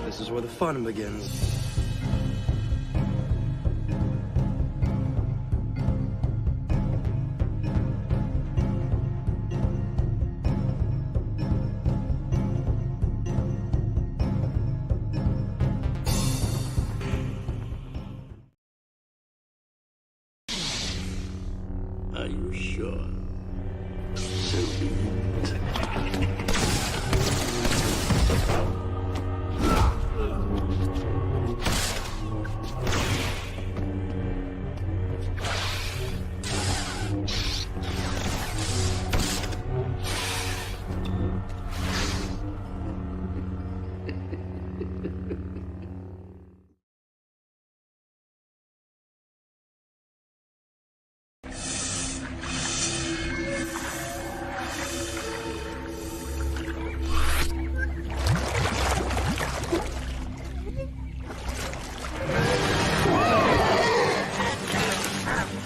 This is where the fun begins. Are you sure? So be it.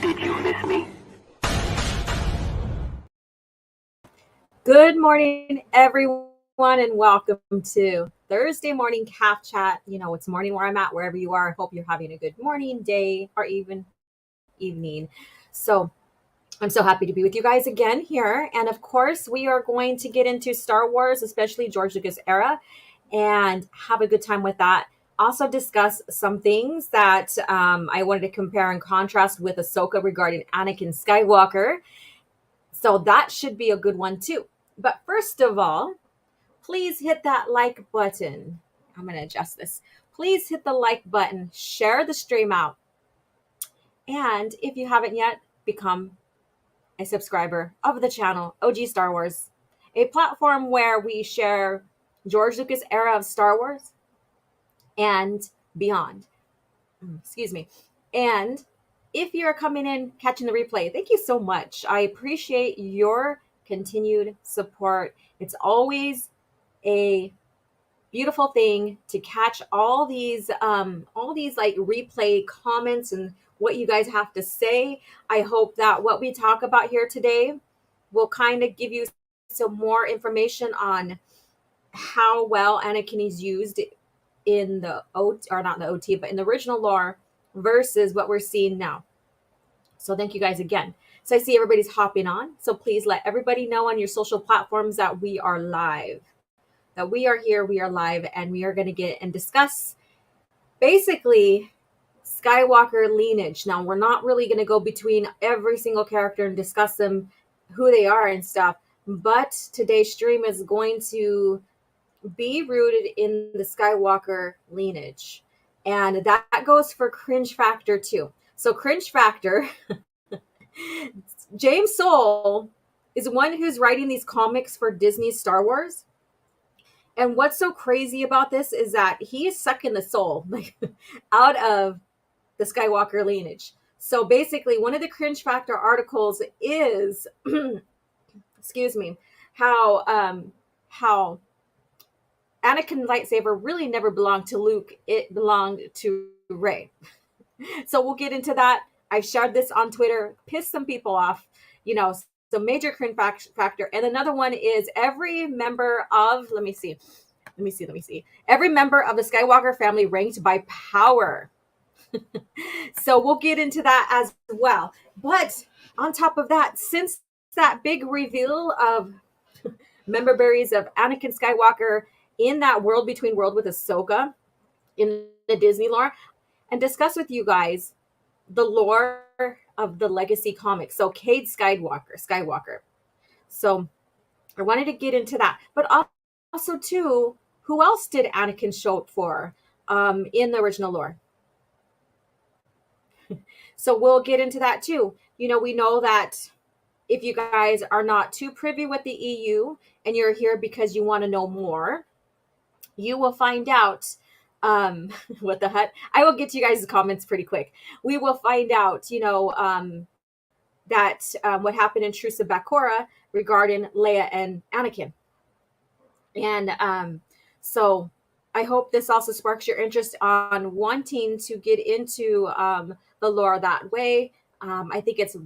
Did you miss me? Good morning, everyone, and welcome to Thursday morning Caf Chat. You know, it's morning where I'm at, wherever you are. I hope you're having a good morning, day, or even evening. So I'm so happy to be with you guys again here. And of course, we are going to get into Star Wars, especially George Lucas era, and have a good time with that. Also discuss some things that I wanted to compare and contrast with Ahsoka regarding Anakin Skywalker. So that should be a good one too. But first of all, please hit that like button. I'm going to adjust this. Please hit the like button, share the stream out. And if you haven't yet, become a subscriber of the channel, OG Star Wars, a platform where we share George Lucas era of Star Wars and beyond. Excuse me. And if you're coming in, catching the replay, thank you so much. I appreciate your continued support. It's always a beautiful thing to catch all these like replay comments and what you guys have to say. I hope that what we talk about here today will kind of give you some more information on how well Anakin is used in the OT, or not the OT, but in the original lore versus what we're seeing now. So thank you guys again. So I see everybody's hopping on. So please let everybody know on your social platforms that we are live, that we are here, we are live, and we are going to get and discuss basically Skywalker lineage. Now, we're not really going to go between every single character and discuss them, who they are and stuff, but today's stream is going to be rooted in the Skywalker lineage. And that goes for Cringe Factor too. So Cringe Factor, James Soule is one who's writing these comics for Disney's Star Wars. And what's so crazy about this is that he is sucking the soul out of the Skywalker lineage. So basically, one of the Cringe Factor articles is, excuse me, how Anakin lightsaber really never belonged to Luke. It belonged to Rey. So we'll get into that. I've shared this on Twitter, pissed some people off, you know, so major Cringe Factor. And another one is every member of, let me see. Every member of the Skywalker family ranked by power. So we'll get into that as well. But on top of that, since that big reveal of Memberberries of Anakin Skywalker in that world between world with Ahsoka in the Disney lore, and discuss with you guys the lore of the legacy comics. So Cade Skywalker. So I wanted to get into that. But also too, who else did Anakin show up for in the original lore? So we'll get into that too. You know, we know that if you guys are not too privy with the EU and you're here because you want to know more, you will find out what the heck. I will get to you guys' comments pretty quick. We will find out, you know, that what happened in Truce of Bakura regarding Leia and Anakin. And so I hope this also sparks your interest on wanting to get into the lore that way. I think it's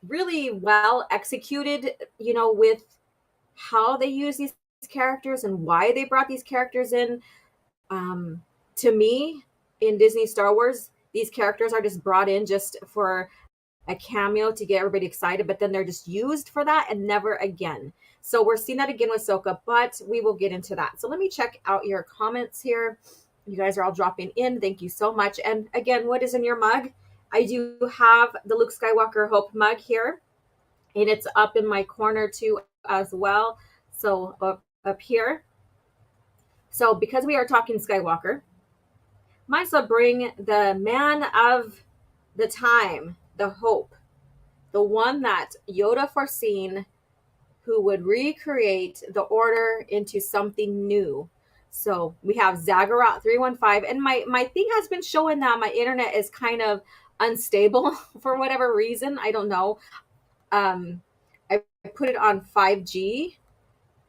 really well executed, you know, with how they use these characters and why they brought these characters in. To me, in Disney Star Wars, these characters are just brought in just for a cameo to get everybody excited, but then they're just used for that and never again. So we're seeing that again with Ahsoka, but we will get into that. So let me check out your comments here. You guys are all dropping in. Thank you so much. And again, what is in your mug? I do have the Luke Skywalker Hope mug here, and it's up in my corner too as well. So up here. So because we are talking Skywalker, might as well bring the man of the time, the Hope, the one that Yoda foreseen, who would recreate the Order into something new. So we have Zaggerot 315, and my thing has been showing that my internet is kind of unstable for whatever reason. I don't know. I put it on 5G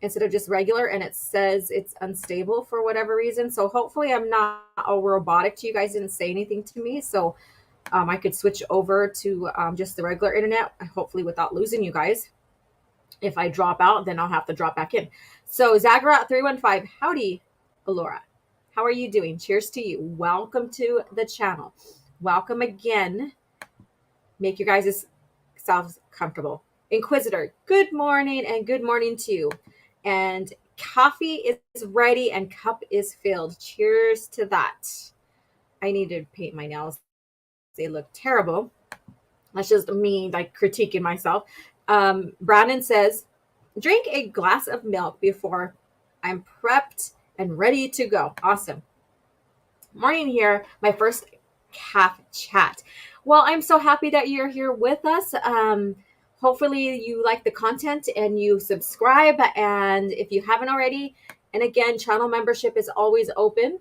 instead of just regular, and it says it's unstable for whatever reason. So hopefully I'm not all robotic to you. Guys didn't say anything to me, so I could switch over to just the regular internet, hopefully without losing you guys. If I drop out, then I'll have to drop back in. So Zaggerot 315, howdy, Alora. How are you doing? Cheers to you. Welcome to the channel. Welcome again. Make your guys' selves comfortable. Inquisitor, good morning, and good morning to you. And coffee is ready and cup is filled. Cheers to that. I need to paint my nails. They look terrible. That's just me like critiquing myself. Brandon says, drink a glass of milk before I'm prepped and ready to go. Awesome. Morning here, my first Caf Chat. Well, I'm so happy that you're here with us. Hopefully you like the content and you subscribe. And if you haven't already, and again, channel membership is always open.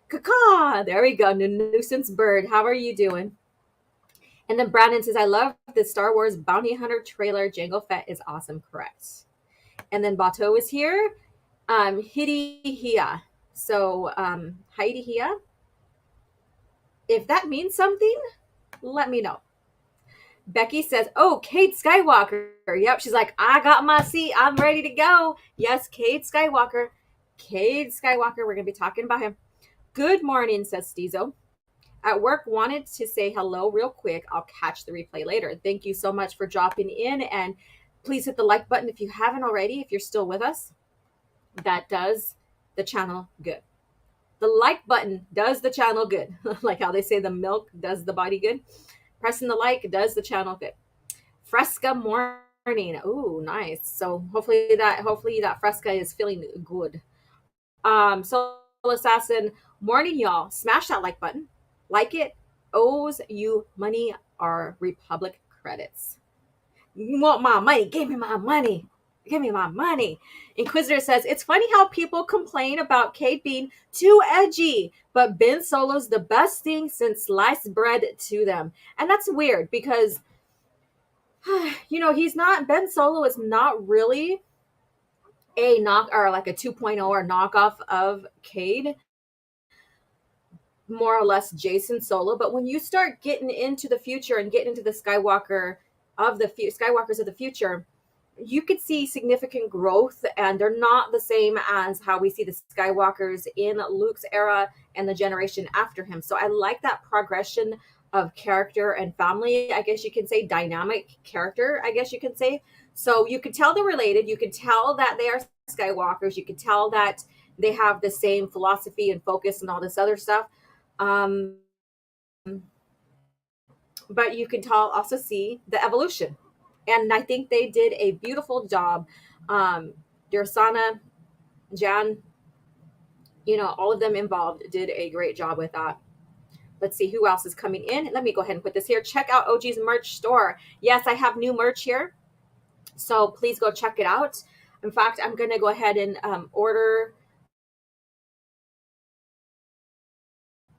Caca, there we go. Nuisance bird. How are you doing? And then Brandon says, I love the Star Wars Bounty Hunter trailer. Jango Fett is awesome. Correct. And then Bato is here. Hidi Hia. So, Heidi Hia. If that means something, let me know. Becky says, oh, Cade Skywalker. Yep. She's like, I got my seat. I'm ready to go. Yes, Cade Skywalker. Cade Skywalker. We're going to be talking about him. Good morning, says Stezo. At work, wanted to say hello real quick. I'll catch the replay later. Thank you so much for dropping in. And please hit the like button if you haven't already, if you're still with us. That does the channel good. The like button does the channel good. Like how they say the milk does the body good. Pressing the like does the channel good. Fresca morning. Ooh, nice. So hopefully that Fresca is feeling good. Soul Assassin, morning, y'all. Smash that like button. Like it. Owes you money are Republic credits. You want my money? Give me my money. Give me my money. Inquisitor says, it's funny how people complain about Cade being too edgy, but Ben Solo's the best thing since sliced bread to them. And that's weird because, Ben Solo is not really a knock or like a 2.0 or knockoff of Cade. More or less Jason Solo. But when you start getting into the future and getting into the Skywalkers of the future, you could see significant growth, and they're not the same as how we see the Skywalkers in Luke's era and the generation after him. So I like that progression of character and family, I guess you can say, dynamic character, I guess you can say. So you could tell they're related. You could tell that they are Skywalkers. You could tell that they have the same philosophy and focus and all this other stuff. But you can also see the evolution. And I think they did a beautiful job. Dursana, Jan, all of them involved did a great job with that. Let's see who else is coming in. Let me go ahead and put this here. Check out OG's merch store. Yes, I have new merch here. So please go check it out. In fact, I'm going to go ahead and order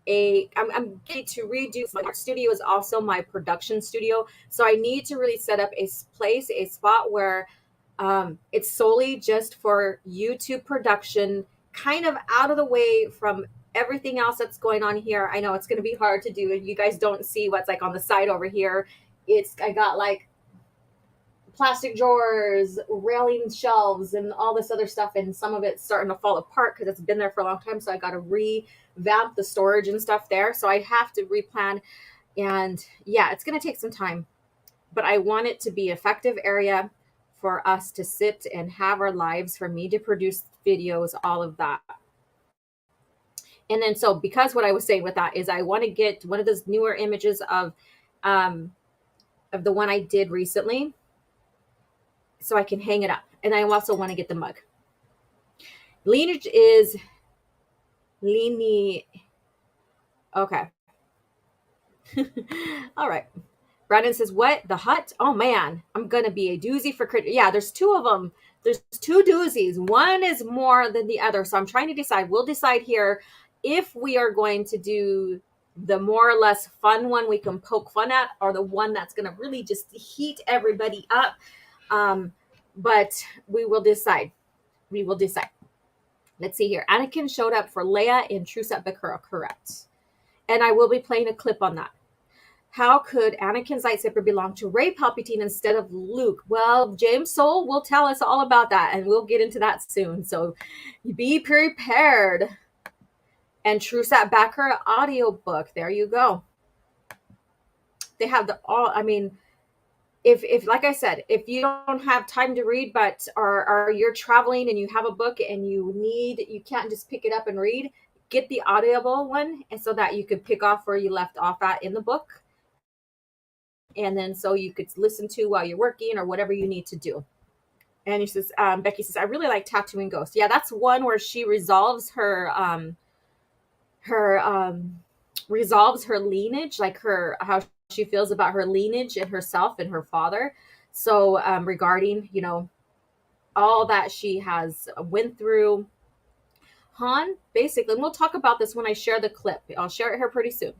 I'm getting to redo. My art studio is also my production studio. So I need to really set up a spot where it's solely just for YouTube production, kind of out of the way from everything else that's going on here. I know it's going to be hard to do. You guys don't see what's like on the side over here. I got like plastic drawers, railing shelves, and all this other stuff. And some of it's starting to fall apart because it's been there for a long time. So I got to revamp the storage and stuff there. So I have to replan. And yeah, it's going to take some time. But I want it to be effective area for us to sit and have our lives, for me to produce videos, all of that. And then, so because what I was saying with that is I want to get one of those newer images of the one I did recently, so I can hang it up. And I also want to get the mug. Lineage is okay. All right. Brandon says, what? The hut? Oh man, I'm gonna be a doozy for yeah, there's two of them. There's two doozies. One is more than the other. So I'm trying to decide. We'll decide here if we are going to do the more or less fun one we can poke fun at, or the one that's gonna really just heat everybody up. But we will decide. We will decide. Let's see here. Anakin showed up for Leia in True Set Bakura, correct. And I will be playing a clip on that. How could Anakin's lightsaber belong to Rey Palpatine instead of Luke? Well, James Soul will tell us all about that, and we'll get into that soon. So be prepared. And True Set Bakura audiobook. There you go. They have the all, I mean, if like I said, if you don't have time to read, but or you're traveling and you have a book and you can't just pick it up and read, get the audible one, and so that you could pick off where you left off at in the book. And then so you could listen to while you're working or whatever you need to do. And he says, Becky says, I really like Tattooing Ghosts. Yeah, that's one where she resolves her lineage, like how she feels about her lineage and herself and her father. So regarding, all that she has went through. Han, basically, and we'll talk about this when I share the clip. I'll share it here pretty soon.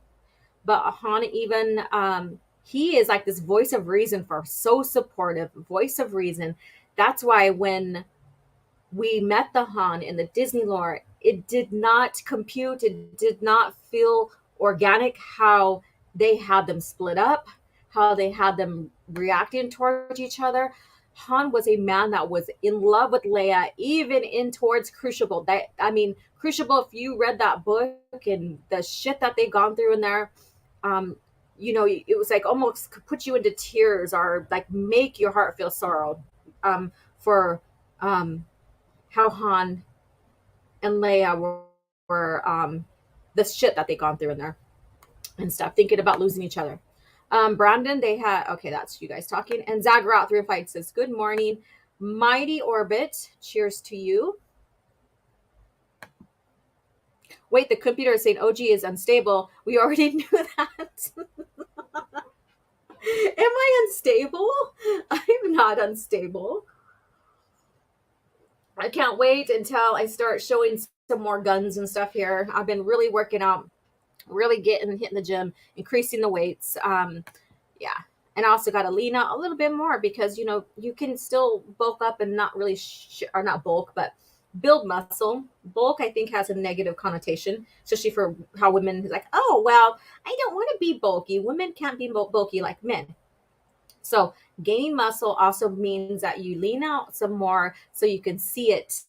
But Han even, he is like this voice of reason for her, so supportive, voice of reason. That's why when we met the Han in the Disney lore, it did not compute, it did not feel organic how they had them split up, how they had them reacting towards each other. Han was a man that was in love with Leia, even in towards Crucible. Crucible, if you read that book and the shit that they've gone through in there, it was like almost could put you into tears or like make your heart feel sorrow for how Han and Leia were the shit that they gone through in there and stuff, thinking about losing each other. Brandon, okay, that's you guys talking. And Zagrat 305 says, good morning, Mighty Orbit. Cheers to you. Wait, the computer is saying OG is unstable. We already knew that. Am I unstable? I'm not unstable. I can't wait until I start showing some more guns and stuff here. I've been really working out, really hitting the gym, increasing the weights. Yeah. And I also got to lean out a little bit more because, you can still bulk up and not really, or not bulk, but build muscle. Bulk, I think, has a negative connotation, especially for how women is like, oh, well, I don't want to be bulky. Women can't be bulky like men. So gaining muscle also means that you lean out some more so you can see it.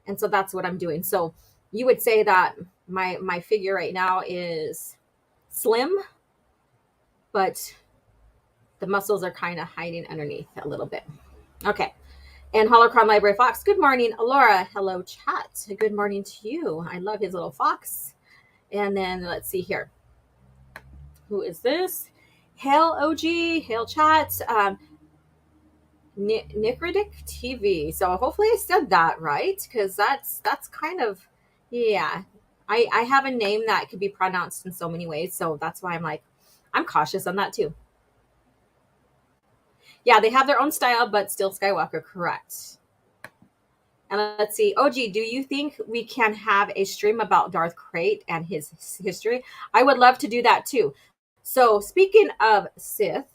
And so that's what I'm doing. So you would say that my figure right now is slim, but the muscles are kind of hiding underneath a little bit. Okay. And Holocron Library Fox, good morning. Laura, hello, chat. Good morning to you. I love his little fox. And then let's see here. Who is this? Hail OG, hail chat. Nicridic TV. So hopefully I said that right, because that's kind of, yeah. I have a name that could be pronounced in so many ways, so that's why I'm cautious on that too. Yeah, they have their own style, but still Skywalker, correct. And let's see, OG, do you think we can have a stream about Darth Krayt and his history? I would love to do that too. So speaking of Sith,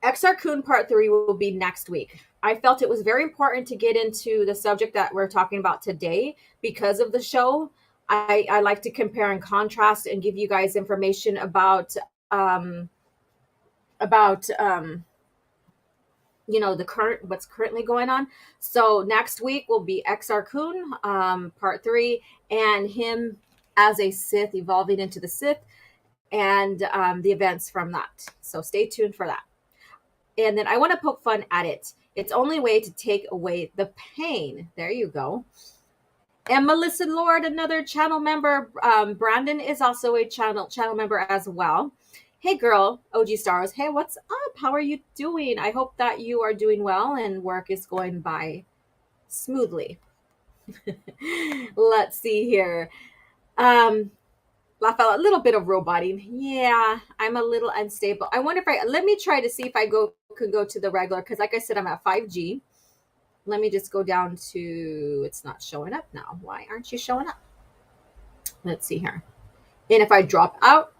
Exar Kun Part 3 will be next week. I felt it was very important to get into the subject that we're talking about today because of the show. I like to compare and contrast and give you guys information about about what's currently going on. So next week will be Exar Kun, part 3, and him as a Sith evolving into the Sith, and the events from that. So stay tuned for that. And then I want to poke fun at it. It's only way to take away the pain. There you go. And Melissa Lord, another channel member. Brandon is also a channel member as well. Hey girl, OG Stars. Hey, what's up? How are you doing? I hope that you are doing well and work is going by smoothly. Let's see here. Laugh out a little bit of roboting. Yeah, I'm a little unstable. I wonder if let me try to see if I can go to the regular, because like I said, I'm at 5G. Let me just go down to, it's not showing up now. Why aren't you showing up? Let's see here. And if I drop out,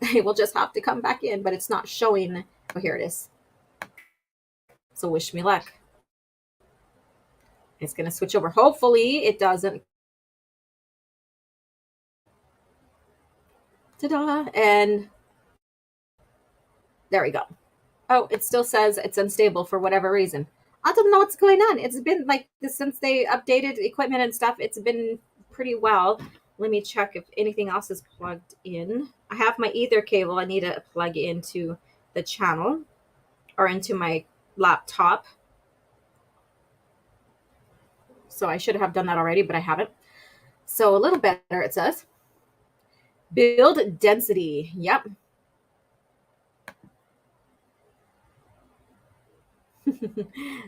I will just have to come back in, but it's not showing. Oh, here it is. So wish me luck. It's going to switch over. Hopefully it doesn't. Ta-da. And there we go. Oh, it still says it's unstable for whatever reason. I don't know what's going on. It's been like this since they updated equipment and stuff. It's been pretty well. Let me check if anything else is plugged in. I have my Ether cable. I need to plug into the channel or into my laptop. So I should have done that already, but I haven't. So a little better, it says. Build density. Yep.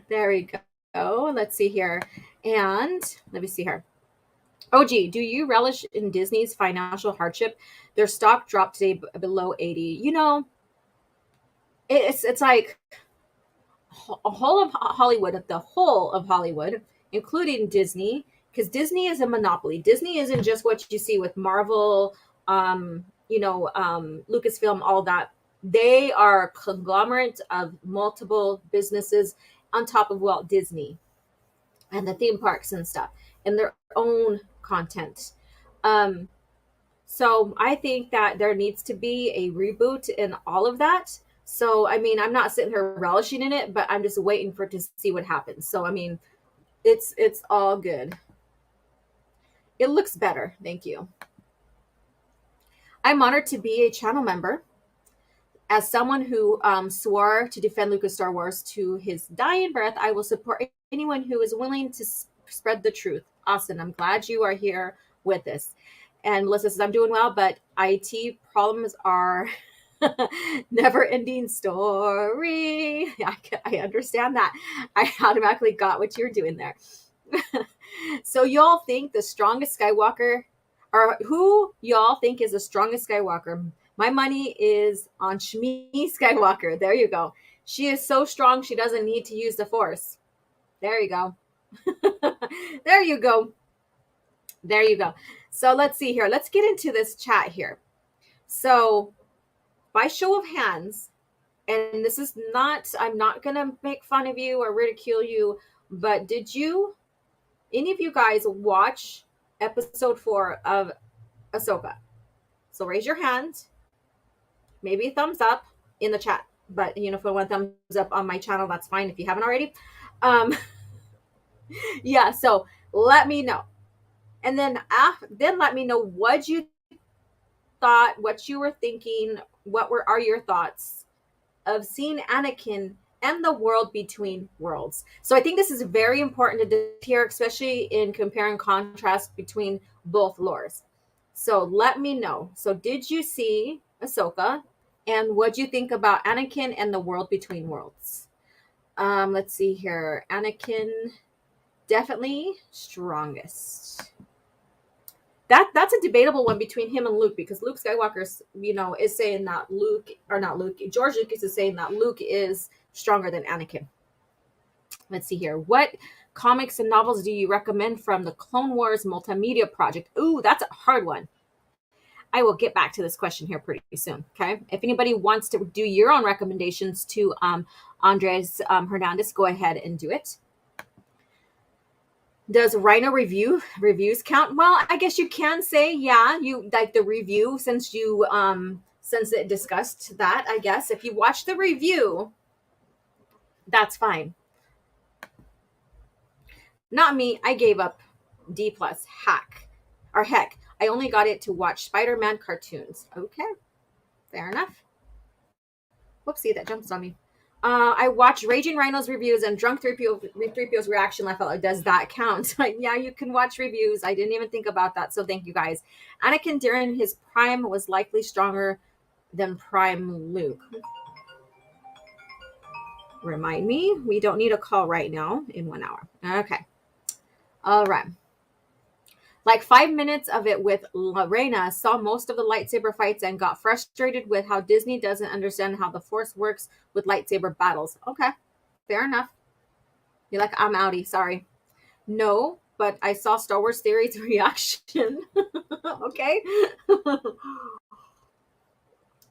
There we go. Let's see here. And let me see here. OG, do you relish in Disney's financial hardship? Their stock dropped today below 80. You know, it's like a whole of Hollywood, the whole of Hollywood, including Disney, because Disney is a monopoly. Disney isn't just what you see with Marvel, Lucasfilm, all that. They are a conglomerate of multiple businesses on top of Walt Disney and the theme parks and stuff and their own content. So I think that there needs to be a reboot in all of that. So, I mean, I'm not sitting here relishing in it, but I'm just waiting for it to see what happens. So, I mean, it's all good. It looks better. Thank you. I'm honored to be a channel member. As someone who swore to defend Lucas Star Wars to his dying breath, I will support anyone who is willing to spread the truth. Austin, I'm glad you are here with us. And Melissa says, I'm doing well, but IT problems are never-ending story. I understand that. I automatically got what you're doing there. So y'all think the strongest Skywalker, or who y'all think is the strongest Skywalker? My money is on Shmi Skywalker. There you go. She is so strong, she doesn't need to use the Force. There you go. There you go. There you go. So let's see here. Let's get into this chat here. So by show of hands, and this is not, I'm not going to make fun of you or ridicule you, but did any of you guys watch episode 4 of Ahsoka? So raise your hand. Maybe a thumbs up in the chat, but if I want thumbs up on my channel, that's fine if you haven't already. Yeah, so let me know. And then let me know what you thought, what you were thinking, what are your thoughts of seeing Anakin and the world between worlds. So I think this is very important to hear, especially in compare and contrast between both lores. So let me know. So did you see Ahsoka? And what do you think about Anakin and the world between worlds? Let's see here. Anakin, definitely strongest. That's a debatable one between him and Luke, because Luke Skywalker, is saying that George Lucas is saying that Luke is stronger than Anakin. Let's see here. What comics and novels do you recommend from the Clone Wars multimedia project? Ooh, that's a hard one. I will get back to this question here pretty soon. Okay. If anybody wants to do your own recommendations to Andres Hernandez, go ahead and do it. Does Rhino reviews count? Well, I guess you can say, yeah, you like the review, since you since it discussed that, I guess. If you watch the review, that's fine. Not me. I gave up D plus heck. I only got it to watch Spider-Man cartoons. Okay, fair enough. Whoopsie, that jumps on me. I watched Raging Rhino's reviews and Drunk 3PO's reaction. I felt like, does that count? Like, yeah, you can watch reviews. I didn't even think about that. So thank you guys. Anakin during his prime was likely stronger than Prime Luke. Remind me, we don't need a call right now in 1 hour. Okay. All right. Like 5 minutes of it with Lorena, saw most of the lightsaber fights and got frustrated with how Disney doesn't understand how the Force works with lightsaber battles. Okay, fair enough. You're like, I'm outie, sorry. No, but I saw Star Wars Theory's reaction. Okay.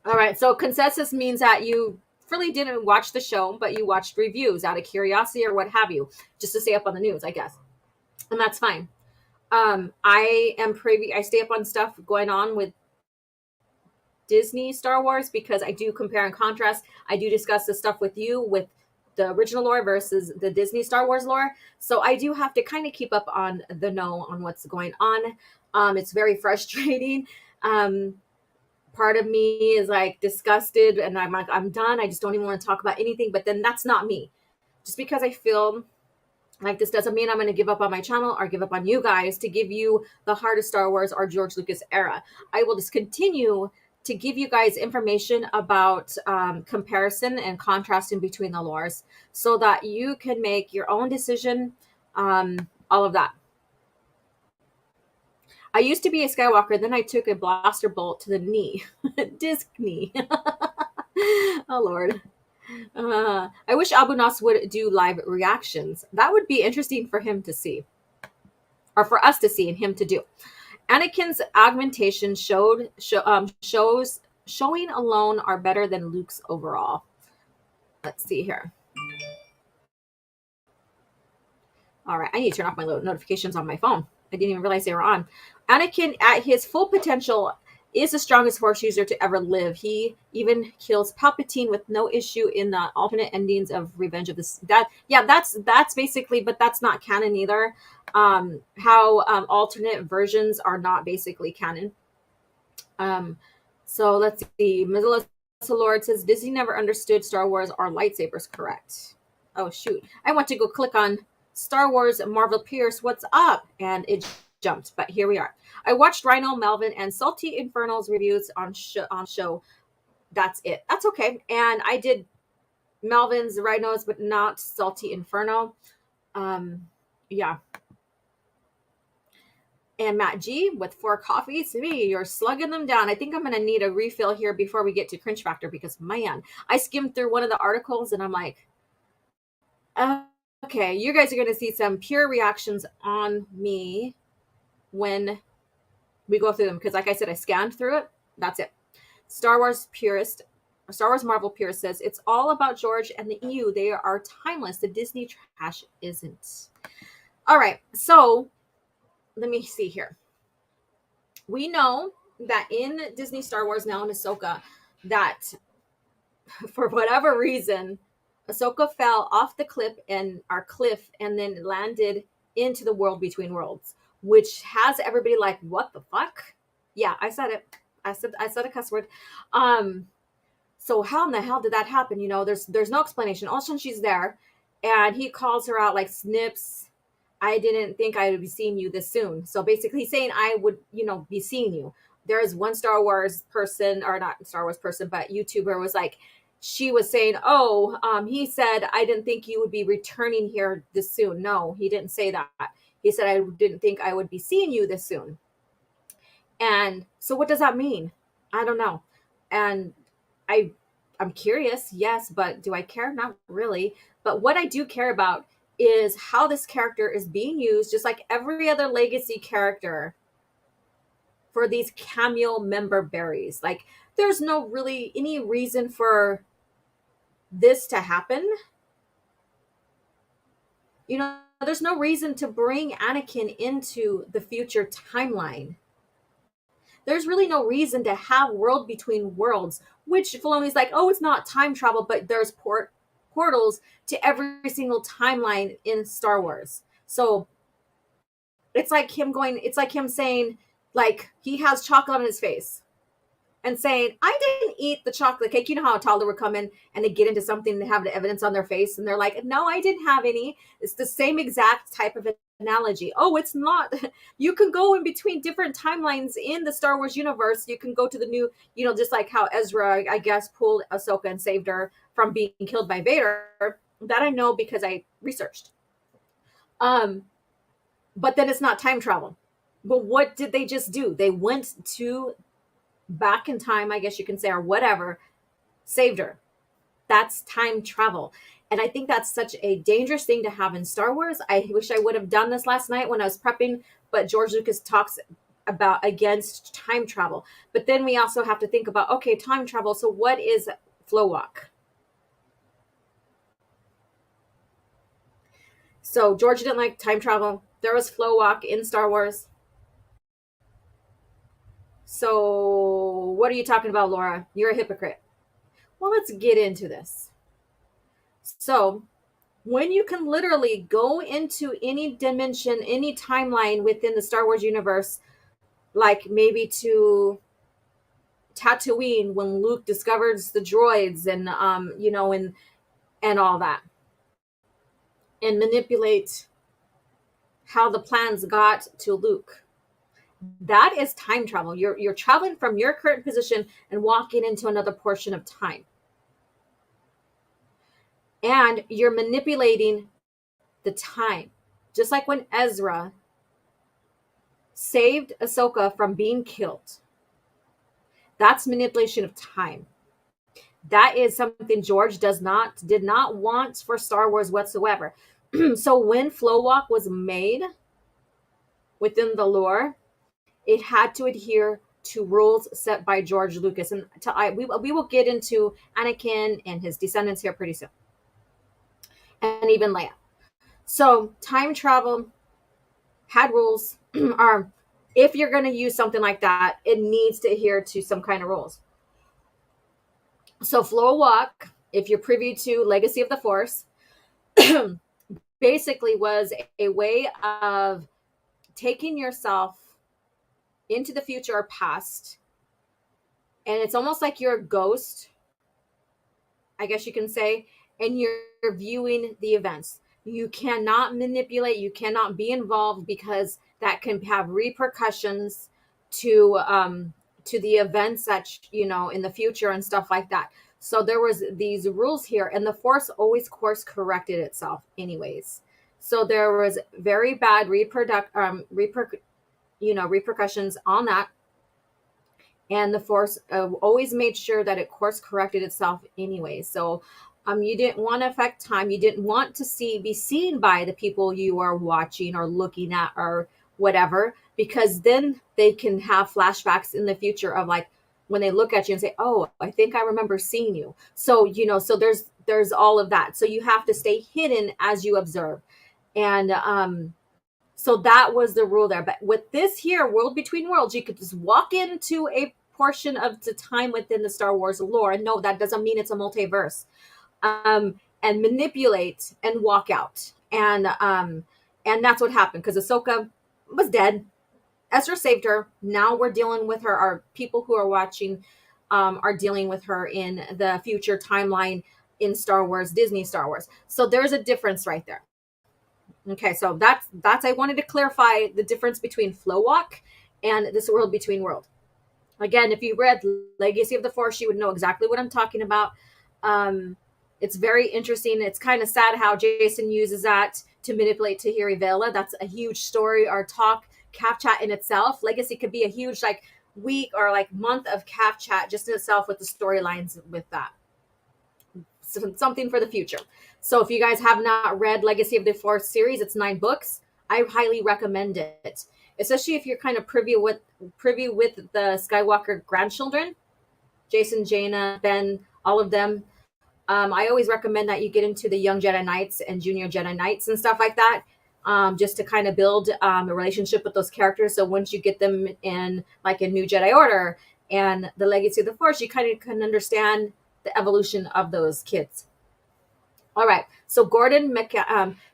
All right, so consensus means that you really didn't watch the show, but you watched reviews out of curiosity or what have you, just to stay up on the news, I guess. And that's fine. I stay up on stuff going on with Disney Star Wars because I do compare and contrast. I do discuss the stuff with you with the original lore versus the Disney Star Wars lore. So I do have to kind of keep up on the know on what's going on. It's very frustrating. Part of me is like disgusted and I'm like, I'm done. I just don't even want to talk about anything. But then that's not me. Just because I feel like this doesn't mean I'm going to give up on my channel or give up on you guys to give you the heart of Star Wars or George Lucas era. I will just continue to give you guys information about comparison and contrasting between the lores so that you can make your own decision, all of that. I used to be a Skywalker, then I took a blaster bolt to the knee. Disc knee. Oh, Lord. I wish Abu Nas would do live reactions. That would be interesting for him to see. Or for us to see and him to do. Anakin's augmentation shows showing alone are better than Luke's overall. Let's see here. All right, I need to turn off my notifications on my phone. I didn't even realize they were on. Anakin, at his full potential, is the strongest Force user to ever live. He even kills Palpatine with no issue in the alternate endings of Revenge of the Sith. That's basically, but that's not canon either. How alternate versions are not basically canon. So let's see. Melissa Lord says Disney never understood Star Wars or lightsabers correct. Oh shoot! I want to go click on Star Wars Marvel Pierce. What's up? And it jumped, but here we are. I watched Rhino, Melvin, and Salty Infernal's reviews on show. That's it. That's okay. And I did Melvin's Rhinos, but not Salty Inferno. Yeah. And Matt G with 4 coffees. Me, you're slugging them down. I think I'm going to need a refill here before we get to Cringe Factor because, man, I skimmed through one of the articles and I'm like, okay, you guys are going to see some pure reactions on me when we go through them. Because like I said, I scanned through it. That's it. Star Wars Marvel Purist says, it's all about George and the EU. They are timeless. The Disney trash isn't. All right, so let me see here. We know that in Disney Star Wars now in Ahsoka, that for whatever reason, Ahsoka fell off the cliff and then landed into the world between worlds, which has everybody like, what the fuck? Yeah, I said it. I said a cuss word. So how in the hell did that happen? You know, there's no explanation. All of a sudden she's there and he calls her out like, Snips, I didn't think I would be seeing you this soon. So basically he's saying I would, be seeing you. There's one Star Wars person, or not Star Wars person, but YouTuber was like, she was saying, he said, I didn't think you would be returning here this soon. No, he didn't say that. He said, I didn't think I would be seeing you this soon. And so what does that mean? I don't know. And I'm curious, yes, but do I care? Not really. But what I do care about is how this character is being used, just like every other legacy character, for these cameo Memberberries. Like, there's no really any reason for this to happen. There's no reason to bring Anakin into the future timeline. there's really no reason to have world between worlds, which Filoni's like, oh, it's not time travel, but there's portals to every single timeline in Star Wars. So it's like him saying, like, he has chocolate on his face and saying, I didn't eat the chocolate cake. You know how a toddler would come in and they get into something and they have the evidence on their face and they're like, no, I didn't have any. It's the same exact type of analogy. Oh, it's not. You can go in between different timelines in the Star Wars universe. You can go to the new, just like how Ezra, I guess, pulled Ahsoka and saved her from being killed by Vader. That I know because I researched. But then it's not time travel. But what did they just do? They went to back in time, I guess you can say, or whatever, saved her. That's time travel. And I think that's such a dangerous thing to have in Star Wars. I wish I would have done this last night when I was prepping, but George Lucas talks about against time travel. But then we also have to think about, okay, time travel. So what is flow walk? So George didn't like time travel. There was flow walk in Star Wars. So what are you talking about, Laura? You're a hypocrite. Well, let's get into this. So when you can literally go into any dimension, any timeline within the Star Wars universe, like maybe to Tatooine when Luke discovers the droids and and all that, and manipulate how the plans got to Luke. That is time travel. You're traveling from your current position and walking into another portion of time. And you're manipulating the time. Just like when Ezra saved Ahsoka from being killed. That's manipulation of time. That is something George did not want for Star Wars whatsoever. So when Flow Walk was made within the lore, it had to adhere to rules set by George Lucas. And we will get into Anakin and his descendants here pretty soon. And even Leia. So time travel had rules. Are if you're going to use something like that, it needs to adhere to some kind of rules. So Flow Walk, if you're privy to Legacy of the Force, basically was a way of taking yourself into the future or past. And it's almost like you're a ghost, I guess you can say, and you're viewing the events. You cannot manipulate, you cannot be involved because that can have repercussions to the events that in the future and stuff like that. So there was these rules here, and the Force always course corrected itself anyways. So there was very bad repercussions on that. And the Force always made sure that it course corrected itself anyway. So you didn't want to affect time. You didn't want to be seen by the people you are watching or looking at or whatever, because then they can have flashbacks in the future of like when they look at you and say, oh, I think I remember seeing you. So, so there's all of that. So you have to stay hidden as you observe. And so that was the rule there. But with this here, World Between Worlds, you could just walk into a portion of the time within the Star Wars lore. And no, that doesn't mean it's a multiverse. And manipulate and walk out. And that's what happened because Ahsoka was dead. Ezra saved her. Now we're dealing with her. Our people who are watching are dealing with her in the future timeline in Star Wars, Disney Star Wars. So there's a difference right there. Okay, so that's I wanted to clarify the difference between Flow Walk and this World Between World. Again, if you read Legacy of the Force, you would know exactly what I'm talking about. It's very interesting. It's kind of sad how Jason uses that to manipulate Tahiri Vela. That's a huge story or talk, Caf Chat in itself. Legacy could be a huge week or month of Caf Chat just in itself with the storylines with that. So, something for the future. So if you guys have not read Legacy of the Force series, it's 9 books. I highly recommend it, especially if you're kind of privy with the Skywalker grandchildren, Jason, Jaina, Ben, all of them. I always recommend that you get into the Young Jedi Knights and Junior Jedi Knights and stuff like that. just to kind of build a relationship with those characters. So once you get them in, like in New Jedi Order and the Legacy of the Force, you kind of can understand the evolution of those kids. All right. So Gordon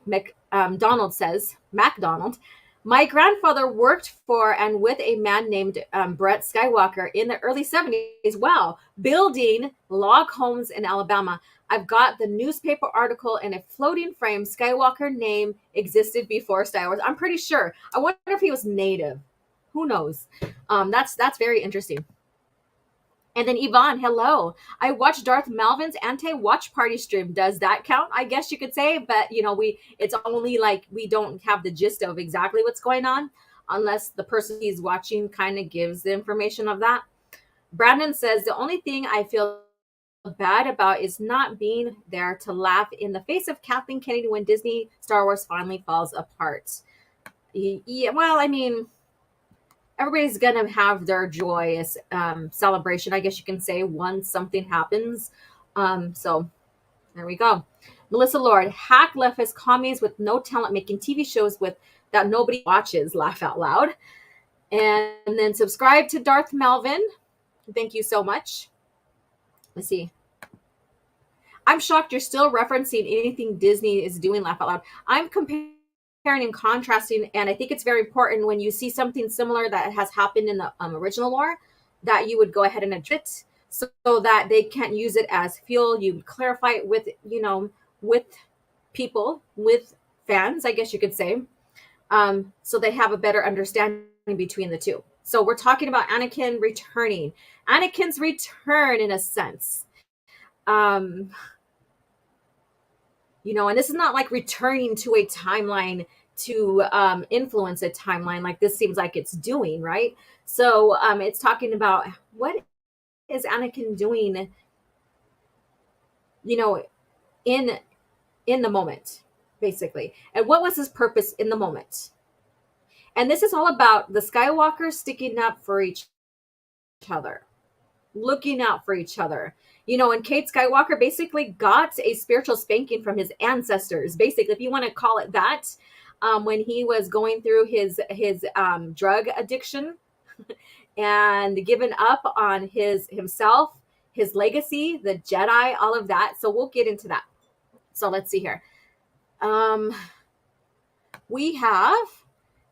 McDonald says, MacDonald, my grandfather worked for and with a man named Brett Skywalker in the early 70s. Wow. Building log homes in Alabama. I've got the newspaper article in a floating frame. Skywalker name existed before Star Wars. I'm pretty sure. I wonder if he was native. Who knows? That's very interesting. And then Yvonne, hello. I watched Darth Malvin's anti-watch party stream. Does that count? I guess you could say, but it's only like we don't have the gist of exactly what's going on unless the person he's watching kind of gives the information of that. Brandon says the only thing I feel bad about is not being there to laugh in the face of Kathleen Kennedy when Disney Star Wars finally falls apart. Yeah, well, I mean, everybody's gonna have their joyous celebration, I guess you can say, once something happens. So there we go. Melissa Lord, hack leftist commies with no talent making TV shows with that nobody watches, laugh out loud. And then subscribe to Darth Melvin. Thank you so much. Let's see. I'm shocked you're still referencing anything Disney is doing, laugh out loud. I'm comparing and contrasting, and I think it's very important when you see something similar that has happened in the original lore that you would go ahead and address it so that they can't use it as fuel. You clarify it with with people, with fans, I guess you could say, so they have a better understanding between the two. So we're talking about Anakin's return in a sense. And this is not like returning to a timeline to influence a timeline like this seems like it's doing, right? So it's talking about what is Anakin doing, in the moment, basically. And what was his purpose in the moment? And this is all about the Skywalkers sticking up for each other, looking out for each other. And Cade Skywalker basically got a spiritual spanking from his ancestors, basically, if you want to call it that, when he was going through his drug addiction and given up on himself, his legacy, the Jedi, all of that. So we'll get into that. So let's see here. We have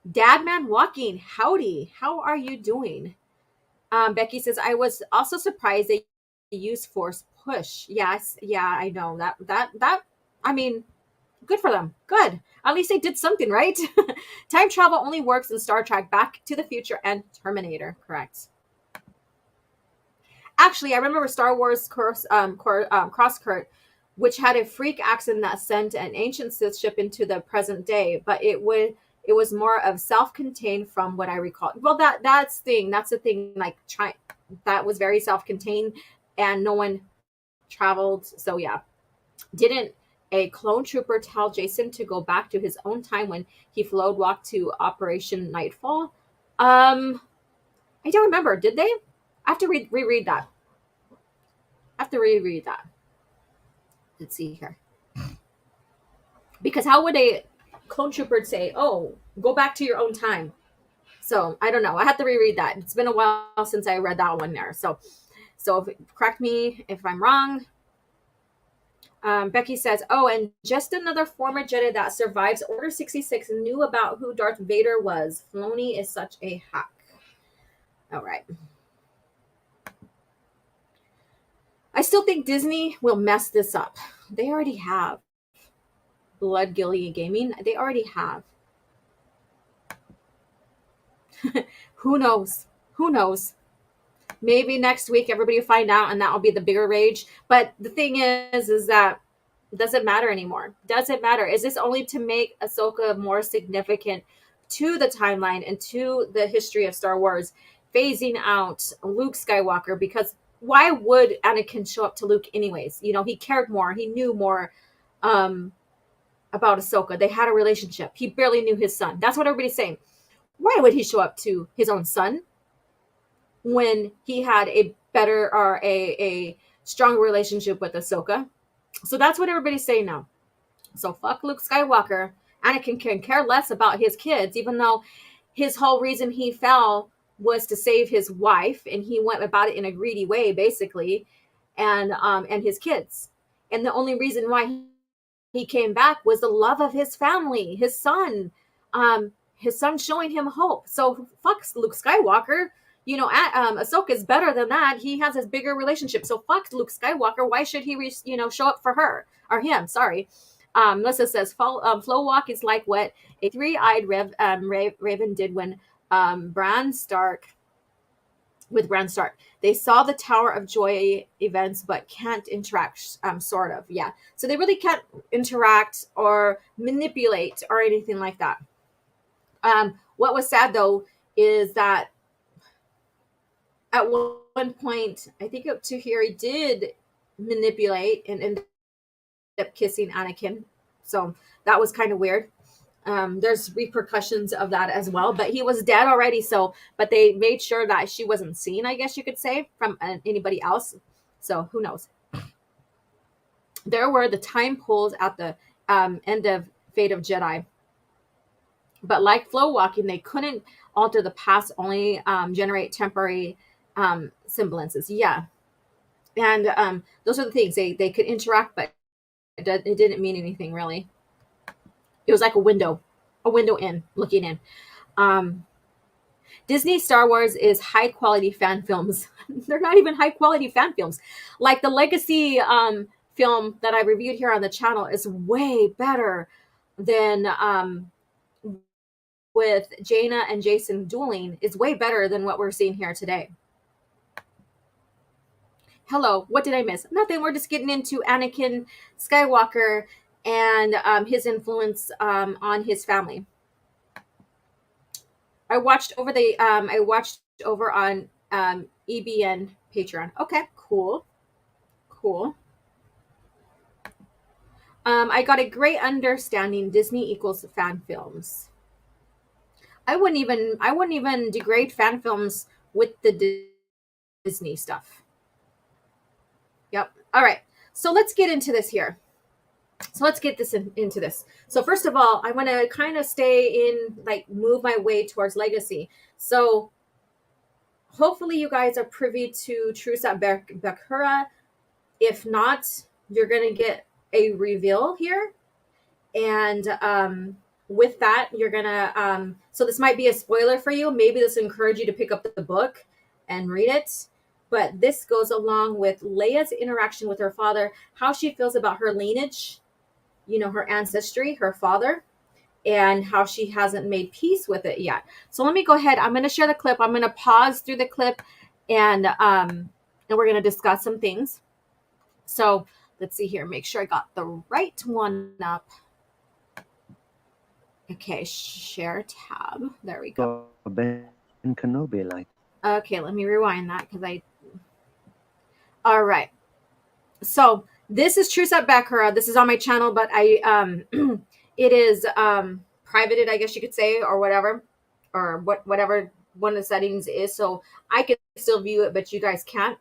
Dadman Walking. Howdy. How are you doing? Becky says, I was also surprised they used force push. Yes. Yeah, I know that, I mean, good for them. Good. At least they did something, right? Time travel only works in Star Trek, Back to the Future, and Terminator. Correct. Actually, I remember Star Wars Crosscut, which had a freak accident that sent an ancient Sith ship into the present day, but it was more of self-contained from what I recall. Well, that's the thing. Like, that was very self-contained, and no one traveled. So yeah, didn't a clone trooper tell Jason to go back to his own time when he flowed walk to Operation Nightfall? I don't remember. Did they? I have to reread that. Let's see here. Because how would a clone trooper say, oh, go back to your own time? So I don't know. I have to reread that. It's been a while since I read that one there. So correct me if I'm wrong. Becky says, oh, and just another former Jedi that survives Order 66 knew about who Darth Vader was. Filoni is such a hack. All right. I still think Disney will mess this up. They already have. Blood Gilly Gaming, they already have. Who knows? Maybe next week everybody will find out and that will be the bigger rage. But the thing is that it doesn't matter anymore. Doesn't matter. Is this only to make Ahsoka more significant to the timeline and to the history of Star Wars, phasing out Luke Skywalker? Because why would Anakin show up to Luke anyways? He cared more. He knew more about Ahsoka. They had a relationship. He barely knew his son. That's what everybody's saying. Why would he show up to his own son when he had a better or a stronger relationship with Ahsoka? So that's what everybody's saying now. So fuck Luke Skywalker Anakin can care less about his kids, even though his whole reason he fell was to save his wife, and he went about it in a greedy way, basically, and his kids. And the only reason why he came back was the love of his family, his son showing him hope. So fuck Luke Skywalker. Ahsoka is better than that. He has a bigger relationship. So fuck Luke Skywalker. Why should he, show up for her or him? Sorry. Melissa says, flow walk is like what a three-eyed raven did when Bran Stark. They saw the Tower of Joy events, but can't interact, sort of. Yeah. So they really can't interact or manipulate or anything like that. What was sad, though, is that at one point, I think Tahiri did manipulate and ended up kissing Anakin. So that was kind of weird. There's repercussions of that as well, but he was dead already. But they made sure that she wasn't seen, I guess you could say, from anybody else. So who knows? There were the time pulls at the end of Fate of Jedi. But like flow walking, they couldn't alter the past, only generate temporary semblances. Yeah. And those are the things. They could interact, but it didn't mean anything, really. It was like a window in, looking in. Disney Star Wars is high quality fan films. They're not even high quality fan films. Like the Legacy film that I reviewed here on the channel is way better than with Jaina and Jason dueling, is way better than what we're seeing here today. Hello, what did I miss? Nothing. We're just getting into Anakin Skywalker and his influence on his family. I watched over on EBN Patreon. Okay, cool. I got a great understanding. Disney equals fan films. I wouldn't even degrade fan films with the Disney stuff. Yep. All right. So let's get into this here. So let's get this into this. So first of all, I want to kind of move my way towards Legacy. So hopefully you guys are privy to Trusat Bakura. If not, you're going to get a reveal here. And with that, you're going to... so this might be a spoiler for you. Maybe this will encourage you to pick up the book and read it. But this goes along with Leia's interaction with her father, how she feels about her lineage, her ancestry, her father, and how she hasn't made peace with it yet. So let me go ahead. I'm going to share the clip. I'm going to pause through the clip, and we're going to discuss some things. So let's see here. Make sure I got the right one up. Okay, share tab. There we go. Ben Kenobi, like. Okay, let me rewind that all right. So this is Trusat Bakura. This is on my channel, but it is privated, I guess you could say, or whatever, or whatever one of the settings is. So I can still view it, but you guys can't,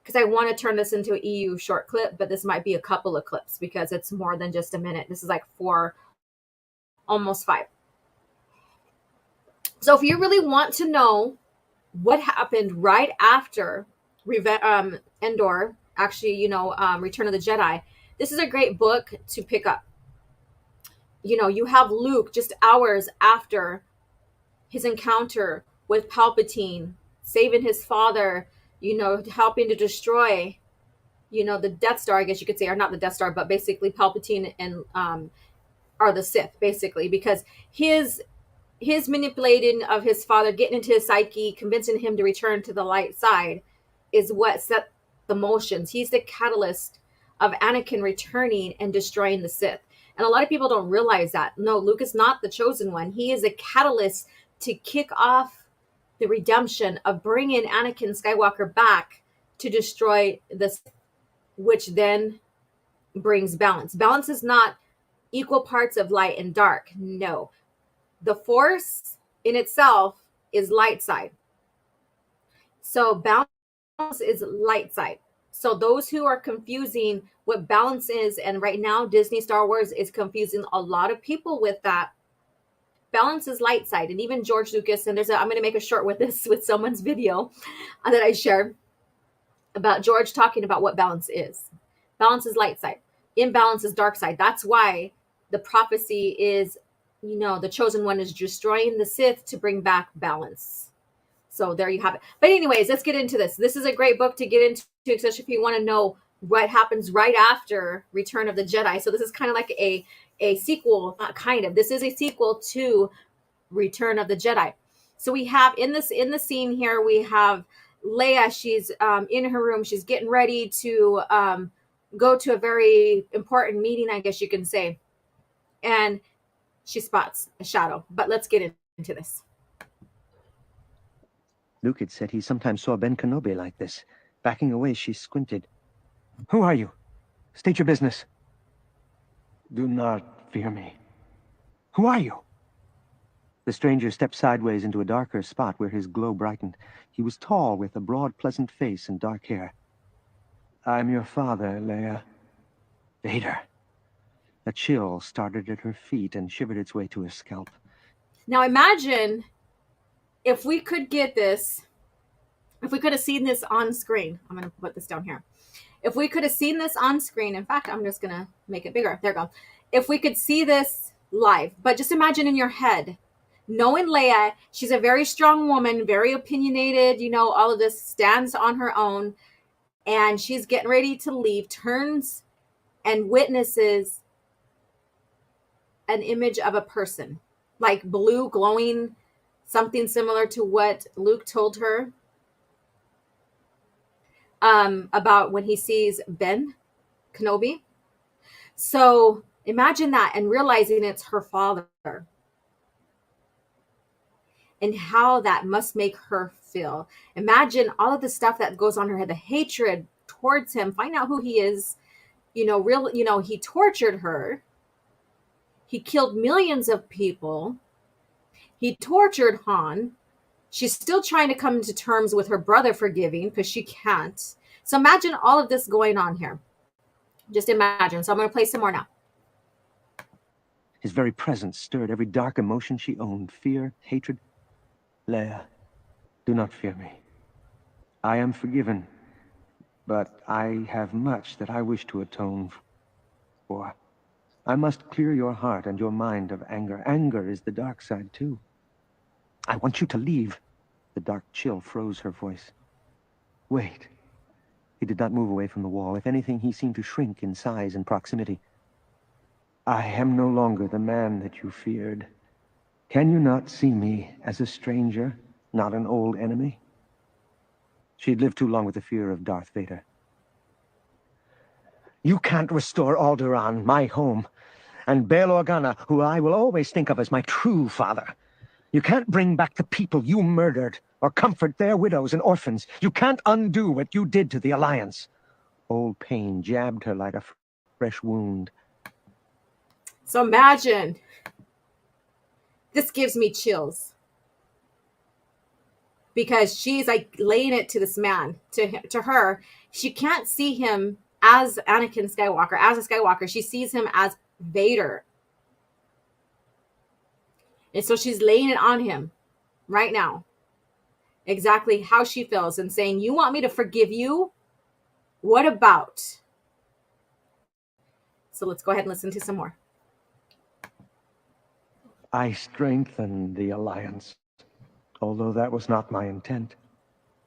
because I want to turn this into an EU short clip, but this might be a couple of clips because it's more than just a minute. This is like 4, almost 5. So if you really want to know what happened right after Endor, actually, Return of the Jedi, this is a great book to pick up. You have Luke just hours after his encounter with Palpatine, saving his father, helping to destroy, the Death Star, I guess you could say, or not the Death Star, but basically Palpatine and are the Sith, basically, because his manipulating of his father, getting into his psyche, convincing him to return to the light side, is what set the motions. He's the catalyst of Anakin returning and destroying the Sith. And a lot of people don't realize that. No, Luke is not the chosen one. He is a catalyst to kick off the redemption of bringing Anakin Skywalker back to destroy the Sith, which then brings balance. Balance is not equal parts of light and dark. No. The Force in itself is light side. So balance is light side. So those who are confusing what balance is, and right now Disney Star Wars is confusing a lot of people with that. Balance is light side, and even George Lucas. And I'm going to make a short with this with someone's video that I shared about George talking about what balance is. Balance is light side. Imbalance is dark side. That's why the prophecy is, the chosen one is destroying the Sith to bring back balance. So there you have it. But anyways, let's get into this. This is a great book to get into, especially if you want to know what happens right after Return of the Jedi. So this is kind of like a sequel, not kind of. This is a sequel to Return of the Jedi. So we have in the scene here, we have Leia. She's in her room. She's getting ready to go to a very important meeting, I guess you can say. And she spots a shadow. But let's get into this. Luke had said he sometimes saw Ben Kenobi like this. Backing away, she squinted. Who are you? State your business. Do not fear me. Who are you? The stranger stepped sideways into a darker spot where his glow brightened. He was tall, with a broad, pleasant face and dark hair. I'm your father, Leia. Vader. A chill started at her feet and shivered its way to her scalp. Now imagine if we could get this, if we could have seen this on screen. I'm going to put this down here. If we could have seen this on screen, in fact, I'm just going to make it bigger. There we go. If we could see this live, but just imagine in your head, knowing Leia, she's a very strong woman, very opinionated, all of this, stands on her own, and she's getting ready to leave, turns and witnesses an image of a person, like blue glowing, something similar to what Luke told her about when he sees Ben Kenobi. So imagine that and realizing it's her father and how that must make her feel. Imagine all of the stuff that goes on in her head, the hatred towards him, find out who he is, he tortured her. He killed millions of people. He tortured Han. She's still trying to come to terms with her brother forgiving because she can't. So imagine all of this going on here. Just imagine. So I'm going to play some more now. His very presence stirred every dark emotion she owned. Fear, hatred. Leia, do not fear me. I am forgiven, but I have much that I wish to atone for. I must clear your heart and your mind of anger. Anger is the dark side, too. I want you to leave. The dark chill froze her voice. Wait. He did not move away from the wall. If anything, he seemed to shrink in size and proximity. I am no longer the man that you feared. Can you not see me as a stranger, not an old enemy? She had lived too long with the fear of Darth Vader. You can't restore Alderaan, my home, and Bail Organa, who I will always think of as my true father. You can't bring back the people you murdered, or comfort their widows and orphans. You can't undo what you did to the Alliance. Old pain jabbed her like a fresh wound. So imagine, this gives me chills. Because she's like laying it to this man, to her. She can't see him as Anakin Skywalker, as a Skywalker. She sees him as Vader. And so she's laying it on him right now. Exactly how she feels and saying, you want me to forgive you? What about? So let's go ahead and listen to some more. I strengthened the Alliance, although that was not my intent.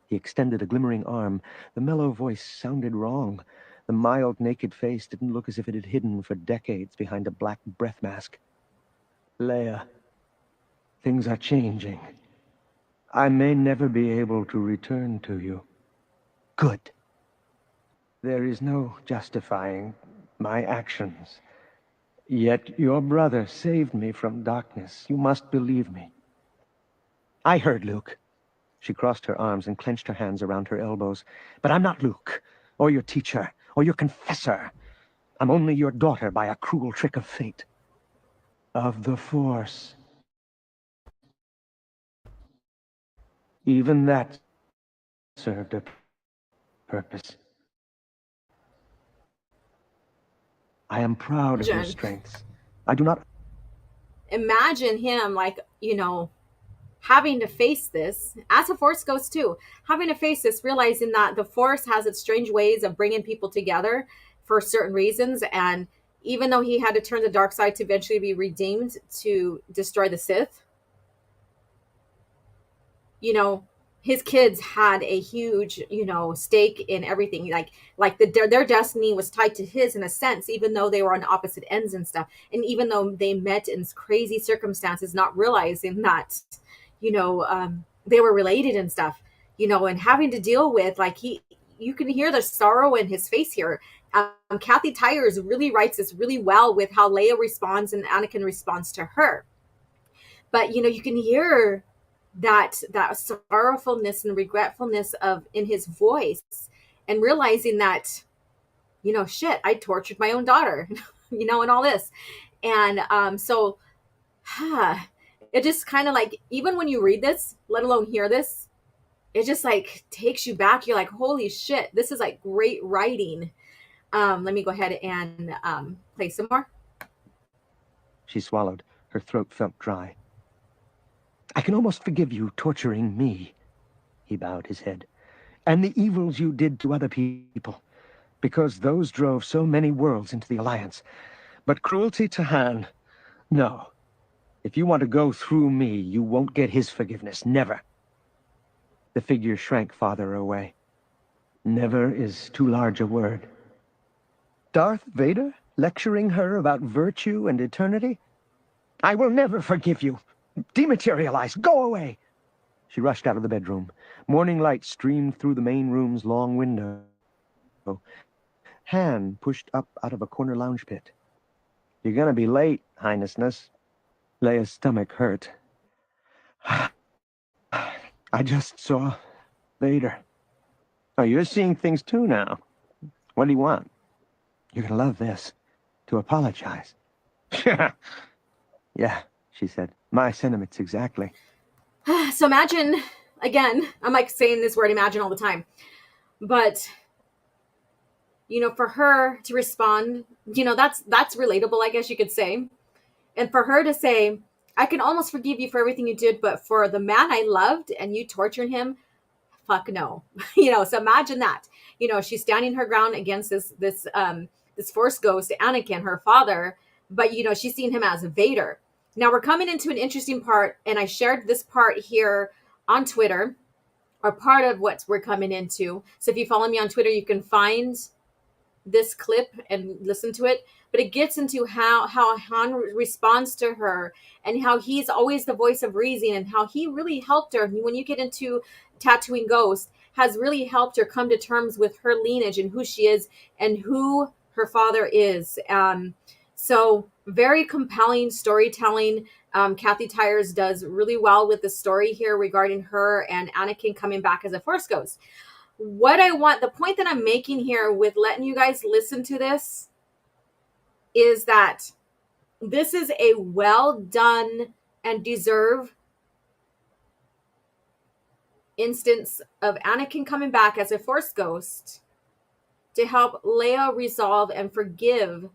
He extended a glimmering arm. The mellow voice sounded wrong. The mild, naked face didn't look as if it had hidden for decades behind a black breath mask. Leia, things are changing. I may never be able to return to you. Good. There is no justifying my actions. Yet your brother saved me from darkness. You must believe me. I heard Luke. She crossed her arms and clenched her hands around her elbows. But I'm not Luke, or your teacher, or your confessor. I'm only your daughter by a cruel trick of fate. Of the Force. Even that served a purpose. I am proud of your strengths. I do not imagine him, like, having to face this as a Force ghost too, having to face this, realizing that the Force has its strange ways of bringing people together for certain reasons. And even though he had to turn the dark side to eventually be redeemed to destroy the Sith, his kids had a huge, stake in everything. Like their destiny was tied to his in a sense, even though they were on opposite ends and stuff. And even though they met in crazy circumstances, not realizing that, they were related and stuff, and having to deal with, like, you can hear the sorrow in his face here. Kathy Tyers really writes this really well with how Leia responds and Anakin responds to her. But, you can hear that sorrowfulness and regretfulness in his voice, and realizing that, shit, I tortured my own daughter, and all this. And so it just kind of, like, even when you read this, let alone hear this, it just, like, takes you back. You're like, holy shit, this is, like, great writing. Let me go ahead and play some more. She swallowed. Her throat felt dry. I can almost forgive you torturing me. He bowed his head. And the evils you did to other people, because those drove so many worlds into the Alliance. But cruelty to Han, no. If you want to go through me, you won't get his forgiveness. Never. The figure shrank farther away. Never is too large a word. Darth Vader lecturing her about virtue and eternity? I will never forgive you. Dematerialize. Go away. She rushed out of the bedroom. Morning light streamed through the main room's long window. Han pushed up out of a corner lounge pit. You're gonna be late, Highnessness. Leia's stomach hurt. I just saw Vader. Oh, you're seeing things too now. What do you want? You're gonna love this. To apologize. Yeah, she said. My sentiments exactly. So imagine, again, I'm like saying this word imagine all the time. But, for her to respond, that's relatable, I guess you could say. And for her to say, I can almost forgive you for everything you did, but for the man I loved and you tortured him, fuck no. So imagine that. She's standing her ground against this Force ghost, Anakin, her father, but she's seeing him as Vader. Now we're coming into an interesting part, and I shared this part here on Twitter, or part of what we're coming into. So if you follow me on Twitter, you can find this clip and listen to it. But it gets into how Han responds to her, and how he's always the voice of reason, and how he really helped her. When you get into Tatooine Ghost, has really helped her come to terms with her lineage and who she is and who her father is. So very compelling storytelling. Kathy Tyers does really well with the story here regarding her and Anakin coming back as a Force ghost. The point that I'm making here with letting you guys listen to this is that this is a well done and deserved instance of Anakin coming back as a Force ghost to help Leia resolve and forgive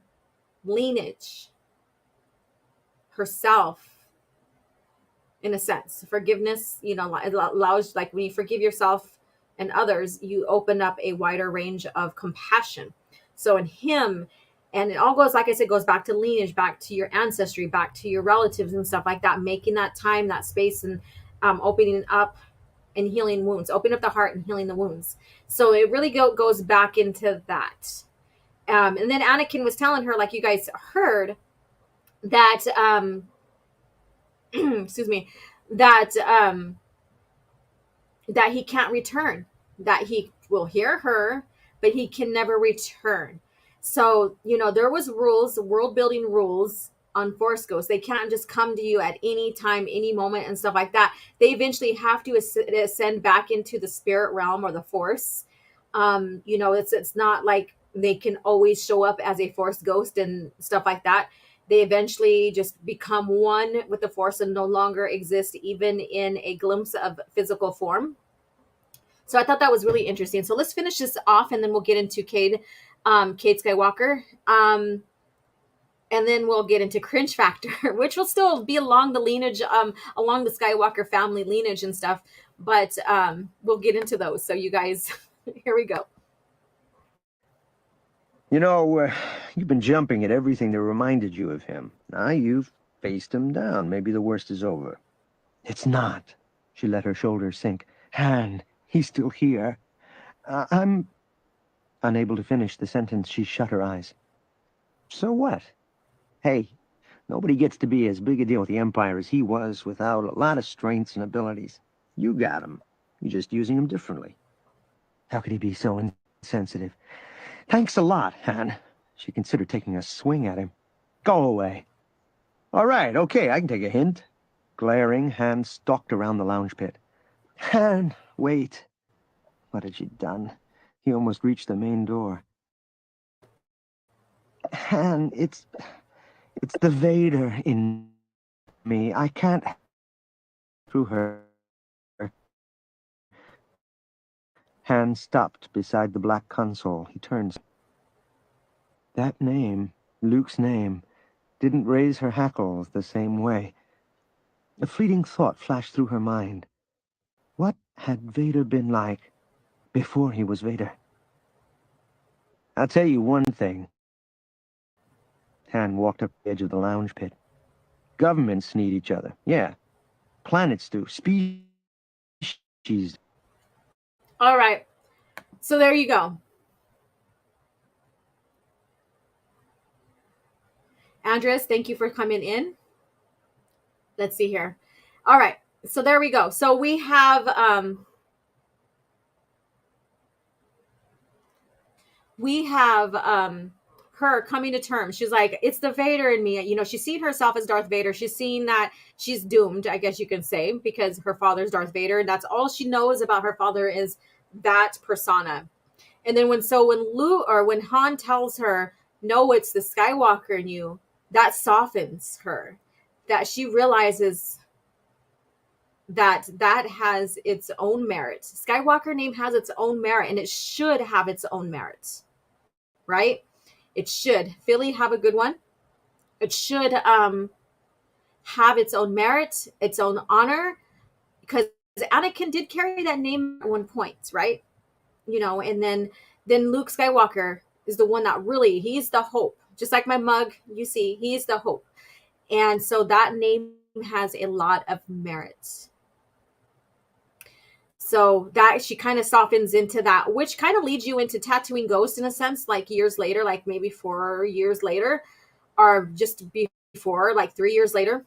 lineage, herself, in a sense. Forgiveness, it allows, like, when you forgive yourself and others, you open up a wider range of compassion. So in him, and it all goes, like I said, goes back to lineage, back to your ancestry, back to your relatives and stuff like that, making that time, that space, and opening up and healing wounds, opening up the heart and healing the wounds. So it really goes back into that. And then Anakin was telling her, like you guys heard, that excuse me, that he can't return, that he will hear her, but he can never return. So, there was rules, world building rules on Force Ghosts. They can't just come to you at any time, any moment and stuff like that. They eventually have to ascend back into the spirit realm or the Force. It's not like they can always show up as a Force ghost and stuff like that. They eventually just become one with the Force and no longer exist even in a glimpse of physical form. So I thought that was really interesting. So let's finish this off and then we'll get into Cade Skywalker. And then we'll get into Cringe Factor, which will still be along the lineage, along the Skywalker family lineage and stuff. But we'll get into those. So you guys, here we go. You know, you've been jumping at everything that reminded you of him. Now you've faced him down. Maybe the worst is over. It's not. She let her shoulders sink. Han, he's still here. I'm... Unable to finish the sentence, she shut her eyes. So what? Hey, nobody gets to be as big a deal with the Empire as he was without a lot of strengths and abilities. You got him. You're just using him differently. How could he be so insensitive? Thanks a lot, Han. She considered taking a swing at him. Go away. All right, okay, I can take a hint. Glaring, Han stalked around the lounge pit. Han, wait. What had she done? He almost reached the main door. Han, it's the Vader in me. I can't... Through her. Han stopped beside the black console. He turned. That name, Luke's name, didn't raise her hackles the same way. A fleeting thought flashed through her mind. What had Vader been like before he was Vader? I'll tell you one thing. Han walked up the edge of the lounge pit. Governments need each other. Yeah. Planets do. Species. All right. So there you go. Andres, thank you for coming in. Let's see here. All right. So there we go. So we have her coming to terms. She's like, it's the Vader in me. You know, she's seen herself as Darth Vader. She's seen that she's doomed, I guess you can say, because her father's Darth Vader. And that's all she knows about her father is that persona. And then when Han tells her, no, it's the Skywalker in you, that softens her. That she realizes that has its own merit. Skywalker name has its own merit, and it should have its own merit. Right? It should. Philly, have a good one. It should have its own merit, its own honor, because Anakin did carry that name at one point, right? You know, and then Luke Skywalker is the one that really, he's the hope. Just like my mug, you see, he's the hope. And so that name has a lot of merit. So that she kind of softens into that, which kind of leads you into Tatooine Ghost in a sense, like years later, like maybe 4 years later, or just before, like 3 years later.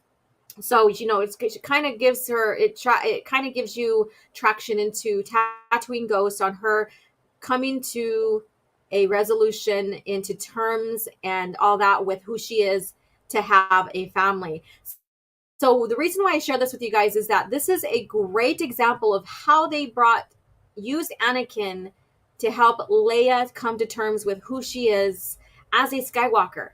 So, you know, it kind of gives her, it kind of gives you traction into Tatooine Ghost on her coming to a resolution, into terms and all that with who she is to have a family. So the reason why I share this with you guys is that this is a great example of how they used Anakin to help Leia come to terms with who she is as a Skywalker.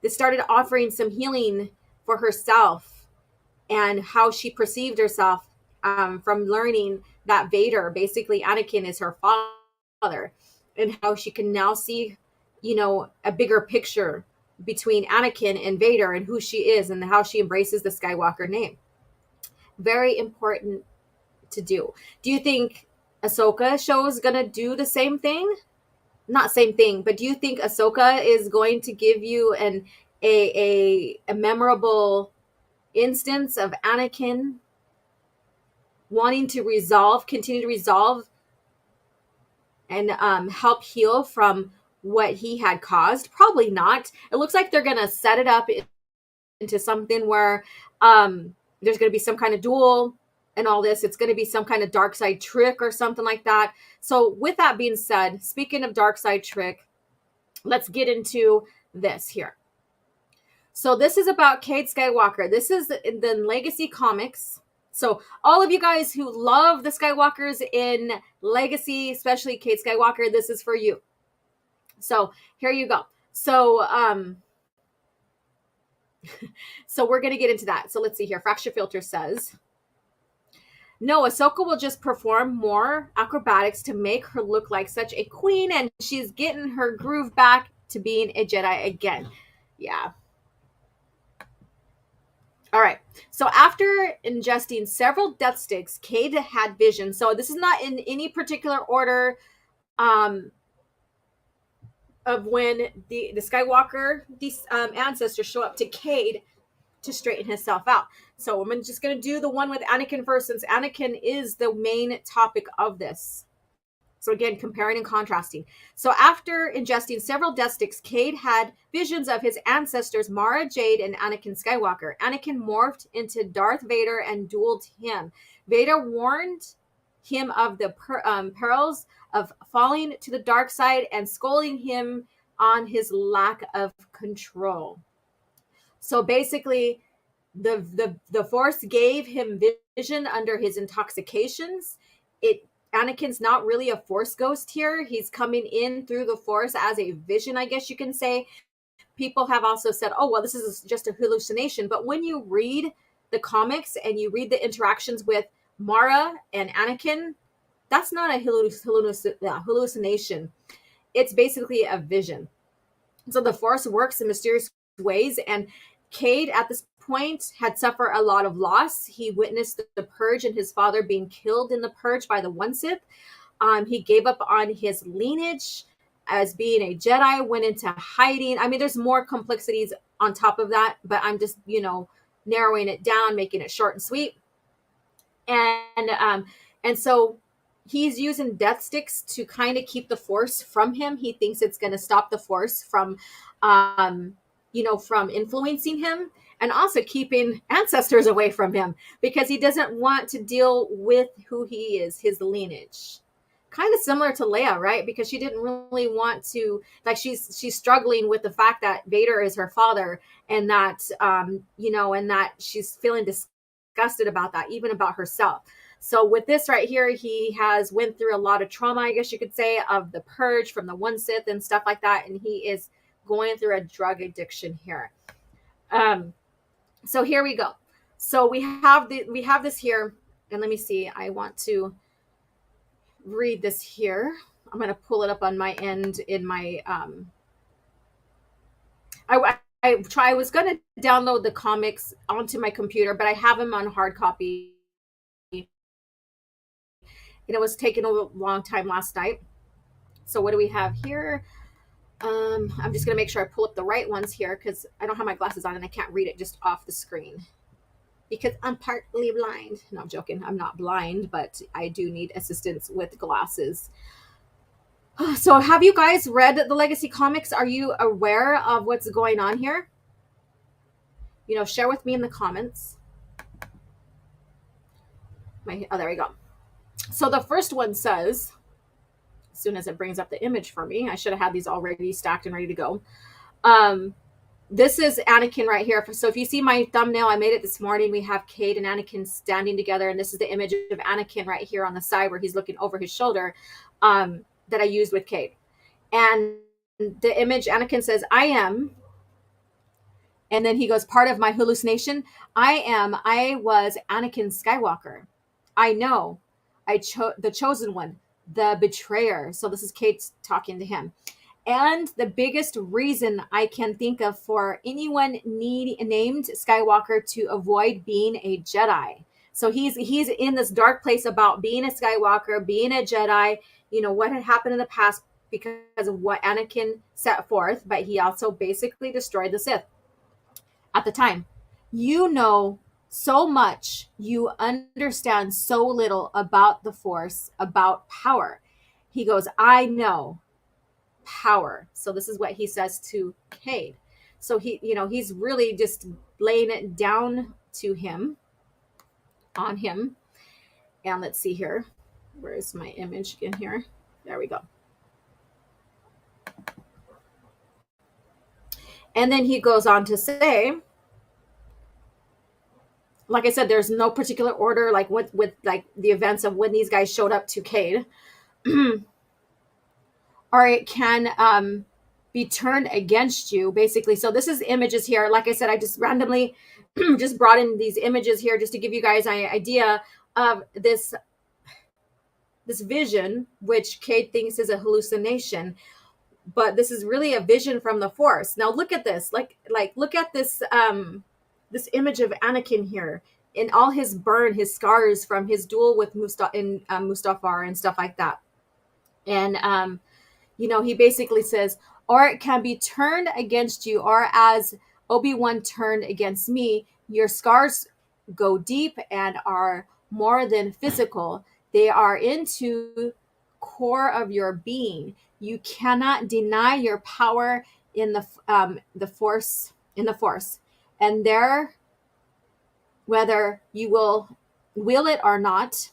This started offering some healing for herself and how she perceived herself from learning that Vader, basically Anakin, is her father, and how she can now see, you know, a bigger picture between Anakin and Vader and who she is and how she embraces the Skywalker name. Very important to do. Do you think Ahsoka show is going to do the same thing? Not same thing, but do you think Ahsoka is going to give you a memorable instance of Anakin wanting to continue to resolve and help heal from what he had caused? Probably not. It looks like they're going to set it up into something where there's going to be some kind of duel and all this. It's going to be some kind of dark side trick or something like that. So with that being said, speaking of dark side trick, let's get into this here. So this is about Cade Skywalker. This is the Legacy comics. So all of you guys who love the Skywalkers in Legacy, especially Cade Skywalker, this is for you. So here you go. So so we're going to get into that. So let's see here. Fracture Filter says, no, Ahsoka will just perform more acrobatics to make her look like such a queen, and she's getting her groove back to being a Jedi again. Yeah. All right. So after ingesting several death sticks, Cade had visions. So this is not in any particular order of when the Skywalker ancestors show up to Cade to straighten himself out. So I'm just going to do the one with Anakin first, since Anakin is the main topic of this. So again, comparing and contrasting. So after ingesting several death sticks, Cade had visions of his ancestors, Mara Jade and Anakin Skywalker. Anakin morphed into Darth Vader and dueled him. Vader warned him of the perils of falling to the dark side and scolding him on his lack of control. So basically, the Force gave him vision under his intoxications. Anakin's not really a Force ghost here. He's coming in through the Force as a vision, I guess you can say. People have also said, oh, well, this is just a hallucination. But when you read the comics and you read the interactions with Mara and Anakin, that's not a hallucination. It's basically a vision. So the Force works in mysterious ways, and Cade at this point had suffered a lot of loss. He witnessed the purge and his father being killed in the purge by the one Sith. He gave up on his lineage as being a Jedi, went into hiding. I mean, there's more complexities on top of that, but I'm just, narrowing it down, making it short and sweet. And so he's using death sticks to kind of keep the Force from him. He thinks it's going to stop the Force from influencing him, and also keeping ancestors away from him, because he doesn't want to deal with who he is, his lineage. Kind of similar to Leia, right? Because she didn't really want to, she's struggling with the fact that Vader is her father, and that, and that she's feeling disgusted about that, even about herself. So with this right here, he has went through a lot of trauma, I guess you could say, of the purge from the one Sith and stuff like that. And he is going through a drug addiction here. So here we go. So we have this here, and let me see. I want to read this here. I'm going to pull it up on my end in my I was going to download the comics onto my computer, but I have them on hard copy. And it was taking a long time last night. So what do we have here? I'm just going to make sure I pull up the right ones here, because I don't have my glasses on and I can't read it just off the screen because I'm partly blind. No, I'm joking. I'm not blind, but I do need assistance with glasses. So have you guys read the Legacy comics? Are you aware of what's going on here? Share with me in the comments. There we go. So the first one says, as soon as it brings up the image for me, I should have had these already stacked and ready to go. This is Anakin right here. So if you see my thumbnail, I made it this morning. We have Cade and Anakin standing together, and this is the image of Anakin right here on the side where he's looking over his shoulder, that I used with Cade. And the image, Anakin says, I am, and then he goes, part of my hallucination. I was Anakin Skywalker. I know. The chosen one, the betrayer. So this is Cade talking to him. And the biggest reason I can think of for anyone named Skywalker to avoid being a Jedi. So he's in this dark place about being a Skywalker, being a Jedi, what had happened in the past because of what Anakin set forth, but he also basically destroyed the Sith at the time. So much, you understand so little about the Force, about power. He goes, I know power. So this is what he says to Cade. So he's really just laying it down to him, on him. And let's see here. Where's my image in here? There we go. And then he goes on to say, like I said, there's no particular order, like with like the events of when these guys showed up to Cade. Or it can be turned against you, basically. So this is images here. Like I said, I just randomly just brought in these images here just to give you guys an idea of this vision, which Cade thinks is a hallucination. but this is really a vision from the Force. Now look at this, like look at this this image of Anakin here in all his burn, his scars from his duel with Mustafar and stuff like that. And he basically says, or it can be turned against you, or as Obi-Wan turned against me. Your scars go deep and are more than physical. They are into core of your being. You cannot deny your power in the Force, and there, whether you will it or not,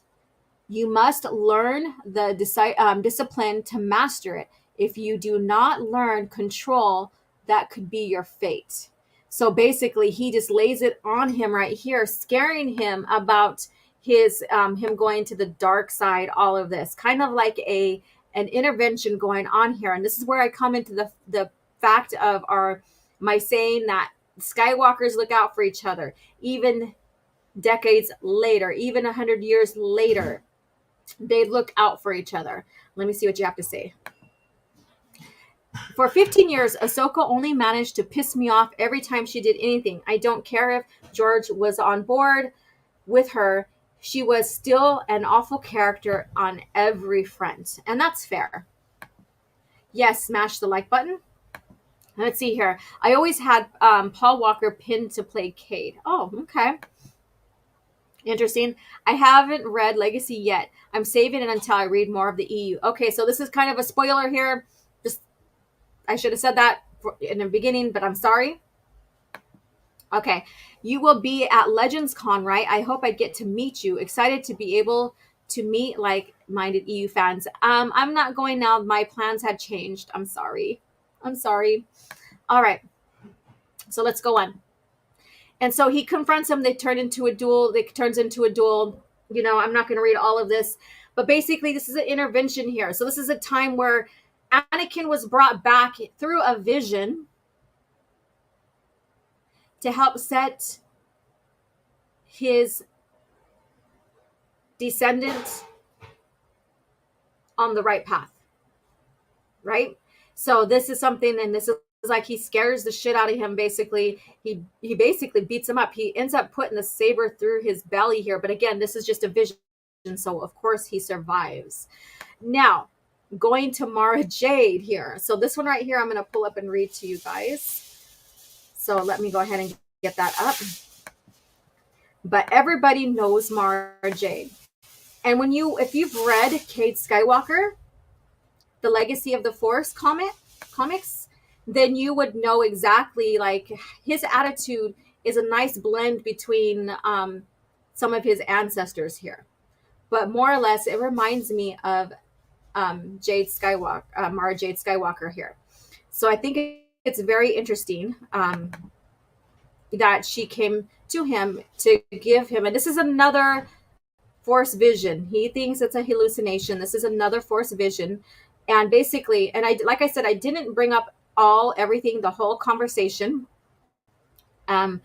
you must learn the discipline to master it. If you do not learn control, that could be your fate. So basically, he just lays it on him right here, scaring him about him going to the dark side. All of this kind of like an intervention going on here, and this is where I come into the fact of my saying that Skywalkers look out for each other, even decades later, even 100 years later. They look out for each other. Let me see what you have to say. For 15 years, Ahsoka only managed to piss me off every time she did anything. I don't care if George was on board with her. She was still an awful character on every front. And that's fair. Yes, smash the like button. Let's see here. I always had Paul Walker pinned to play Cade. Oh, okay. Interesting. I haven't read Legacy yet. I'm saving it until I read more of the EU. Okay, so this is kind of a spoiler here. I should have said that in the beginning, but I'm sorry. Okay, you will be at Legends Con, right? I hope I get to meet you. Excited to be able to meet like-minded EU fans. I'm not going now. My plans had changed. I'm sorry. All right, so let's go on. And so he confronts him. They turn into a duel. I'm not going to read all of this, but basically this is an intervention here. So this is a time where Anakin was brought back through a vision to help set his descendant on the right path, right? So this is something, and this is like he scares the shit out of him. Basically, he basically beats him up. He ends up putting the saber through his belly here. But again, this is just a vision, so of course he survives. Now, going to Mara Jade here. So this one right here, I'm going to pull up and read to you guys. So let me go ahead and get that up. But everybody knows Mara Jade. And if you've read Cade Skywalker, The Legacy of the Force comics, then you would know exactly, like, his attitude is a nice blend between some of his ancestors here. But more or less, it reminds me of Mara Jade Skywalker here. So I think it's very interesting that she came to him to give him, and this is another Force vision. He thinks it's a hallucination. This is another Force vision. And basically, and like I said, I didn't bring up everything, the whole conversation. I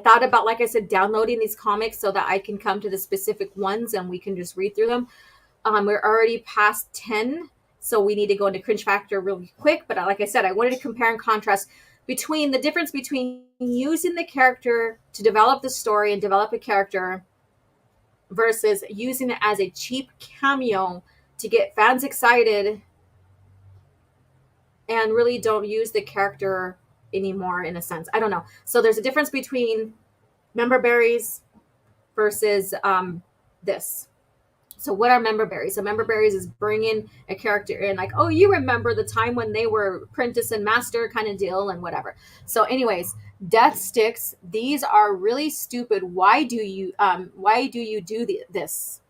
thought about, like I said, downloading these comics so that I can come to the specific ones and we can just read through them. We're already past 10, so we need to go into Cringe Factor really quick. But like I said, I wanted to compare and contrast between the difference between using the character to develop the story and develop a character versus using it as a cheap cameo to get fans excited and really don't use the character anymore, in a sense. I don't know. So there's a difference between Memberberries versus this. So what are Memberberries? So Memberberries is bringing a character in, like, oh, you remember the time when they were apprentice and master kind of deal and whatever. So anyways, Death Sticks, these are really stupid. Why do you do this?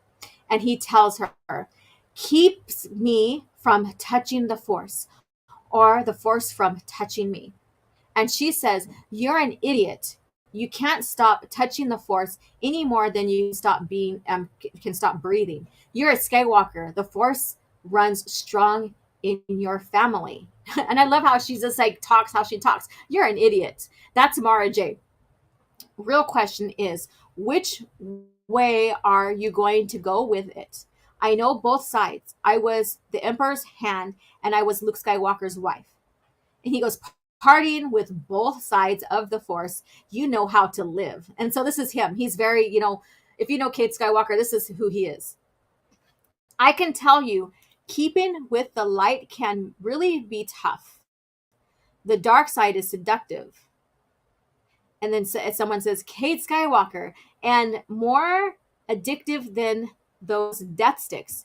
And he tells her, keeps me from touching the Force, or the Force from touching me. And she says, you're an idiot. You can't stop touching the Force any more than you can stop breathing. You're a Skywalker. The Force runs strong in your family. And I love how she just like talks how she talks. You're an idiot. That's Mara Jade. Real question is, which way are you going to go with it? I know both sides. I was the Emperor's hand, and I was Luke Skywalker's wife. And he goes, partying with both sides of the Force, you know how to live. And so this is him. He's very, if you know Cade Skywalker, this is who he is. I can tell you, keeping with the light can really be tough. The dark side is seductive. And then someone says, Cade Skywalker, and more addictive than those death sticks.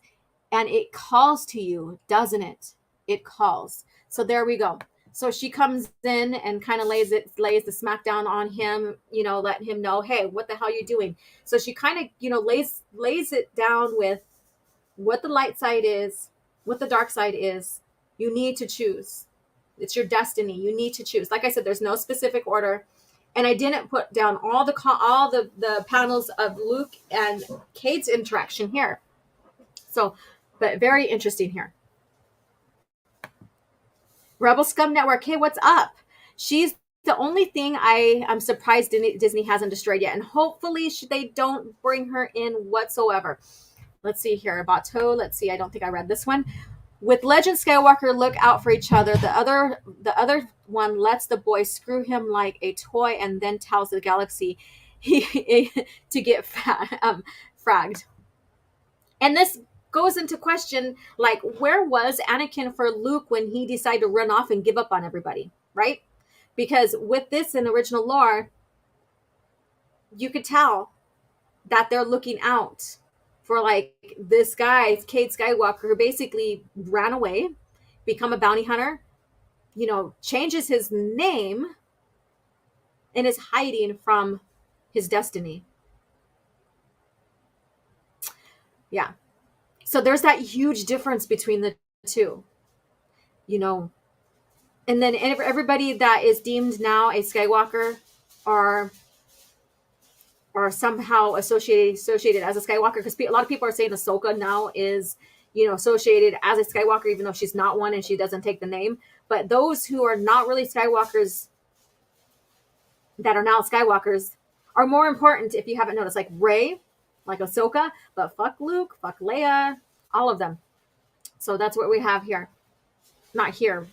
And it calls to you, doesn't it? It calls. So there we go. So she comes in and kind of lays the smackdown on him, letting him know, hey, what the hell are you doing? So she kind of, lays it down with what the light side is, what the dark side is. You need to choose. It's your destiny. You need to choose. Like I said, there's no specific order. And I didn't put down all the panels of Luke and Cade's interaction here. So, but very interesting here. Rebel Scum Network, hey, what's up? She's the only thing I'm surprised Disney hasn't destroyed yet. And hopefully they don't bring her in whatsoever. Let's see here. Bateau, let's see. I don't think I read this one. With Legend Skywalker, look out for each other. The other one lets the boy screw him like a toy and then tells the galaxy to get fragged. And this goes into question, like, where was Anakin for Luke when he decided to run off and give up on everybody, right? Because with this in original lore, you could tell that they're looking out for like this guy, Cade Skywalker, who basically ran away, become a bounty hunter, changes his name, and is hiding from his destiny. Yeah. So there's that huge difference between the two, and then everybody that is deemed now a Skywalker are somehow associated as a Skywalker, because a lot of people are saying Ahsoka now is, associated as a Skywalker, even though she's not one and she doesn't take the name. But those who are not really Skywalkers that are now Skywalkers are more important, if you haven't noticed, like Rey, like Ahsoka, but fuck Luke, fuck Leia, all of them. So that's what we have here. Not here,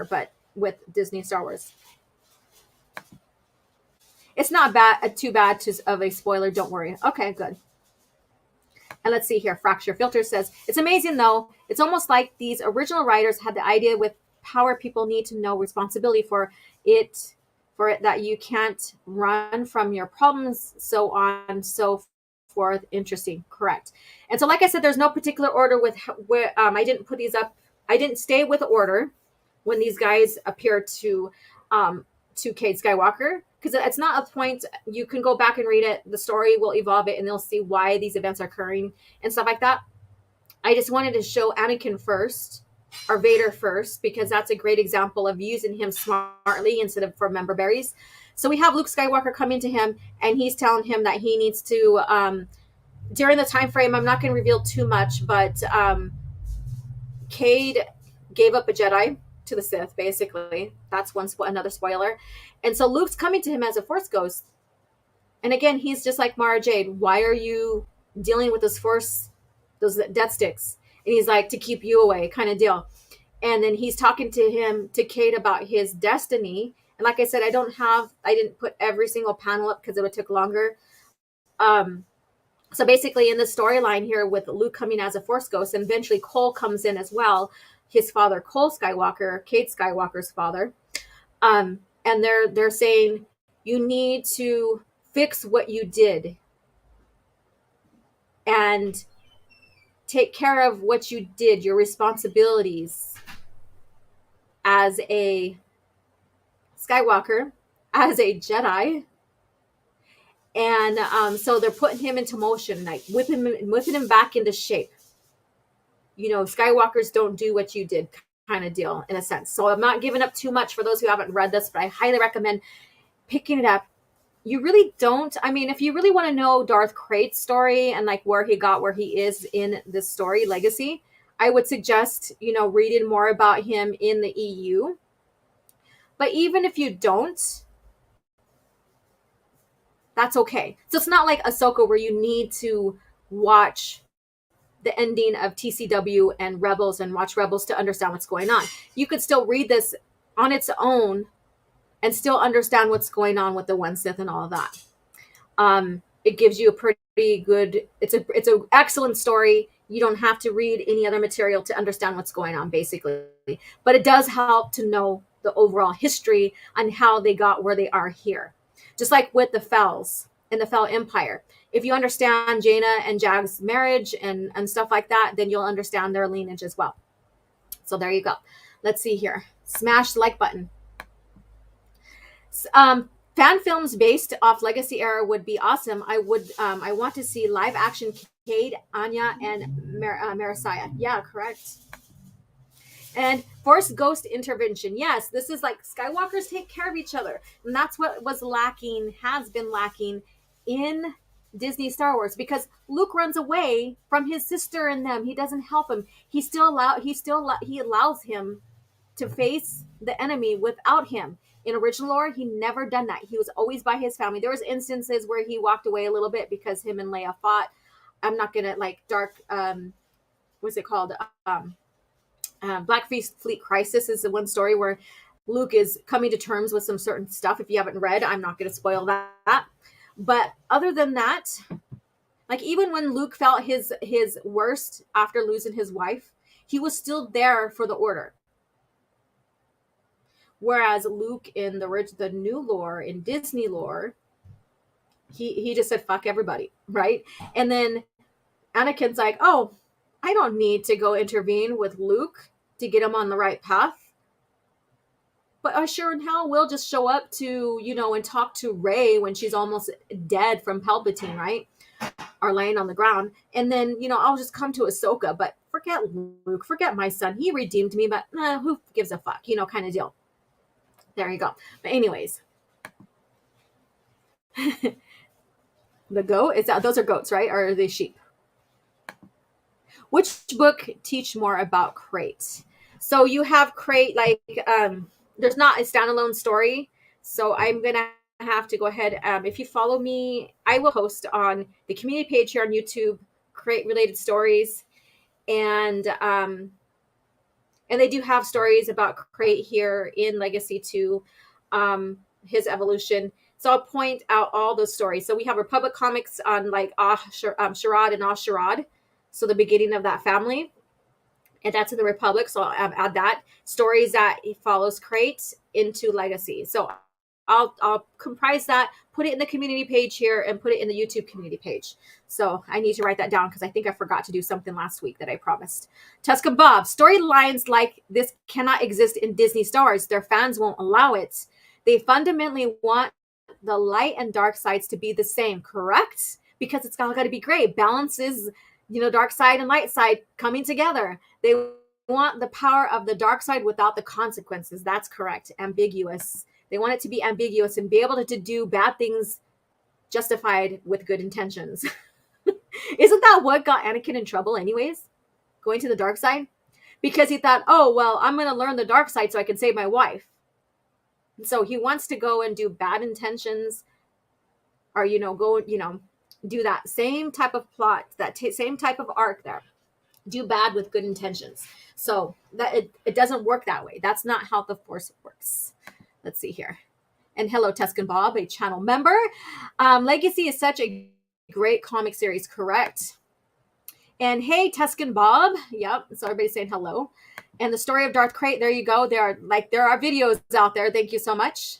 but with Disney Star Wars. It's not too bad of a spoiler. Don't worry. Okay, good. And let's see here. Fracture Filter says, it's amazing though. It's almost like these original writers had the idea with power people need to know responsibility for it that you can't run from your problems, so on, so forth. Interesting. Correct. And so, like I said, there's no particular order with where I didn't put these up. I didn't stay with order when these guys appear to Cade Skywalker, because it's not a point. You can go back and read it. The story will evolve it, and they'll see why these events are occurring and stuff like that. I just wanted to show Anakin first, or Vader first, because that's a great example of using him smartly instead of for Memberberries. So we have Luke Skywalker coming to him, and he's telling him that he needs to, during the time frame, I'm not going to reveal too much, but Cade gave up a Jedi to the Sith, basically. That's another spoiler. And so Luke's coming to him as a Force ghost. And again, he's just like Mara Jade. Why are you dealing with this Force, those death sticks? And he's like, to keep you away, kind of deal. And then he's talking to Cade about his destiny. And like I said, I didn't put every single panel up because it would take longer. So basically in the storyline here with Luke coming as a Force ghost, and eventually Cole comes in as well, his father, Cole Skywalker, Cade Skywalker's father. And they're saying, you need to fix what you did and take care of what you did, your responsibilities as a Skywalker, as a Jedi. And so they're putting him into motion, like whipping him back into shape. Skywalkers don't do what you did, kind of deal, in a sense. So I'm not giving up too much for those who haven't read this, but I highly recommend picking it up. You really don't. I mean, if you really want to know Darth Crate's story and like where he is in this story legacy, I would suggest, reading more about him in the EU. But even if you don't, that's okay. So it's not like Ahsoka where you need to watch the ending of TCW and Rebels and watch Rebels to understand what's going on. You could still read this on its own and still understand what's going on with the One Sith and all of that. It gives you a pretty good, it's an excellent story. You don't have to read any other material to understand what's going on, basically. But it does help to know the overall history and how they got where they are here. Just like with the Fells in the Fell Empire. If you understand Jaina and Jag's marriage and stuff like that, then you'll understand their lineage as well. So there you go. Let's see here. Smash the like button. Fan films based off Legacy era would be awesome. I want to see live action Cade, Anya, and Marasiah. Yeah, correct. And Force Ghost intervention. Yes, this is like Skywalkers take care of each other. And that's what was lacking, has been lacking in Disney Star Wars, because Luke runs away from his sister and them. He doesn't help him. He allows him to face the enemy without him. In original lore, he never done that. He was always by his family. There was instances where he walked away a little bit because him and Leia fought. I'm not gonna like what's it called? Black Fleet Crisis is the one story where Luke is coming to terms with some certain stuff. If you haven't read, I'm not going to spoil that. But other than that, like even when Luke felt his worst after losing his wife, he was still there for the Order. Whereas Luke in the new lore, in Disney lore, he just said, fuck everybody, right? And then Anakin's like, oh, I don't need to go intervene with Luke to get him on the right path. But I sure in hell will just show up to, and talk to Rey when she's almost dead from Palpatine, right? Or laying on the ground. And then, I'll just come to Ahsoka. But forget Luke, forget my son. He redeemed me, but who gives a fuck, kind of deal. There you go. But anyways. The goat? Those are goats, right? Or are they sheep? Which book teach more about Crate? So you have Crate, like, there's not a standalone story. So I'm going to have to go ahead. If you follow me, I will post on the community page here on YouTube, Crate related stories. And they do have stories about Crate here in Legacy 2, his evolution. So I'll point out all those stories. So we have Republic comics on like Sharad and Asharad. So the beginning of that family, and that's in the Republic. So I'll add that stories that he follows Crate into Legacy. So I'll comprise that, put it in the community page here, and put it in the YouTube community page. So I need to write that down because I think I forgot to do something last week that I promised. Tuscan Bob, storylines like this cannot exist in Disney Star Wars. Their fans won't allow it. They fundamentally want the light and dark sides to be the same, correct? Because it's all got to be great. Balance is, dark side and light side coming together. They want the power of the dark side without the consequences. That's correct. Ambiguous. They want it to be ambiguous and be able to do bad things justified with good intentions. Isn't that what got Anakin in trouble anyways? Going to the dark side? Because he thought, oh, well, I'm going to learn the dark side so I can save my wife. And so he wants to go and do bad intentions or, do that same type of plot, that same type of arc there. Do bad with good intentions. So that it doesn't work that way. That's not how the Force works. Let's see here. And hello, Tuscan Bob, a channel member. Legacy is such a great comic series, correct? And hey, Tuscan Bob. Yep. So everybody's saying hello. And the story of Darth Crate, there you go. There are videos out there. Thank you so much.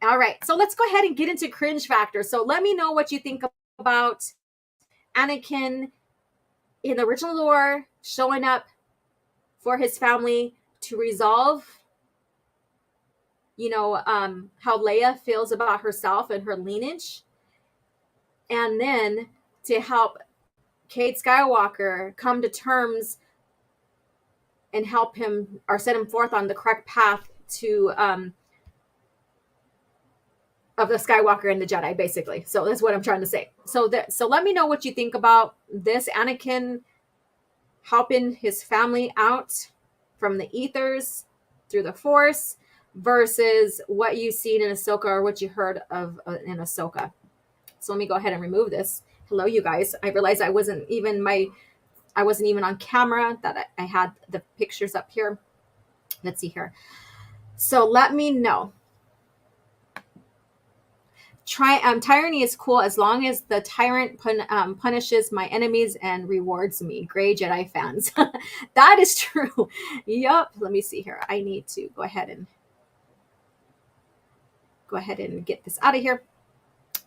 All right. So let's go ahead and get into Cringe Factor. So let me know what you think about Anakin in the original lore showing up for his family to resolve, how Leia feels about herself and her lineage. And then to help Cade Skywalker come to terms and help him or set him forth on the correct path to of the Skywalker and the Jedi, basically. So that's what I'm trying to say. So let me know what you think about this Anakin helping his family out from the ethers through the Force versus what you've seen in Ahsoka or what you heard of in Ahsoka. So let me go ahead and remove this. Hello, you guys. I realized I wasn't even, my I wasn't even on camera, that I had the pictures up here. Let's see here. So let me know. Tyranny is cool as long as the tyrant punishes my enemies and rewards me. Gray Jedi fans. That is true. Yup. Let me see here. I need to go ahead and get this out of here.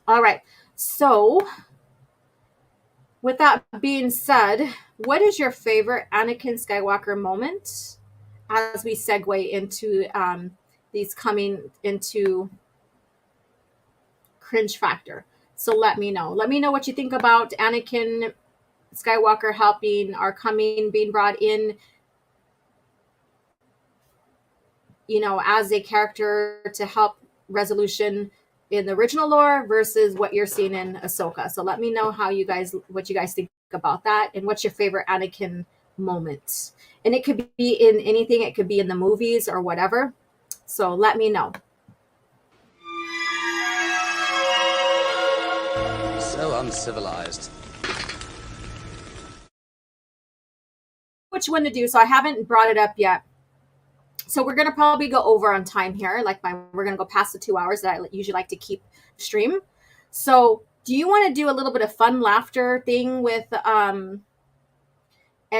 All right. So with that being said, what is your favorite Anakin Skywalker moment as we segue into these coming into Cringe Factor? So let me know. Let me know what you think about Anakin Skywalker helping or being brought in, as a character to help resolution in the original lore versus what you're seeing in Ahsoka. So let me know what you guys think about that, and what's your favorite Anakin moment. And it could be in anything. It could be in the movies or whatever. So let me know. So uncivilized. Which one to do? So I haven't brought it up yet. So we're going to probably go over on time here. We're going to go past the 2 hours that I usually like to keep stream. So do you want to do a little bit of fun laughter thing with, and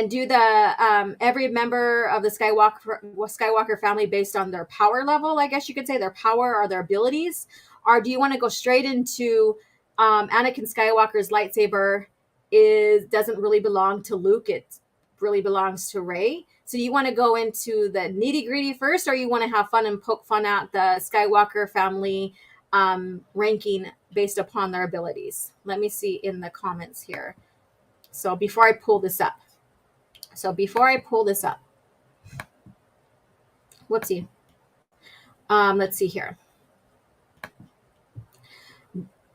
do the, every member of the Skywalker family based on their power level, I guess you could say, their power or their abilities? Or do you want to go straight into, Anakin Skywalker's lightsaber doesn't really belong to Luke. It really belongs to Rey. So you want to go into the nitty gritty first, or you want to have fun and poke fun at the Skywalker family ranking based upon their abilities? Let me see in the comments here. So before I pull this up. Whoopsie. Let's see here.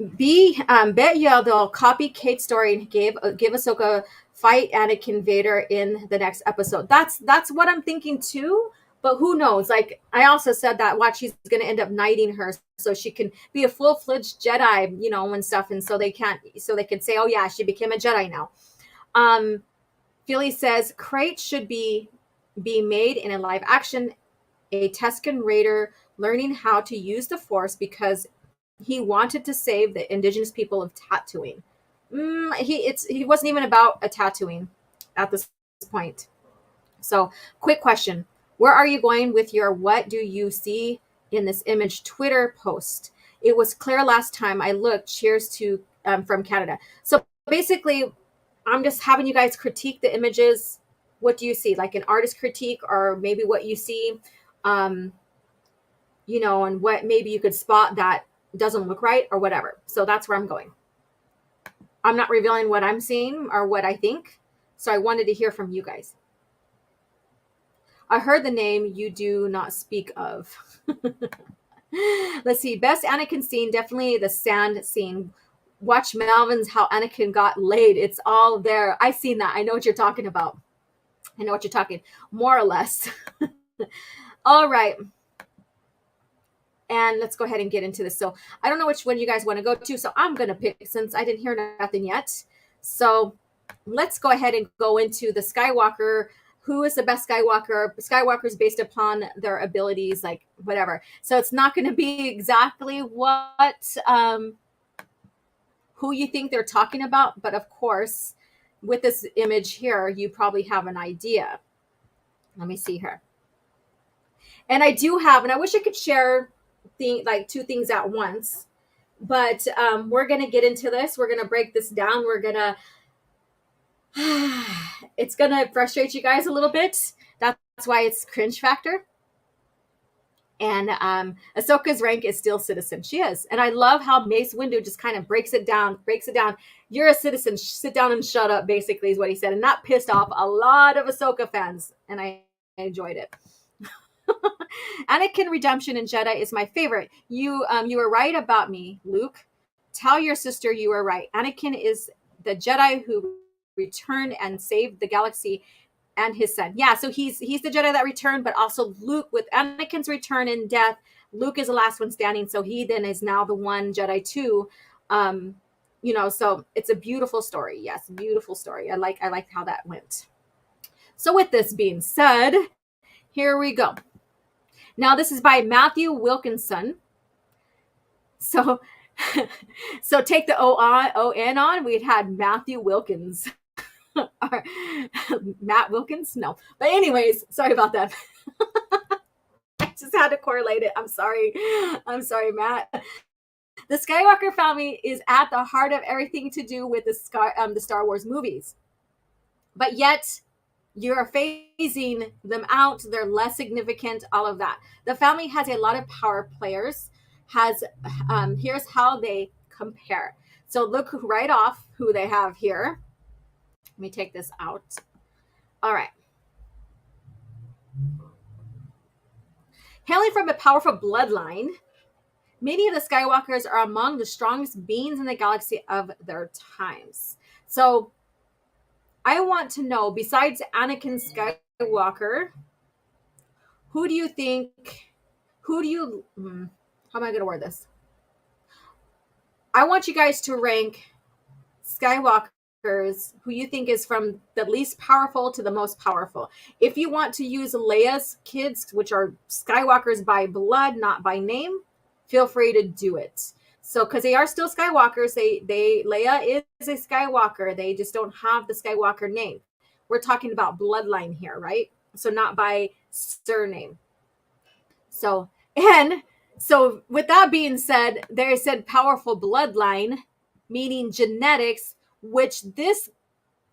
Bet you they'll copy Cade's story and give Ahsoka fight Anakin Vader in the next episode. That's what I'm thinking too. But who knows? Like I also said that she's going to end up knighting her so she can be a full-fledged Jedi, and stuff. And so they can say, oh yeah, she became a Jedi now. Philly says Crate should be made in a live action, a Tusken Raider learning how to use the Force because he wanted to save the indigenous people of Tatooine. He wasn't even about a Tatooine at this point. So, quick question: where are you going with your "What do you see in this image" Twitter post? It was clear last time I looked. Cheers to from Canada. So basically, I'm just having you guys critique the images. What do you see? Like an artist critique, or maybe what you see, and what maybe you could spot that doesn't look right or whatever. So that's where I'm going. I'm not revealing what I'm seeing or what I think. So I wanted to hear from you guys. I heard the name you do not speak of. Let's see. Best Anakin scene, definitely the sand scene. Watch Melvin's how Anakin got laid. It's all there. I've seen that. I know what you're talking about. More or less. All right. And let's go ahead and get into this. So I don't know which one you guys want to go to. So I'm going to pick, since I didn't hear nothing yet. So let's go ahead and go into the Skywalker. Who is the best Skywalker? Skywalker's based upon their abilities, like whatever. So it's not going to be exactly who you think they're talking about. But of course, with this image here, you probably have an idea. Let me see here. And I do have, and I wish I could share two things at once, but we're going to get into this. We're going to break this down. It's going to frustrate you guys a little bit. That's why it's Cringe Factor. And Ahsoka's rank is still citizen. She is. And I love how Mace Windu just kind of breaks it down. You're a citizen. Sit down and shut up, basically, is what he said. And that pissed off a lot of Ahsoka fans. And I enjoyed it. Anakin redemption in Jedi is my favorite. You were right about me, Luke. Tell your sister you were right. Anakin is the Jedi who returned and saved the galaxy and his son. Yeah, so he's the Jedi that returned, but also Luke, with Anakin's return and death, Luke is the last one standing. So he then is now the one Jedi too, So it's a beautiful story. Yes, beautiful story. I like how that went. So with this being said, here we go. Now this is by Matthew Wilkinson. So so take the O-N on. We'd had Matthew Wilkins. Or Matt Wilkins? No. But anyways, sorry about that. I just had to correlate it. I'm sorry. Matt. The Skywalker family is at the heart of everything to do with the Star Wars movies. But yet, you're phasing them out. They're less significant, all of that. The family has a lot of power players. Here's how they compare. So look right off who they have here. Let me take this out. All right. Hailing from a powerful bloodline, many of the Skywalkers are among the strongest beings in the galaxy of their times. So I want to know, besides Anakin Skywalker, how am I going to word this? I want you guys to rank Skywalkers who you think is from the least powerful to the most powerful. If you want to use Leia's kids, which are Skywalkers by blood, not by name, feel free to do it. So, because they are still Skywalkers, Leia is a Skywalker. They just don't have the Skywalker name. We're talking about bloodline here, right? So not by surname. So with that being said, they said powerful bloodline, meaning genetics, which this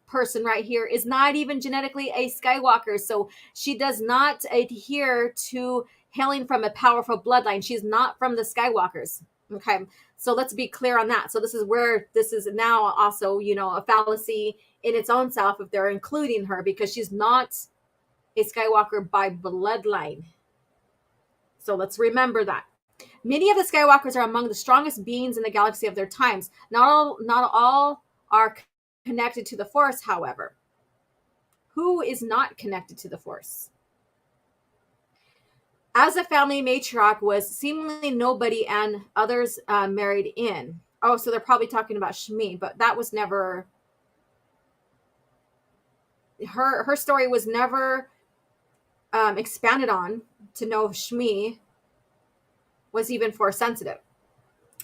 person right here is not even genetically a Skywalker. So she does not adhere to hailing from a powerful bloodline. She's not from the Skywalkers. Okay. So let's be clear on that. So this is where this is now also, a fallacy in its own self if they're including her, because she's not a Skywalker by bloodline. So let's remember that. Many of the Skywalkers are among the strongest beings in the galaxy of their times. Not all are connected to the Force, however. Who is not connected to the Force? As a family matriarch was seemingly nobody and others married in. Oh, so they're probably talking about Shmi, but that was never... Her story was never expanded on to know if Shmi was even Force sensitive.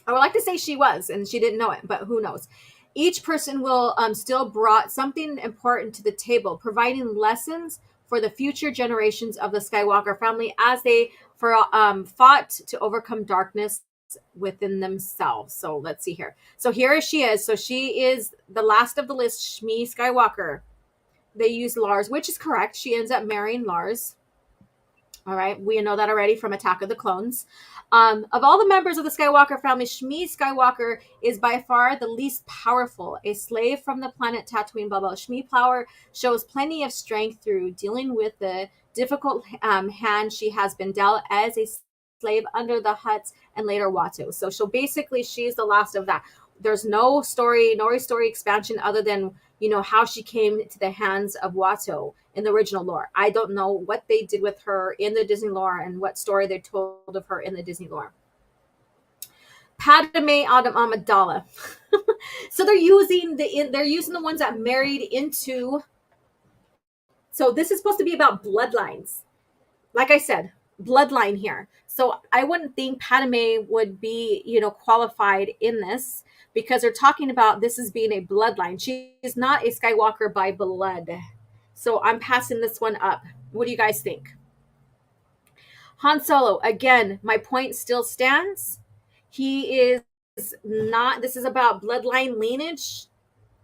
I would like to say she was, and she didn't know it, but who knows? Each person will still brought something important to the table, providing lessons for the future generations of the Skywalker family as they fought to overcome darkness within themselves. So let's see here. So here she is. So she is the last of the list, Shmi Skywalker. They use Lars, which is correct. She ends up marrying Lars. All right, we know that already from Attack of the Clones. Of all the members of the Skywalker family, Shmi Skywalker is by far the least powerful. A slave from the planet Tatooine, blah, blah. Shmi Flower shows plenty of strength through dealing with the difficult hand she has been dealt as a slave under the Hutts and later Watto. So she's the last of that. There's no story expansion other than, how she came to the hands of Watto in the original lore. I don't know what they did with her in the Disney lore and what story they told of her in the Disney lore. Padme Amidala. So they're using the ones that married into. So this is supposed to be about bloodlines. Like I said, bloodline here. So I wouldn't think Padme would be, qualified in this, because they're talking about this as being a bloodline. She is not a Skywalker by blood. So I'm passing this one up. What do you guys think? Han Solo, again, my point still stands. He is not, this is about bloodline lineage,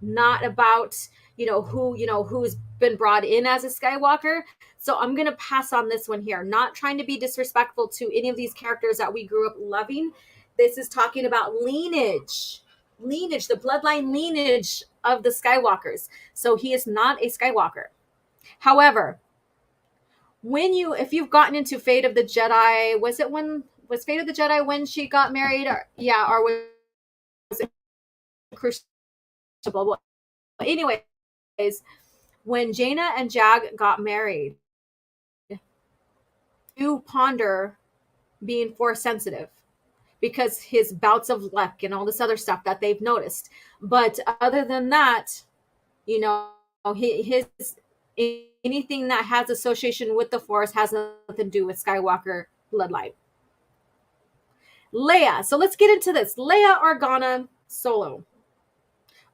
not about, who's been brought in as a Skywalker. So I'm going to pass on this one here. Not trying to be disrespectful to any of these characters that we grew up loving. This is talking about lineage, the bloodline lineage of the Skywalkers. So he is not a Skywalker. However, if you've gotten into Fate of the Jedi, was Fate of the Jedi when she got married? Or was it Crucible? Well, anyways, when Jaina and Jag got married, you ponder being Force sensitive. because his bouts of luck and all this other stuff that they've noticed. But other than that, you know, his anything that has association with the Force has nothing to do with Skywalker bloodline. Leia. So let's get into this. Leia Organa Solo.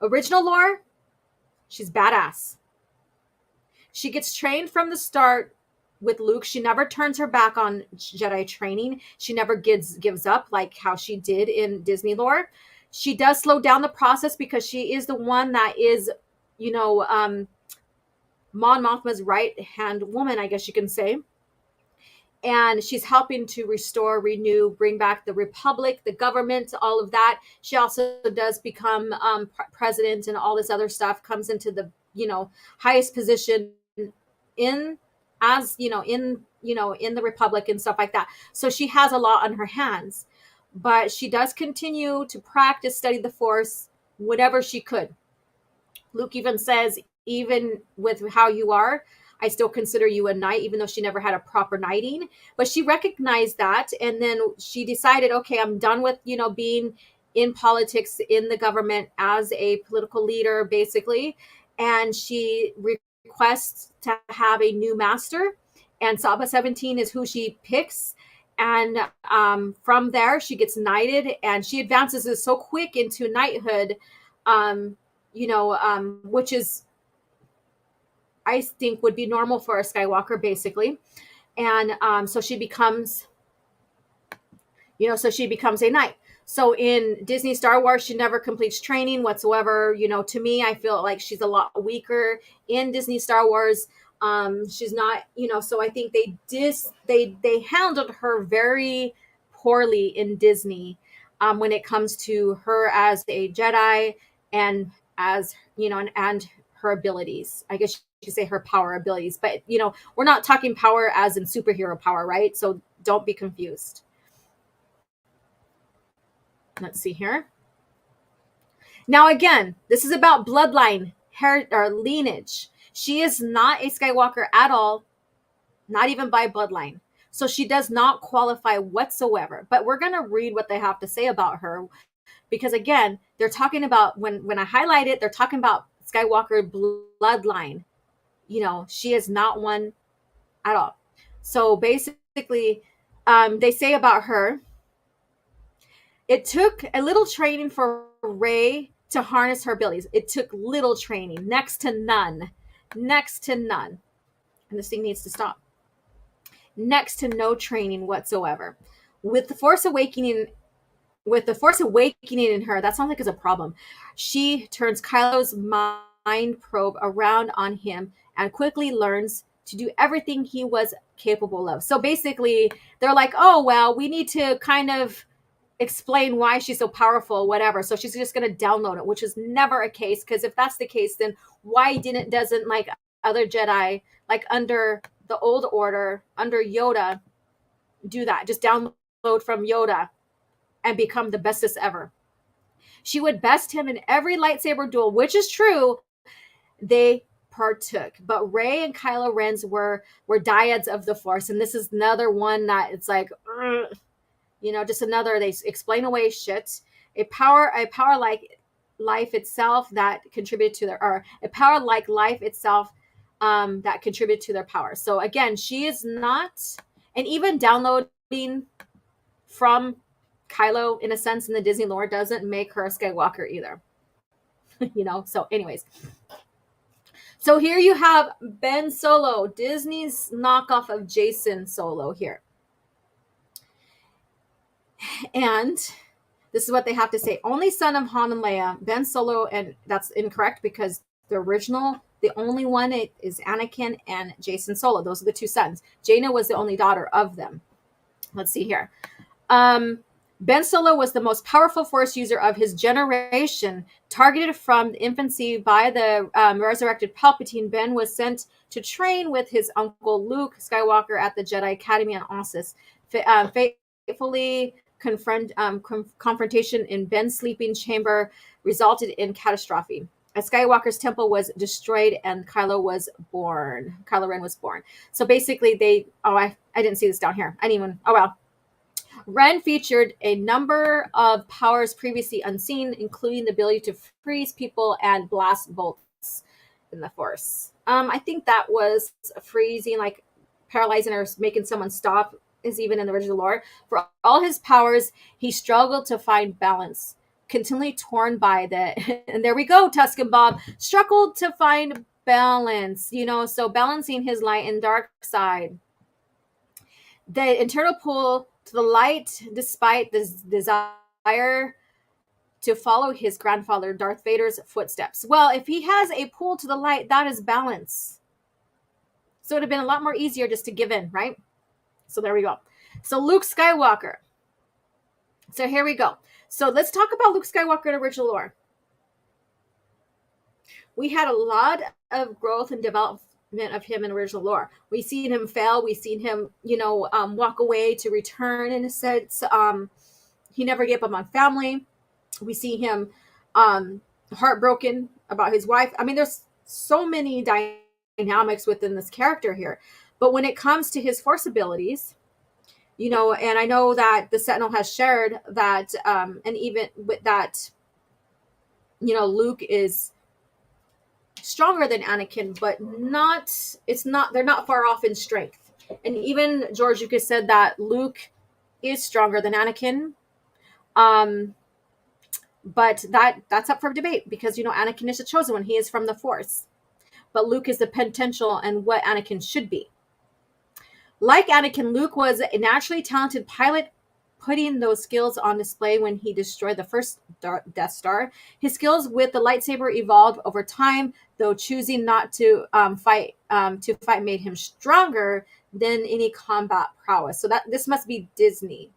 Original lore, she's badass. She gets trained from the start with Luke. She never turns her back on Jedi training. She never gives up like how she did in Disney lore. She does slow down the process because she is the one that is, you know, Mon Mothma's right-hand woman, I guess you can say. And she's helping to restore, renew, bring back the Republic, the government, all of that. She also does become president and all this other stuff, comes into the, you know, highest position in the Republic and stuff like that. So she has a lot on her hands, but she does continue to practice, study the Force whatever she could. Luke even says, even with how you are, I still consider you a knight, even though she never had a proper knighting. But she recognized that, and then she decided, okay, I'm done with, you know, being in politics, in the government as a political leader, basically. And she requests to have a new master, and Saba 17 is who she picks. And from there, she gets knighted, and she advances so quick into knighthood, which is, I think, would be normal for a Skywalker, basically. And so she becomes a knight. So in Disney Star Wars, she never completes training whatsoever. You know, to me, I feel like she's a lot weaker in Disney Star Wars. She's not, you know, so I think they handled her very poorly in Disney when it comes to her as a Jedi and as, you know, and her abilities. I guess you could say her power abilities, but, you know, we're not talking power as in superhero power, right? So don't be confused. Let's see here. Now, again, this is about bloodline, or lineage. She is not a Skywalker at all, not even by bloodline. So she does not qualify whatsoever. But we're going to read what they have to say about her. Because, again, they're talking about, when I highlight it, they're talking about Skywalker bloodline. You know, she is not one at all. So basically, they say about her, it took a little training for Rey to harness her abilities. It took little training, next to none. Next to none. And this thing needs to stop. Next to no training whatsoever. With the Force Awakening in her, that sounds like it's a problem. She turns Kylo's mind probe around on him and quickly learns to do everything he was capable of. So basically, they're like, oh, well, we need to kind of explain why she's so powerful, whatever. So she's just going to download it, which is never a case. Because if that's the case, then why doesn't like other Jedi, like under the old order, under Yoda, do that? Just download from Yoda and become the bestest ever. She would best him in every lightsaber duel, which is true. They partook, but Rey and Kylo Ren's were dyads of the Force, and this is another one that it's like, just another. They explain away shit. A power like life itself that contributed to a power like life itself that contributed to their power. So again, she is not, and even downloading from Kylo, in a sense, in the Disney lore, doesn't make her a Skywalker either. So anyways. So here you have Ben Solo, Disney's knockoff of Jason Solo here. And this is what they have to say. Only son of Han and Leia, Ben Solo, and that's incorrect because the only one is Anakin and Jason Solo. Those are the two sons. Jaina was the only daughter of them. Let's see here. Ben Solo was the most powerful Force user of his generation. Targeted from infancy by the resurrected Palpatine, Ben was sent to train with his uncle Luke Skywalker at the Jedi Academy on Ossus. Faithfully confrontation in Ben's sleeping chamber resulted in catastrophe. As Skywalker's temple was destroyed and Kylo Ren was born. So basically I didn't see this down here. Ren featured a number of powers previously unseen, including the ability to freeze people and blast bolts in the Force. I think that was freezing, like paralyzing or making someone stop, is even in the original lore. For all his powers, he struggled to find balance, continually torn by the, and there we go, Tuscan Bob, struggled to find balance, so balancing his light and dark side. The internal pull to the light, despite this desire to follow his grandfather Darth Vader's footsteps. Well, if he has a pull to the light, that is balance. So it would have been a lot more easier just to give in, right? So there we go. So Luke Skywalker. So here we go. So let's talk about Luke Skywalker in original lore. We had a lot of growth and development of him in original lore. We've seen him fail. We've seen him, walk away to return in a sense. He never gave up on family. We see him heartbroken about his wife. I mean, there's so many dynamics within this character here. But when it comes to his Force abilities, and I know that the Sentinel has shared that, and even with that, Luke is stronger than Anakin, but they're not far off in strength. And even George Lucas said that Luke is stronger than Anakin. But that's up for debate because, Anakin is the chosen one. He is from the Force. But Luke is the potential and what Anakin should be. Like Anakin, Luke was a naturally talented pilot, putting those skills on display when he destroyed the first Death Star. His skills with the lightsaber evolved over time, though choosing not to fight made him stronger than any combat prowess. So this must be Disney.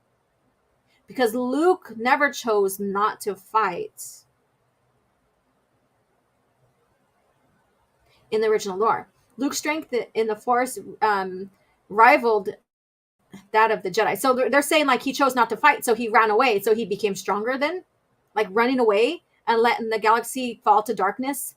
Because Luke never chose not to fight in the original lore. Luke's strength in the Force rivaled that of the Jedi. So they're saying like he chose not to fight, so he ran away, so he became stronger then? Like running away and letting the galaxy fall to darkness?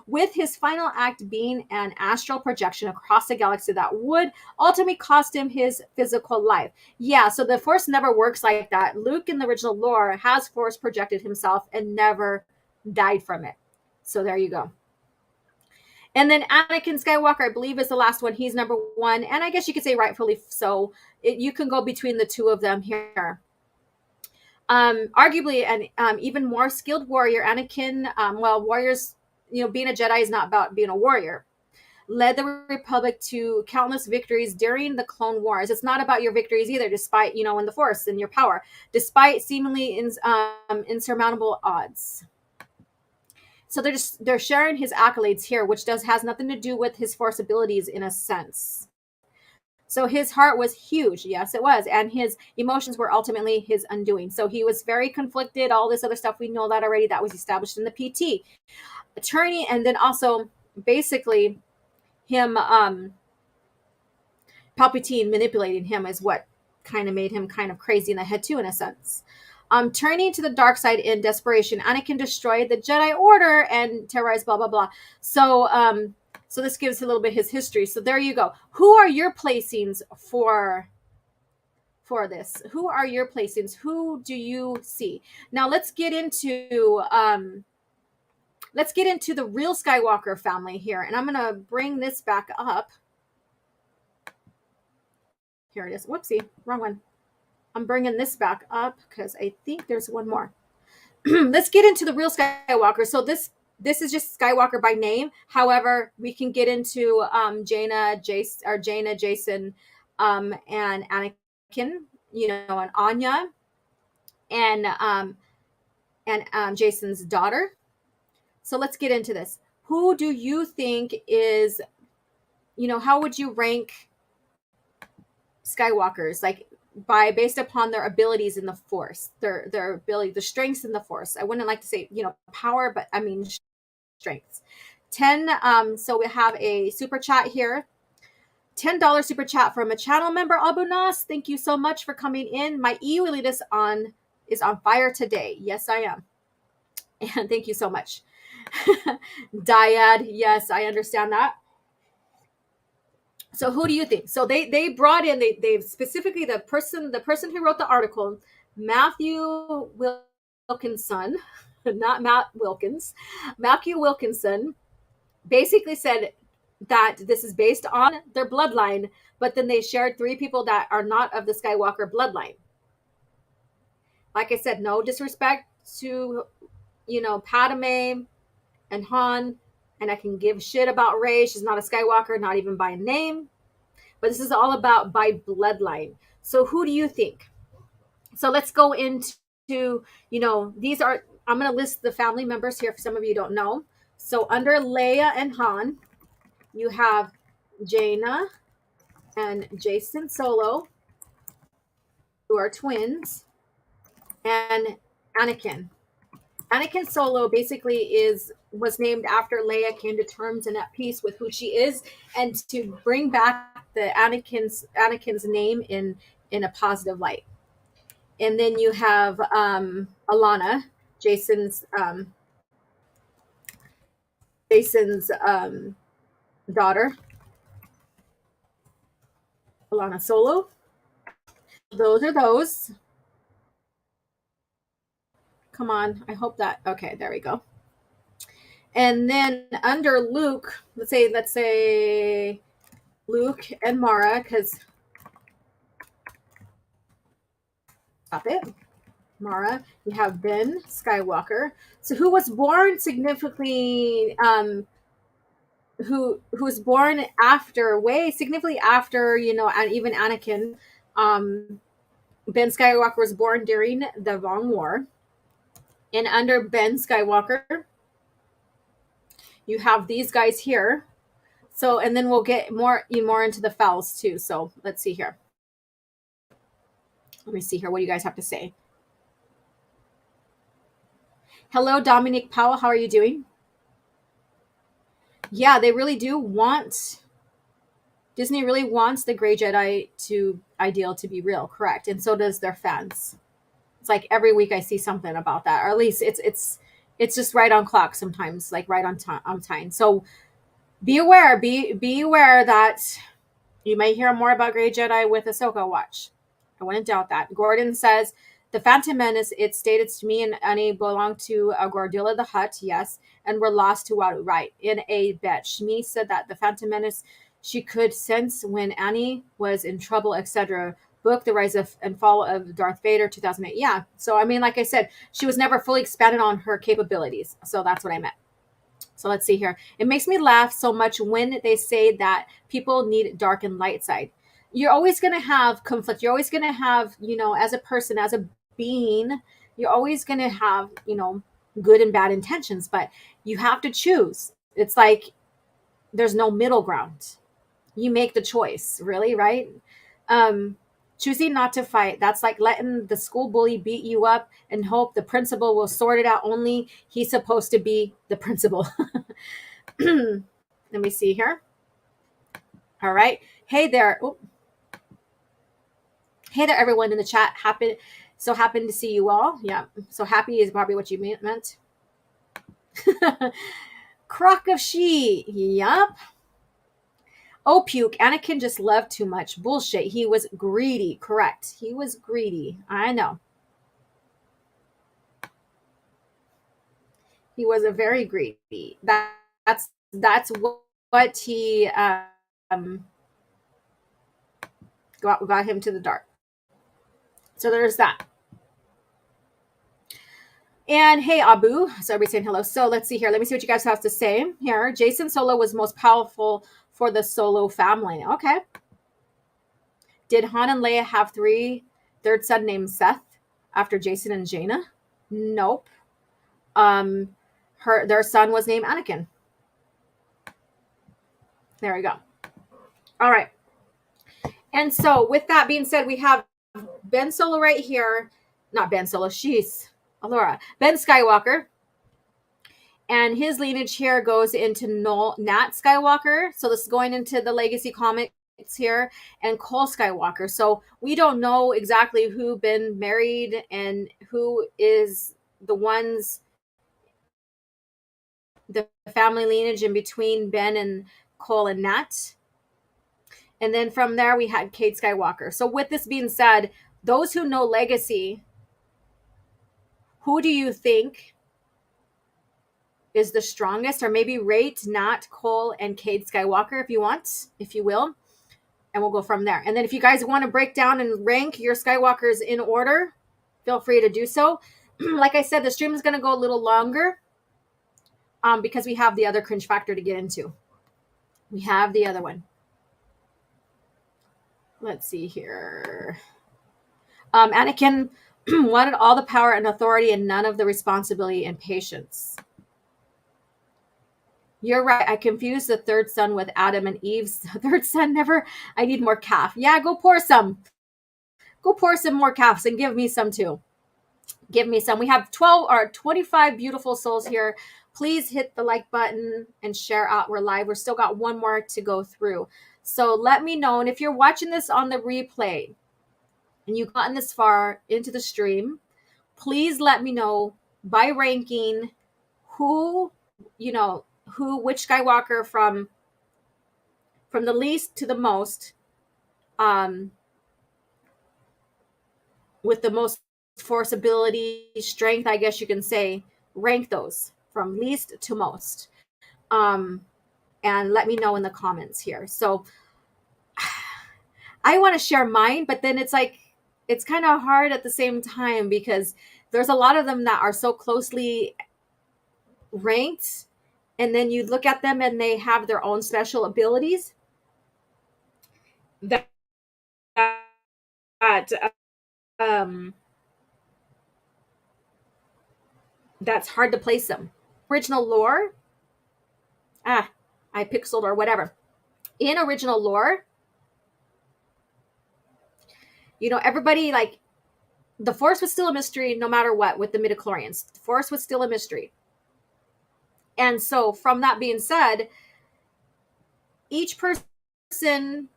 With his final act being an astral projection across the galaxy that would ultimately cost him his physical life. Yeah, so the Force never works like that. Luke in the original lore has Force projected himself and never died from it. So there you go. And then Anakin Skywalker, I believe, is the last one. He's number one. And I guess you could say rightfully so. You can go between the two of them here. Arguably an even more skilled warrior, Anakin, warriors, being a Jedi is not about being a warrior, led the Republic to countless victories during the Clone Wars. It's not about your victories either, despite, in the Force and your power, despite seemingly insurmountable odds. So they're sharing his accolades here, which has nothing to do with his Force abilities in a sense. So his heart was huge. Yes, it was. And his emotions were ultimately his undoing. So he was very conflicted, all this other stuff. We know that already. That was established in the PT. Attorney, and then also basically him, Palpatine manipulating him is what kind of made him kind of crazy in the head too, in a sense. Turning to the dark side in desperation, Anakin destroyed the Jedi Order and terrorized blah, blah, blah. So this gives a little bit his history. So there you go. Who are your placings for this? Who are your placings? Who do you see? Now let's get into the real Skywalker family here. And I'm going to bring this back up. Here it is. Whoopsie, wrong one. I'm bringing this back up because I think there's one more. Let's get into the real Skywalker. So this is just Skywalker by name. However, we can get into Jaina, Jason, and Anakin, and Anya, and Jason's daughter. So let's get into this. Who do you think is, how would you rank Skywalkers? Like based upon their abilities in the Force, their ability, the strengths in the Force. I wouldn't like to say, power, but I mean strengths. 10. So we have a super chat here. $10 super chat from a channel member, Abu Nas. Thank you so much for coming in. My elite is on fire today. Yes, I am. And thank you so much. Dyad, yes, I understand that. So who do you think? So they brought in, they specifically, the person who wrote the article, Matthew Wilkinson, not Matt Wilkins, Matthew Wilkinson, basically said that this is based on their bloodline, but then they shared three people that are not of the Skywalker bloodline. Like I said, no disrespect to, Padme and Han, and I can give shit about Rey. She's not a Skywalker, not even by name. But this is all about by bloodline. So who do you think? So let's go into, these are, I'm going to list the family members here for some of you don't know. So under Leia and Han, you have Jaina and Jason Solo, who are twins, and Anakin. Anakin Solo basically was named after Leia came to terms and at peace with who she is, and to bring back the Anakin's name in a positive light. And then you have Alana, Jason's daughter, Alana Solo. Those are those. Come on, I hope that, okay, there we go. And then under Luke, let's say Luke and Mara, because stop it. Mara, you have Ben Skywalker. So who was born significantly, who was born significantly after, and even Anakin. Ben Skywalker was born during the Long War. And under Ben Skywalker, you have these guys here. So, and then we'll get more into the fouls too. So let's see here. Let me see here. What do you guys have to say? Hello, Dominic Powell. How are you doing? Yeah, they really do Disney really wants the Grey Jedi ideal to be real, correct? And so does their fans. It's like every week I see something about that, or at least it's just right on clock sometimes, like right on time. So be aware that you may hear more about Grey Jedi with Ahsoka watch. I wouldn't doubt that. Gordon says, the Phantom Menace, it stated to me and Annie belonged to Gordilla the Hutt, yes, and were lost to Wadu, right, in a bet. Shmi said that the Phantom Menace, she could sense when Annie was in trouble, etc. Book, The Rise of and Fall of Darth Vader, 2008. Yeah, so I mean, like I said, she was never fully expanded on her capabilities. So that's what I meant. So let's see here. It makes me laugh so much when they say that people need dark and light side. You're always going to have conflict. You're always going to have, as a person, as a being, you're always going to have, good and bad intentions, but you have to choose. It's like there's no middle ground. You make the choice, really, right? Choosing not to fight, that's like letting the school bully beat you up and hope the principal will sort it out. Only he's supposed to be the principal. Let me see here. All right. Hey there. Oh. Hey there, everyone in the chat. Happy to see you all. Yeah. So happy is probably what you meant. Crock of she. Yup. Oh, puke. Anakin just loved too much. Bullshit. He was greedy. Correct. He was greedy. I know. He was a very greedy. That's what he got him to the dark. So there's that. And hey, Abu. So everybody's saying hello. So let's see here. Let me see what you guys have to say here. Jason Solo was most powerful for the Solo family. Okay. Did Han and Leia have third son named Seth after Jason and Jaina? Nope. Their son was named Anakin. There we go. All right. And so with that being said, we have Ben Solo right here. Not Ben Solo. She's Alora. Ben Skywalker. And his lineage here goes into Nat Skywalker. So this is going into the Legacy comics here, and Cole Skywalker. So we don't know exactly who been married and who is the family lineage in between Ben and Cole and Nat. And then from there, we had Cade Skywalker. So with this being said, those who know Legacy, who do you think is the strongest? Or maybe rate Nat, Cole, and Cade Skywalker if you want, if you will. And we'll go from there. And then if you guys want to break down and rank your Skywalkers in order, feel free to do so. Like I said, the stream is going to go a little longer because we have the other Cringe Factor to get into. We have the other one. Let's see here. Anakin wanted all the power and authority and none of the responsibility and patience. You're right. I confused the third son with Adam and Eve's third son. Never. I need more calf. Yeah, go pour some. Go pour some more calves and give me some too. Give me some. We have 25 beautiful souls here. Please hit the like button and share out. We're live. We're still got one more to go through. So let me know. And if you're watching this on the replay and you've gotten this far into the stream, please let me know by ranking which Skywalker from the least to the most, with the most force ability, strength, I guess you can say, rank those from least to most. And let me know in the comments here. So I want to share mine, but then it's like, it's kind of hard at the same time because there's a lot of them that are so closely ranked. And then you look at them and they have their own special abilities that that's hard to place them. Original lore. I pixeled or whatever. In original lore, everybody, like, the Force was still a mystery no matter what with the midichlorians. The Force was still a mystery. And so from that being said, each person,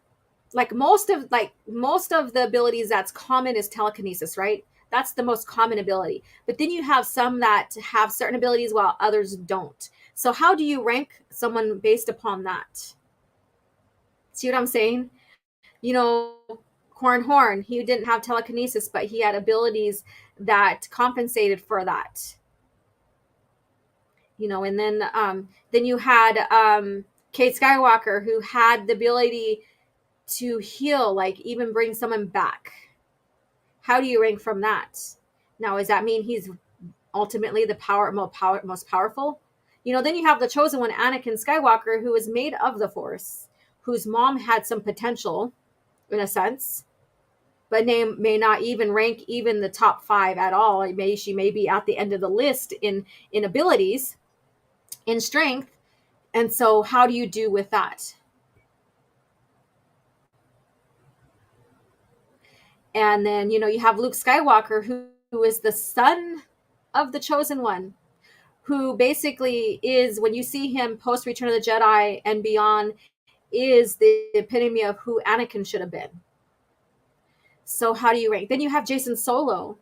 like most of the abilities that's common is telekinesis, right? That's the most common ability. But then you have some that have certain abilities while others don't. So how do you rank someone based upon that? See what I'm saying? Corn Horn, he didn't have telekinesis, but he had abilities that compensated for that. And then you had Cade Skywalker, who had the ability to heal, like even bring someone back. How do you rank from that? Now, does that mean he's ultimately the most powerful? Then you have the chosen one, Anakin Skywalker, who is made of the Force, whose mom had some potential, in a sense, but may not even rank even the top 5 at all. She may be at the end of the list in abilities, in strength. And so how do you do with that? And then, you have Luke Skywalker, who is the son of the chosen one, who basically is, when you see him post Return of the Jedi and beyond, is the epitome of who Anakin should have been. So how do you rank? Then you have Jason Solo,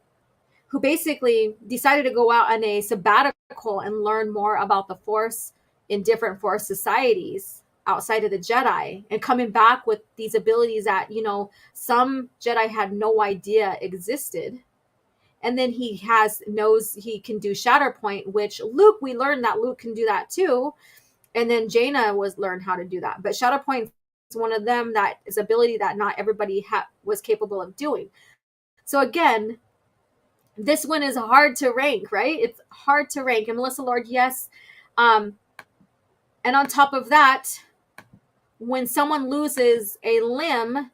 who basically decided to go out on a sabbatical and learn more about the Force in different Force societies outside of the Jedi, and coming back with these abilities that, some Jedi had no idea existed. And then he knows he can do Shatterpoint, which we learned that Luke can do that too. And then Jaina learned how to do that. But Shatterpoint is one of them that is ability that not everybody was capable of doing. So again, this one is hard to rank, right? It's hard to rank. And Melissa Lord, yes. And on top of that, when someone loses a limb,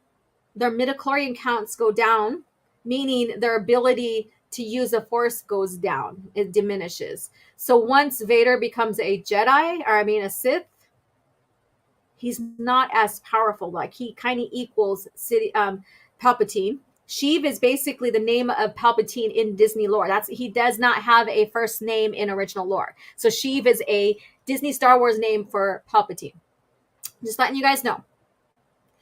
their midichlorian counts go down, meaning their ability to use the Force goes down. It diminishes. So once Vader becomes a a Sith, he's not as powerful. Like, he kind of equals Palpatine. Sheev is basically the name of Palpatine in Disney lore. He does not have a first name in original lore. So Sheev is a Disney Star Wars name for Palpatine. Just letting you guys know.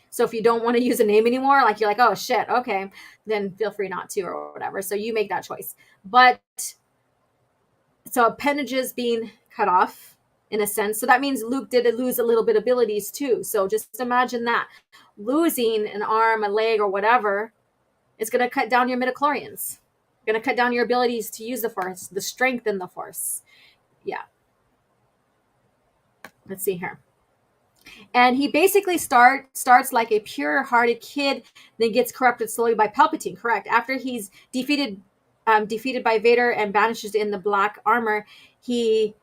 So if you don't want to use a name anymore, like you're like, oh shit, okay, then feel free not to or whatever. So you make that choice. But so appendages being cut off, in a sense. So that means Luke did lose a little bit of abilities too. So just imagine that. Losing an arm, a leg, or whatever is going to cut down your midichlorians. Going to cut down your abilities to use the Force, the strength in the Force. Yeah. Let's see here. And he basically starts like a pure-hearted kid, then gets corrupted slowly by Palpatine, correct? After he's defeated by Vader and banished in the black armor, he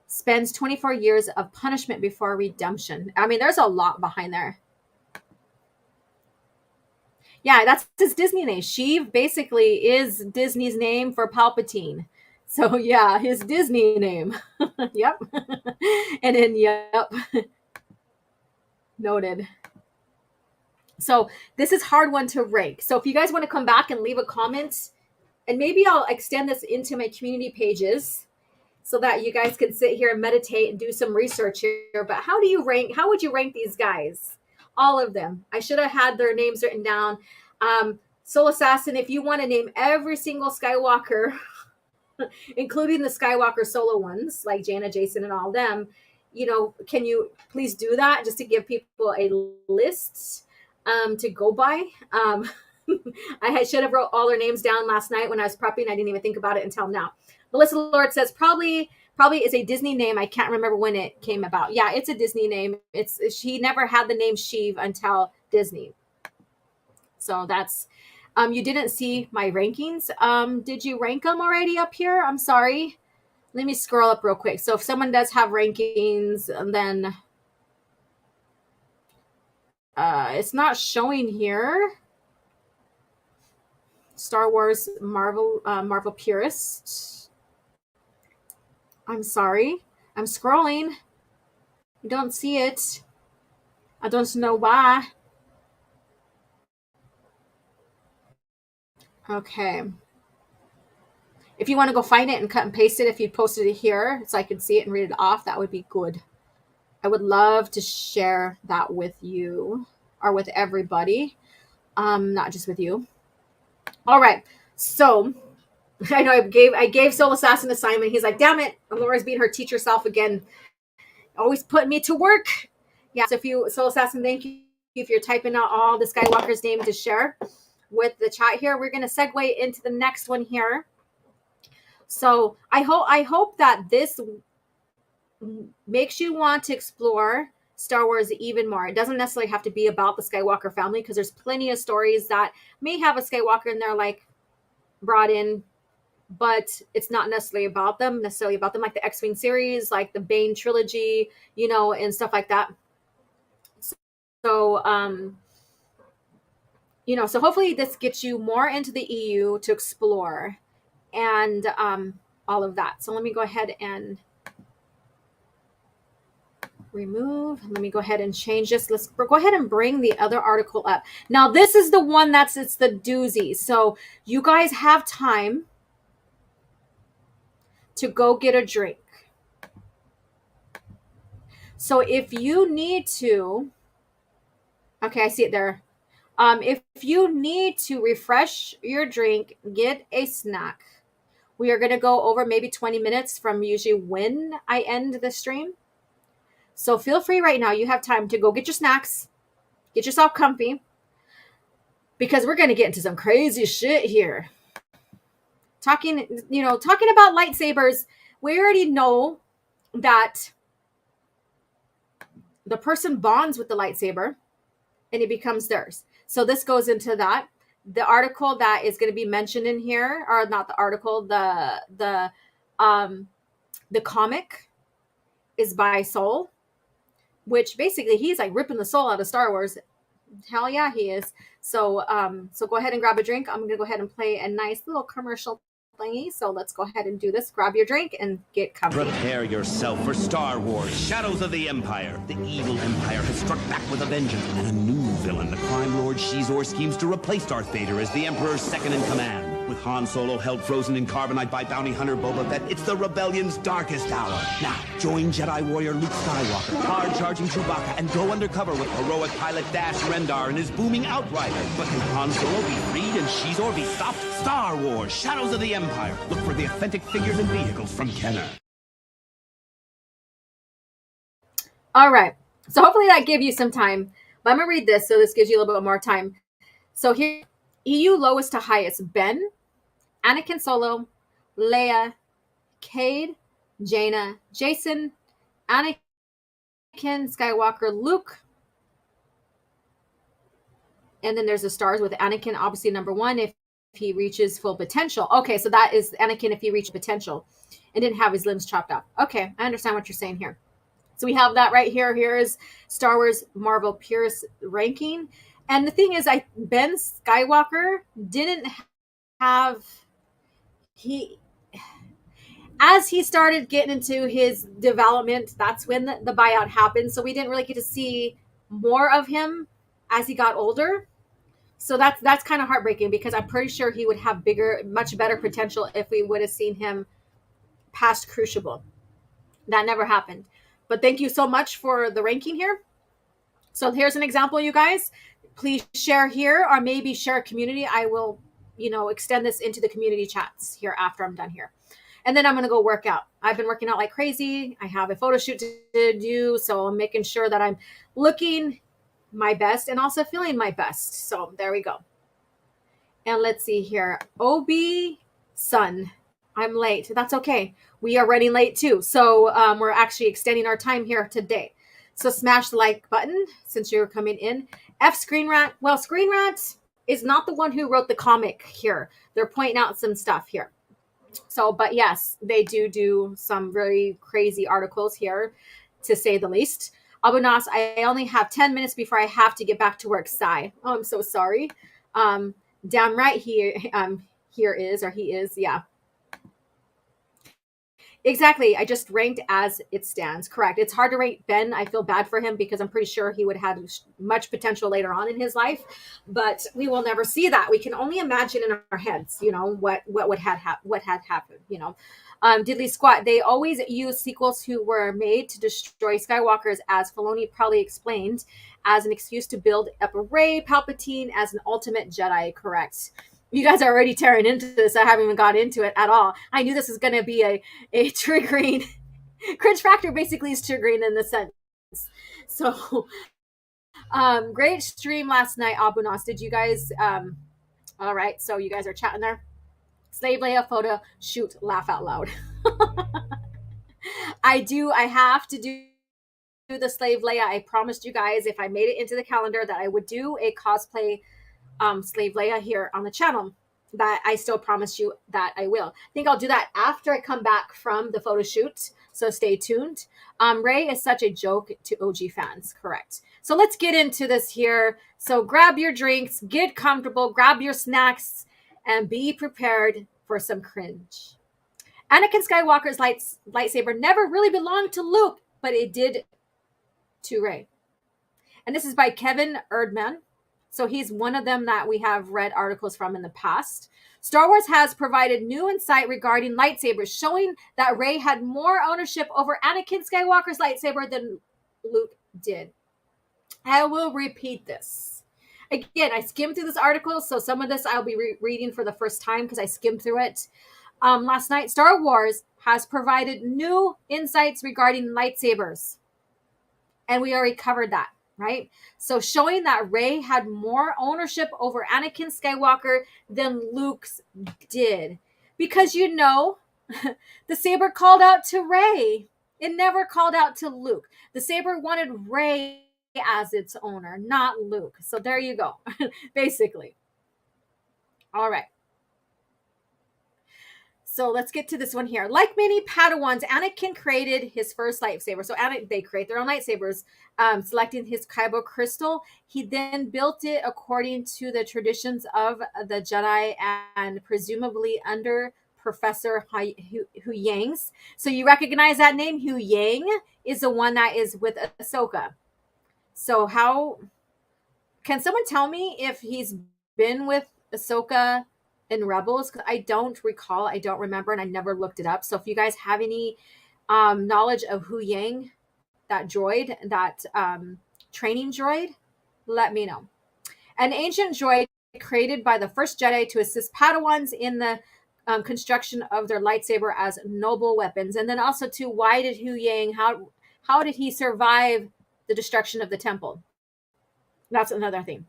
spends 24 years of punishment before redemption. I mean, there's a lot behind there. Yeah, that's his Disney name. Sheev basically is Disney's name for Palpatine. So yeah, his Disney name. Yep. And then, yep. Noted. So this is hard one to rank. So if you guys want to come back and leave a comment, and maybe I'll extend this into my community pages so that you guys can sit here and meditate and do some research here. But how do you rank? How would you rank these guys? All of them. I should have had their names written down. Soul Assassin, if you want to name every single Skywalker, including the Skywalker solo ones, like Jaina, Jason, and all them, you know, can you please do that just to give people a list to go by? I should have wrote all their names down last night when I was prepping. I didn't even think about it until now. Melissa Lord says probably is a Disney name. I can't remember when it came about. Yeah, it's a Disney name. She never had the name Sheev until Disney. So that's you didn't see my rankings. Did you rank them already up here? I'm sorry. Let me scroll up real quick. So if someone does have rankings, then it's not showing here. Star Wars Marvel purist. I'm sorry. I'm scrolling. I don't see it. I don't know why. Okay. If you want to go find it and cut and paste it, if you posted it here so I could see it and read it off, that would be good. I would love to share that with you or with everybody, not just with you. All right. So I know I gave Soul Assassin an assignment. He's like, damn it. Laura's being her teacher self again. Always putting me to work. Yeah. So if you, Soul Assassin, thank you if you're typing out all the Skywalker's name to share with the chat here. We're going to segue into the next one here. So I hope that this makes you want to explore Star Wars even more. It doesn't necessarily have to be about the Skywalker family, because there's plenty of stories that may have a Skywalker in there, like brought in, but it's not necessarily about them, like the X-Wing series, like the Bane trilogy, you know, and stuff like that. So, you know, so hopefully this gets you more into the EU to explore and all of that. So let me go ahead and remove. Let me go ahead and change this. Let's go ahead and bring the other article up. Now, this is the one it's the doozy. So you guys have time to go get a drink. So if you need to, okay, I see it there. If you need to refresh your drink, get a snack. We are going to go over maybe 20 minutes from usually when I end the stream. So feel free right now. You have time to go get your snacks, get yourself comfy, because we're going to get into some crazy shit here. Talking about lightsabers, we already know that the person bonds with the lightsaber and it becomes theirs. So this goes into that. The article that is going to be mentioned in here, or not the article, the comic is by Soul, which basically he's like ripping the soul out of Star Wars. Hell yeah, he is. So so go ahead and grab a drink. I'm gonna go ahead and play a nice little commercial thingy. So let's go ahead and do this. Grab your drink and get comfy. Prepare yourself for Star Wars, Shadows of the Empire. The evil Empire has struck back with a vengeance, and a new villain, the crime lord Shizor, schemes to replace Darth Vader as the Emperor's second-in-command. With Han Solo held frozen in carbonite by bounty hunter Boba Fett, it's the rebellion's darkest hour. Now, join Jedi warrior Luke Skywalker, hard-charging Chewbacca, and go undercover with heroic pilot Dash Rendar and his booming Outrider. But can Han Solo be freed and Shizor be stopped? Star Wars, Shadows of the Empire. Look for the authentic figures and vehicles from Kenner. All right. So hopefully that gave you some time. But I'm going to read this, so this gives you a little bit more time. So here, EU lowest to highest: Ben, Anakin Solo, Leia, Cade, Jaina, Jason, Anakin Skywalker, Luke, and then there's the stars with Anakin, obviously number 1 if he reaches full potential. Okay, so that is Anakin if he reached potential and didn't have his limbs chopped off. Okay, I understand what you're saying here. So we have that right here. Here is Star Wars Marvel Purist ranking. And the thing is, Ben Skywalker didn't have, as he started getting into his development, that's when the buyout happened. So we didn't really get to see more of him as he got older. So that's kind of heartbreaking, because I'm pretty sure he would have much better potential if we would have seen him past Crucible. That never happened. But thank you so much for the ranking here. So here's an example, you guys. Please share here, or maybe share a community. I will, extend this into the community chats here after I'm done here. And then I'm going to go work out. I've been working out like crazy. I have a photo shoot to do, so I'm making sure that I'm looking my best and also feeling my best. So there we go. And let's see here. OB Sun, I'm late. That's okay. We are running late too. So we're actually extending our time here today. So smash the like button since you're coming in. F Screen Rant. Well, Screen Rant is not the one who wrote the comic here. They're pointing out some stuff here. So, but yes, they do some really crazy articles here, to say the least. Abunas, I only have 10 minutes before I have to get back to work. Sigh. Oh, I'm so sorry. Damn right he is. Yeah. Exactly. I just ranked as it stands. Correct. It's hard to rank Ben. I feel bad for him because I'm pretty sure he would have had much potential later on in his life, but we will never see that. We can only imagine in our heads, what had happened, Diddly squat. They always use sequels who were made to destroy Skywalkers, as Filoni probably explained, as an excuse to build up Rey Palpatine as an ultimate Jedi. Correct. You guys are already tearing into this. I haven't even got into it at all. I knew this was going to be a triggering. Cringe Factor basically is triggering in the sense. So, great stream last night, Abunas. Did you guys, all right, so you guys are chatting there. Slave Leia photo, shoot, laugh out loud. I have to do the Slave Leia. I promised you guys if I made it into the calendar that I would do a cosplay Slave Leia here on the channel. That I still promise you that I will. I think I'll do that after I come back from the photo shoot, so stay tuned. Rey is such a joke to OG fans. Correct. So let's get into this here. So grab your drinks, get comfortable, grab your snacks, and be prepared for some cringe. Anakin Skywalker's lightsaber never really belonged to Luke, but it did to Rey. And this is by Kevin Erdman. So he's one of them that we have read articles from in the past. Star Wars has provided new insight regarding lightsabers, showing that Rey had more ownership over Anakin Skywalker's lightsaber than Luke did. I will repeat this. Again, I skimmed through this article, so some of this I'll be reading for the first time because I skimmed through it last night. Star Wars has provided new insights regarding lightsabers. And we already covered that. Right? So showing that Rey had more ownership over Anakin Skywalker than Luke's did. Because the saber called out to Rey. It never called out to Luke. The saber wanted Rey as its owner, not Luke. So there you go. Basically. All right. So let's get to this one here. Like many Padawans, Anakin created his first lightsaber. So they create their own lightsabers, selecting his Kyber crystal. He then built it according to the traditions of the Jedi and presumably under Professor Huyang's. So you recognize that name? Huyang is the one that is with Ahsoka. So how can someone tell me if he's been with Ahsoka in Rebels? Because I don't recall, I don't remember, and I never looked it up. So if you guys have any knowledge of Huyang, that droid, that training droid, let me know. An ancient droid created by the first Jedi to assist Padawans in the construction of their lightsaber as noble weapons. And then also too, why did Huyang, How did he survive the destruction of the temple? That's another thing.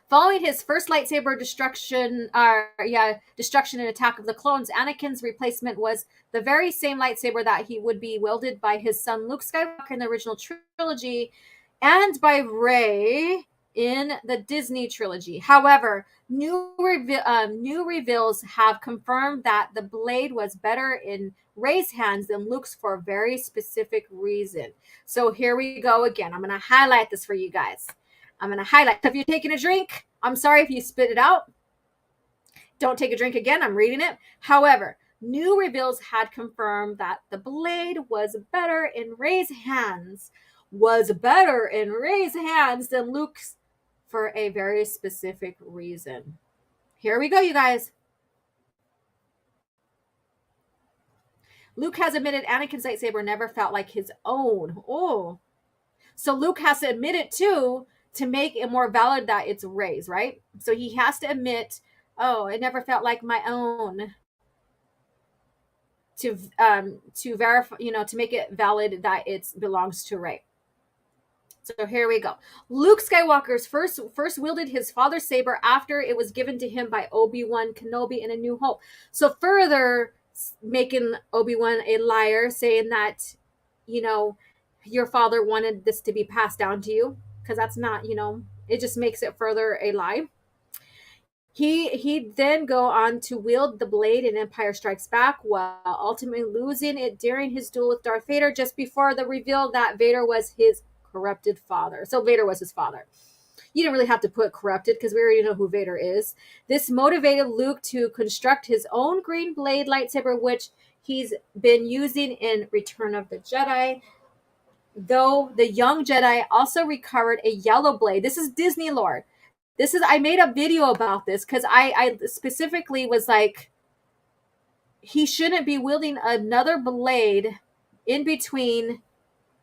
Following his first lightsaber destruction and Attack of the Clones, Anakin's replacement was the very same lightsaber that he would be wielded by his son Luke Skywalker in the original trilogy and by Rey in the Disney trilogy. However, new reveals have confirmed that the blade was better in Rey's hands than Luke's for a very specific reason. So here we go again. I'm going to highlight this for you guys. I'm going to highlight. If you're taking a drink, I'm sorry if you spit it out. Don't take a drink again. I'm reading it. However, new reveals had confirmed that the blade was better in Rey's hands, than Luke's for a very specific reason. Here we go, you guys. Luke has admitted Anakin's lightsaber never felt like his own. Oh. So Luke has to admit it too, to make it more valid that it's Rey's, right? So he has to admit, oh, it never felt like my own, to verify, to make it valid that it belongs to Rey. So here we go. Luke Skywalker's first wielded his father's saber after it was given to him by Obi-Wan Kenobi in A New Hope. So further making Obi-Wan a liar, saying that, your father wanted this to be passed down to you, because that's not, it just makes it further a lie. He then go on to wield the blade in Empire Strikes Back, while ultimately losing it during his duel with Darth Vader, just before the reveal that Vader was his corrupted father. So Vader was his father. You didn't really have to put corrupted, because we already know who Vader is. This motivated Luke to construct his own green blade lightsaber, which he's been using in Return of the Jedi. Though the young Jedi also recovered a yellow blade. This is Disney lore. I made a video about this because I specifically was like, he shouldn't be wielding another blade in between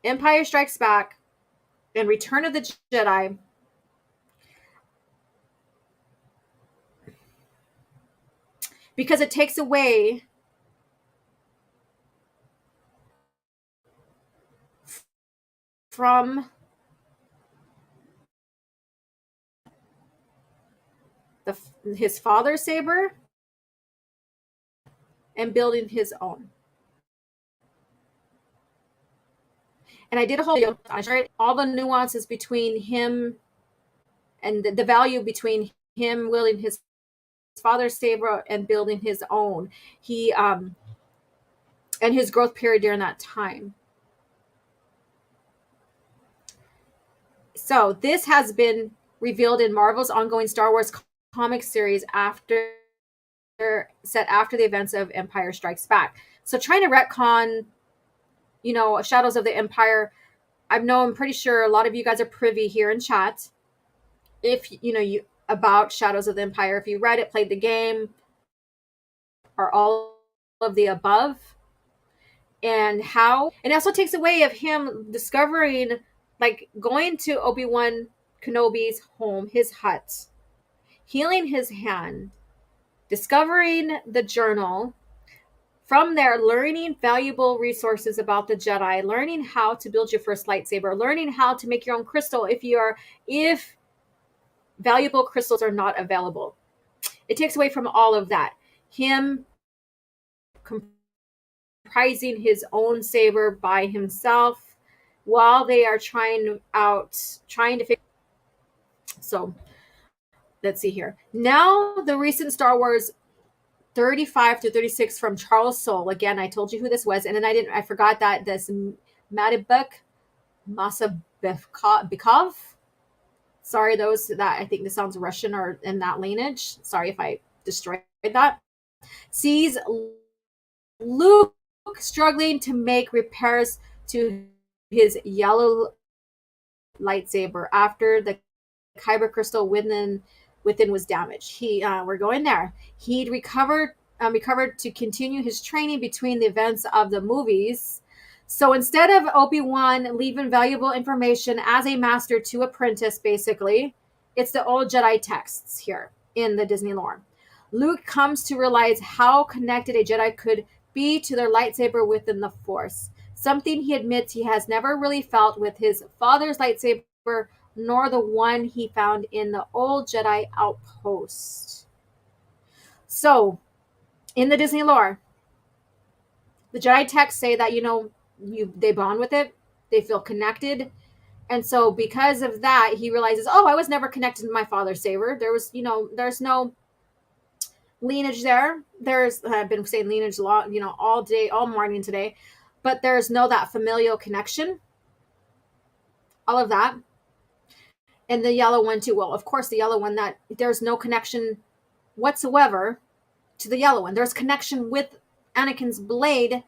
Empire Strikes Back and Return of the Jedi. Because it takes away from his father's saber and building his own. And I did a whole video. I shared all the nuances between him and the value between him wielding his father's saber and building his own. He and his growth period during that time. So this has been revealed in Marvel's ongoing Star Wars comic series after the events of Empire Strikes Back. So trying to retcon, Shadows of the Empire. I'm pretty sure a lot of you guys are privy here in chat. If about Shadows of the Empire, if you read it, played the game, or all of the above, and how it also takes away of him discovering, like going to Obi-Wan Kenobi's home, his hut, healing his hand, discovering the journal, from there learning valuable resources about the Jedi, learning how to build your first lightsaber, learning how to make your own crystal if valuable crystals are not available. It takes away from all of that. Him comprising his own saber by himself while they are trying to figure. So let's see here. Now the recent Star Wars 35 to 36 from Charles Soule. Again, I told you who this was, and then I forgot that this Madibuk Masabekov. Sorry, those that I think this sounds Russian or in that lineage. Sorry if I destroyed that. Sees Luke struggling to make repairs to his yellow lightsaber after the kyber crystal within was damaged. We're going there. He'd recovered to continue his training between the events of the movies. So instead of Obi-Wan leaving valuable information as a master to apprentice, basically, it's the old Jedi texts here in the Disney lore. Luke comes to realize how connected a Jedi could be to their lightsaber within the Force. something he admits he has never really felt with his father's lightsaber, nor the one he found in the old Jedi outpost. So, in the Disney lore, the Jedi texts say that, they bond with it, they feel connected. And so because of that, he realizes, oh, I was never connected to my father's saber. There's no lineage there. I've been saying lineage a lot, all day, all morning today, but there's no that familial connection, all of that. And the yellow one too. Well, of course, the yellow one, that there's no connection whatsoever to the yellow one. There's connection with Anakin's blade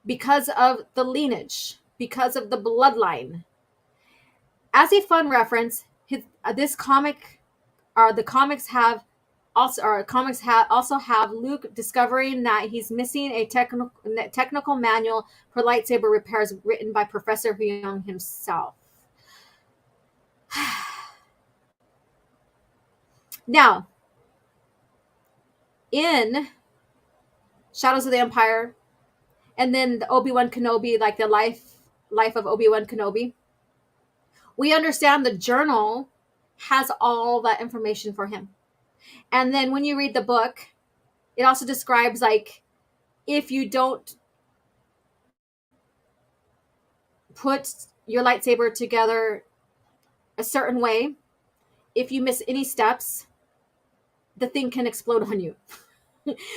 because of the lineage, because of the bloodline. As a fun reference, the comics also have Luke discovering that he's missing a technical manual for lightsaber repairs written by Professor Huyang himself. Now, in Shadows of the Empire, and then the Obi-Wan Kenobi, like the life of Obi-Wan Kenobi, we understand the journal has all that information for him. And then when you read the book, it also describes, like, if you don't put your lightsaber together a certain way, if you miss any steps, the thing can explode on you.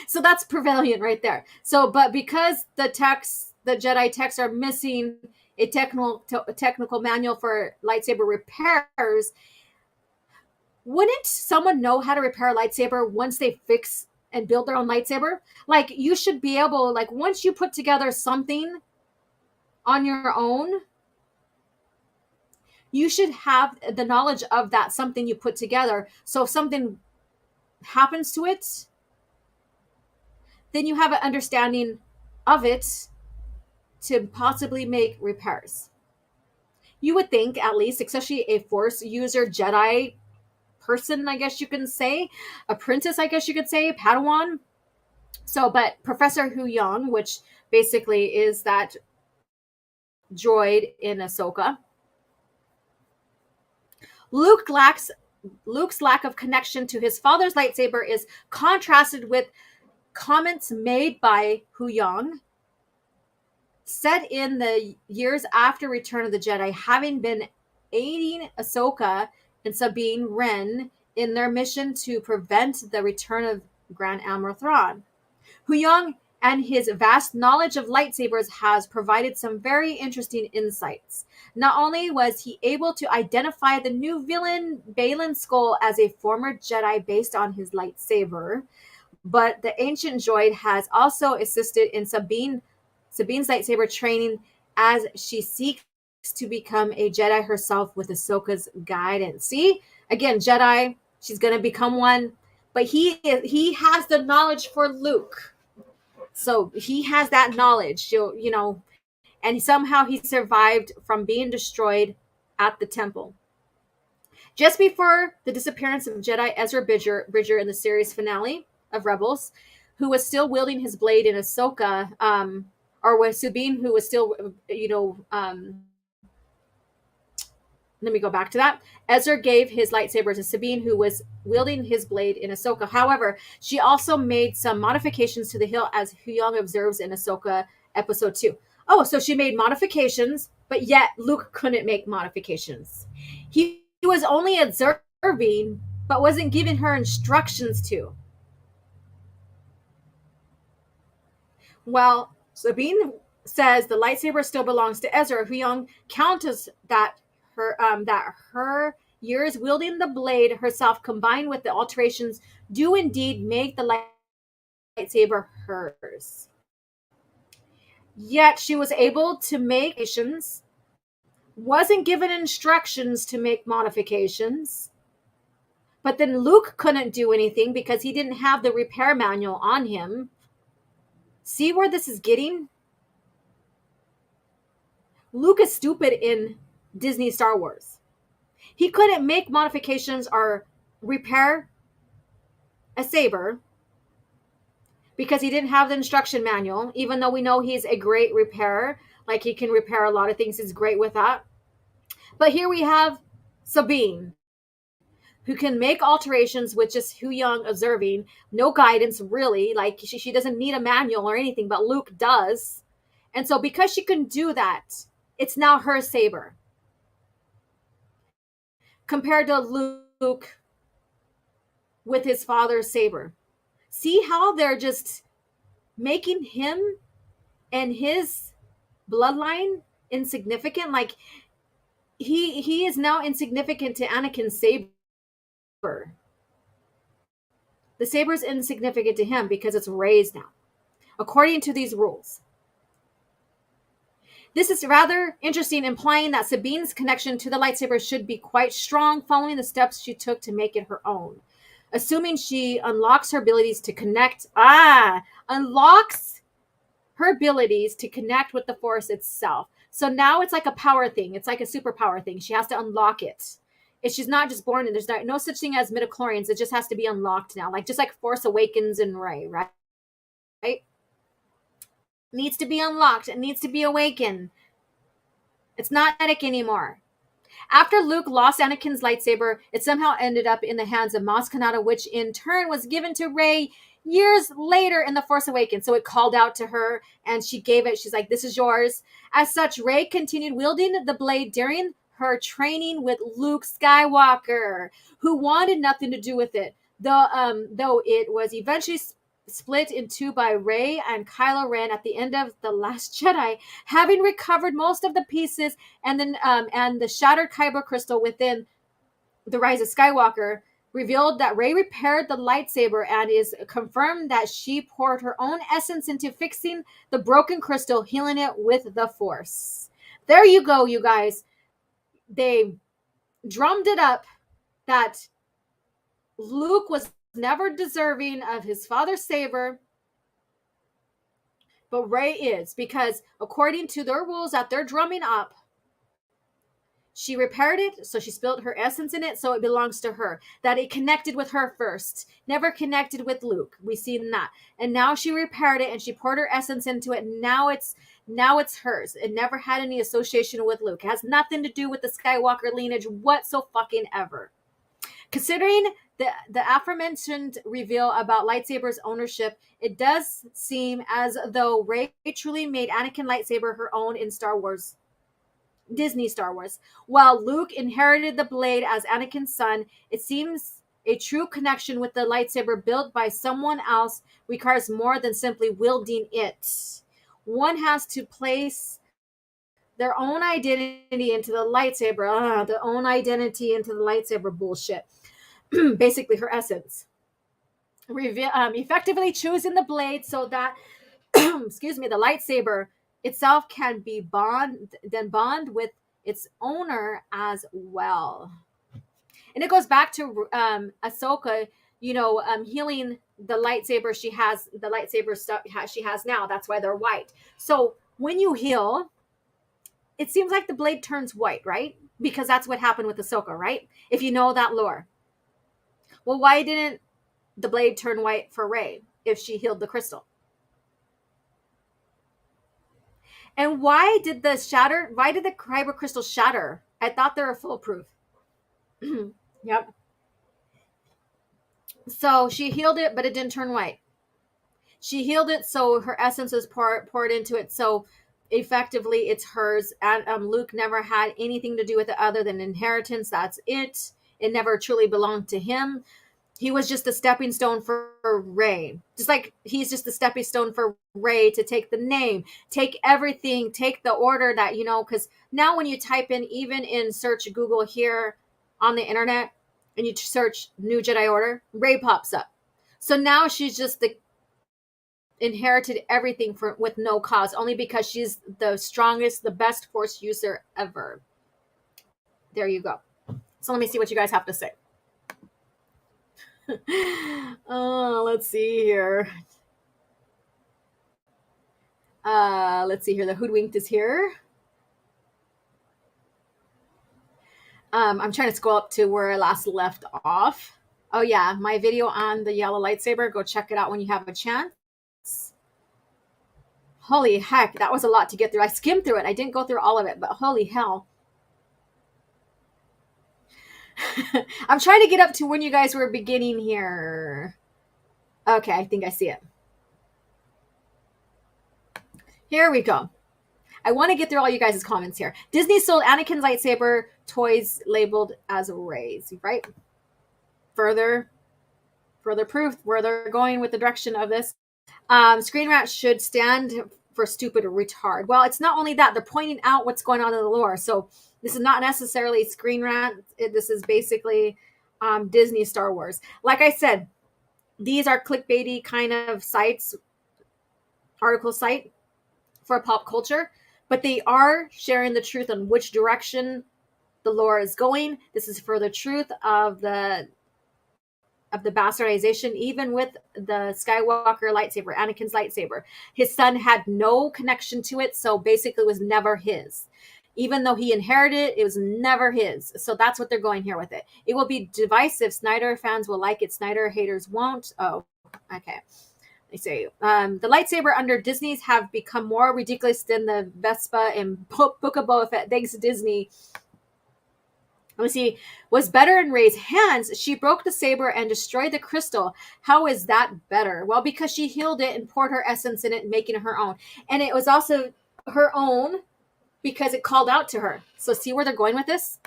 So that's prevalent right there. So, but because the Jedi texts are missing a technical manual for lightsaber repairs, wouldn't someone know how to repair a lightsaber once they fix and build their own lightsaber? Like, you should be able, like, once you put together something on your own, you should have the knowledge of that something you put together. So if something happens to it, then you have an understanding of it to possibly make repairs. You would think, at least, especially a Force user Jedi person, I guess you can say, apprentice, I guess you could say, Padawan. So, but Professor Huyang, which basically is that droid in Ahsoka, Luke's lack of connection to his father's lightsaber is contrasted with comments made by Huyang, said in the years after Return of the Jedi, having been aiding Ahsoka and Sabine Wren in their mission to prevent the return of Grand Admiral Thrawn. Huyang and his vast knowledge of lightsabers has provided some very interesting insights. Not only was he able to identify the new villain Baylan Skoll as a former Jedi based on his lightsaber, but the ancient droid has also assisted in Sabine's lightsaber training as she seeks to become a Jedi herself with Ahsoka's guidance. See, again, Jedi, she's going to become one, but he has the knowledge for Luke. So he has that knowledge, and somehow he survived from being destroyed at the temple. Just before the disappearance of Jedi Ezra Bridger in the series finale of Rebels, who was still wielding his blade in Ahsoka, or with Sabine, who was still, let me go back to that. Ezra gave his lightsaber to Sabine, who was wielding his blade in Ahsoka. However, she also made some modifications to the hilt, as Huyang observes in Ahsoka episode 2. Oh, so she made modifications, but yet Luke couldn't make modifications. He was only observing, but wasn't giving her instructions to. Well, Sabine says the lightsaber still belongs to Ezra. Huyang counters that her years wielding the blade herself, combined with the alterations, do indeed make the lightsaber hers. Yet she was able to make modifications, wasn't given instructions to make modifications. But then Luke couldn't do anything because he didn't have the repair manual on him. See where this is getting? Luke is stupid in Disney Star Wars. He couldn't make modifications or repair a saber because he didn't have the instruction manual, even though we know he's a great repairer. Like he can repair a lot of things. He's great with that. But here we have Sabine, who can make alterations with just Hu Young observing, no guidance really. Like she doesn't need a manual or anything, but Luke does. And so because she can do that, it's now her saber. Compared to Luke with his father's saber. See how they're just making him and his bloodline insignificant? Like he is now insignificant to Anakin's saber. The saber is insignificant to him because it's Rey's now, according to these rules. This is rather interesting, implying that Sabine's connection to the lightsaber should be quite strong, following the steps she took to make it her own. Assuming she unlocks her abilities to connect. Unlocks her abilities to connect with the Force itself. So now it's like a power thing. It's like a superpower thing. She has to unlock it. She's not just born, and there's no such thing as midichlorians. It just has to be unlocked now. Like just like Force Awakens and Rey, right? Needs to be unlocked. It needs to be awakened. It's not static anymore. After Luke lost Anakin's lightsaber, it somehow ended up in the hands of Maz Kanata, which in turn was given to Rey years later in The Force Awakens. So it called out to her and she gave it. She's like, this is yours. As such, Rey continued wielding the blade during her training with Luke Skywalker, who wanted nothing to do with it. Though it was eventually split in two by Rey and Kylo Ren at the end of The Last Jedi, having recovered most of the pieces and then and the shattered kyber crystal within The Rise of Skywalker revealed that Rey repaired the lightsaber and is confirmed that she poured her own essence into fixing the broken crystal, healing it with the Force. There you go, you guys. They drummed it up that Luke was never deserving of his father's saber, but Rey is, because according to their rules that they're drumming up, she repaired it, so she spilled her essence in it, so it belongs to her. That it connected with her first, never connected with Luke. We've seen that, and now she repaired it and she poured her essence into it. Now it's hers. It never had any association with Luke. It has nothing to do with the Skywalker lineage whatsoever. Considering the aforementioned reveal about lightsabers ownership, it does seem as though Rey truly made Anakin lightsaber her own in Disney Star Wars. While Luke inherited the blade as Anakin's son, it seems a true connection with the lightsaber built by someone else requires more than simply wielding it. One has to place their own identity into the lightsaber. Their own identity into the lightsaber bullshit. Basically her essence. Effectively choosing the blade so that excuse me, the lightsaber itself can be bond with its owner as well. And it goes back to Ahsoka, healing the lightsaber she has, the lightsaber stuff she has now. That's why they're white. So when you heal, it seems like the blade turns white, right? Because that's what happened with Ahsoka, right? If you know that lore. Well, why didn't the blade turn white for Rey if she healed the crystal? And why did the kyber crystal shatter? I thought they were foolproof. Yep. So she healed it, but it didn't turn white. She healed it, so her essence was poured into it. So effectively, it's hers. And Luke never had anything to do with it other than inheritance. That's it. It never truly belonged to him. He was just a stepping stone for Rey. Just like he's just a stepping stone for Rey to take the name, take everything, take the order that, because now when you type in, even in search Google here on the internet, and you search New Jedi Order, Rey pops up. So now she's just inherited everything with no cause, only because she's the strongest, the best Force user ever. There you go. So let me see what you guys have to say. Let's see here. The hoodwinked is here. I'm trying to scroll up to where I last left off. Oh yeah, my video on the yellow lightsaber. Go check it out when you have a chance. Holy heck, that was a lot to get through. I skimmed through it. I didn't go through all of it, but holy hell. I'm trying to get up to when you guys were beginning here. Okay, I think I see it. Here we go. I want to get through all you guys' comments here. Disney sold Anakin's lightsaber toys labeled as Rey's, right? Further proof where they're going with the direction of this. Screen Rant should stand for stupid or retard. Well, it's not only that, they're pointing out what's going on in the lore. So this is not necessarily Screen Rant. This is basically Disney Star Wars. Like I said, these are clickbaity kind of sites, article site for pop culture, but they are sharing the truth on which direction the lore is going. This is further truth of the bastardization, even with the Skywalker lightsaber, Anakin's lightsaber. His son had no connection to it, so basically it was never his. Even though he inherited it, it was never his. So that's what they're going here with it. It will be divisive. Snyder fans will like it. Snyder haters won't. Oh, okay. They say the lightsaber under Disney's have become more ridiculous than the Vespa in Book of Boba Fett. Thanks to Disney. Let me see. Was better in Rey's hands. She broke the saber and destroyed the crystal. How is that better? Well, because she healed it and poured her essence in it, making it her own. And it was also her own because it called out to her. So see where they're going with this?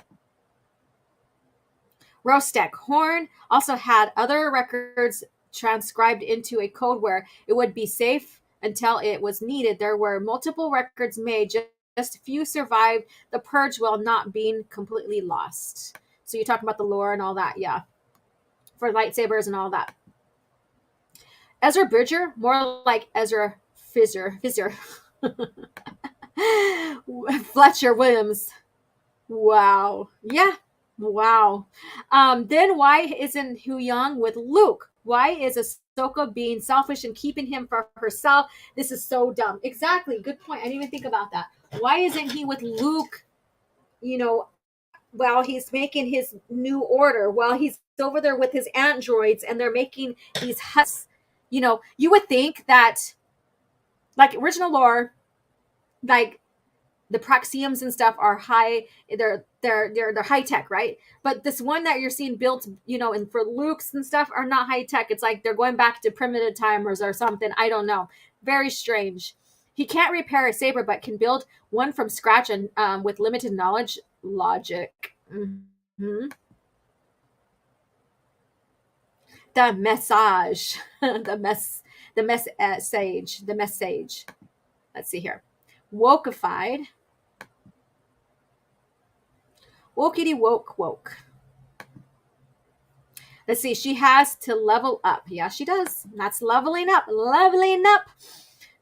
Rostek Horn also had other records transcribed into a code where it would be safe until it was needed. There were multiple records made. Just few survived the purge while not being completely lost. So you talk about the lore and all that, yeah. For lightsabers and all that. Ezra Bridger, more like Ezra Fizzer. Fletcher Williams. Wow. Yeah. Wow. Then why isn't Hu Yang with Luke? Why is Ahsoka being selfish and keeping him for herself? This is so dumb. Exactly. Good point. I didn't even think about that. Why isn't he with Luke, while he's making his new order, while he's over there with his androids and they're making these huts? You would think that, like original lore, like the Praxiums and stuff are high, they're high tech, right? But this one that you're seeing built, and for Luke's and stuff are not high tech. It's like they're going back to primitive timers or something. I don't know. Very strange. He can't repair a saber, but can build one from scratch and with limited knowledge. Logic. Mm-hmm. The message. The message. Let's see here. Wokeified. Wokety woke. Let's see. She has to level up. Yeah, she does. That's leveling up.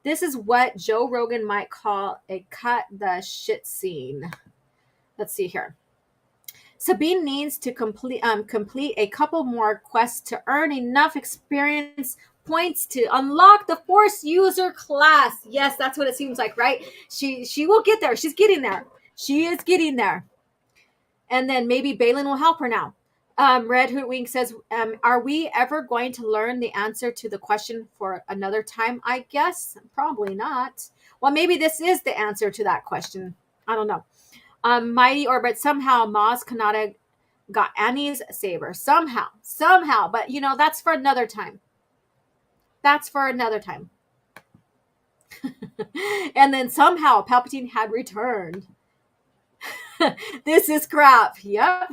This is what Joe Rogan might call a cut the shit scene. Let's see here. Sabine needs to complete a couple more quests to earn enough experience points to unlock the Force user class. Yes, that's what it seems like, right? She will get there. She's getting there. She is getting there. And then maybe Balin will help her now. Red Hoodwink says, are we ever going to learn the answer to the question for another time? I guess probably not. Well, maybe this is the answer to that question. I don't know. Mighty Orbit, somehow Maz Kanata got Annie's saber. Somehow. But, that's for another time. And then somehow Palpatine had returned. This is crap. Yep.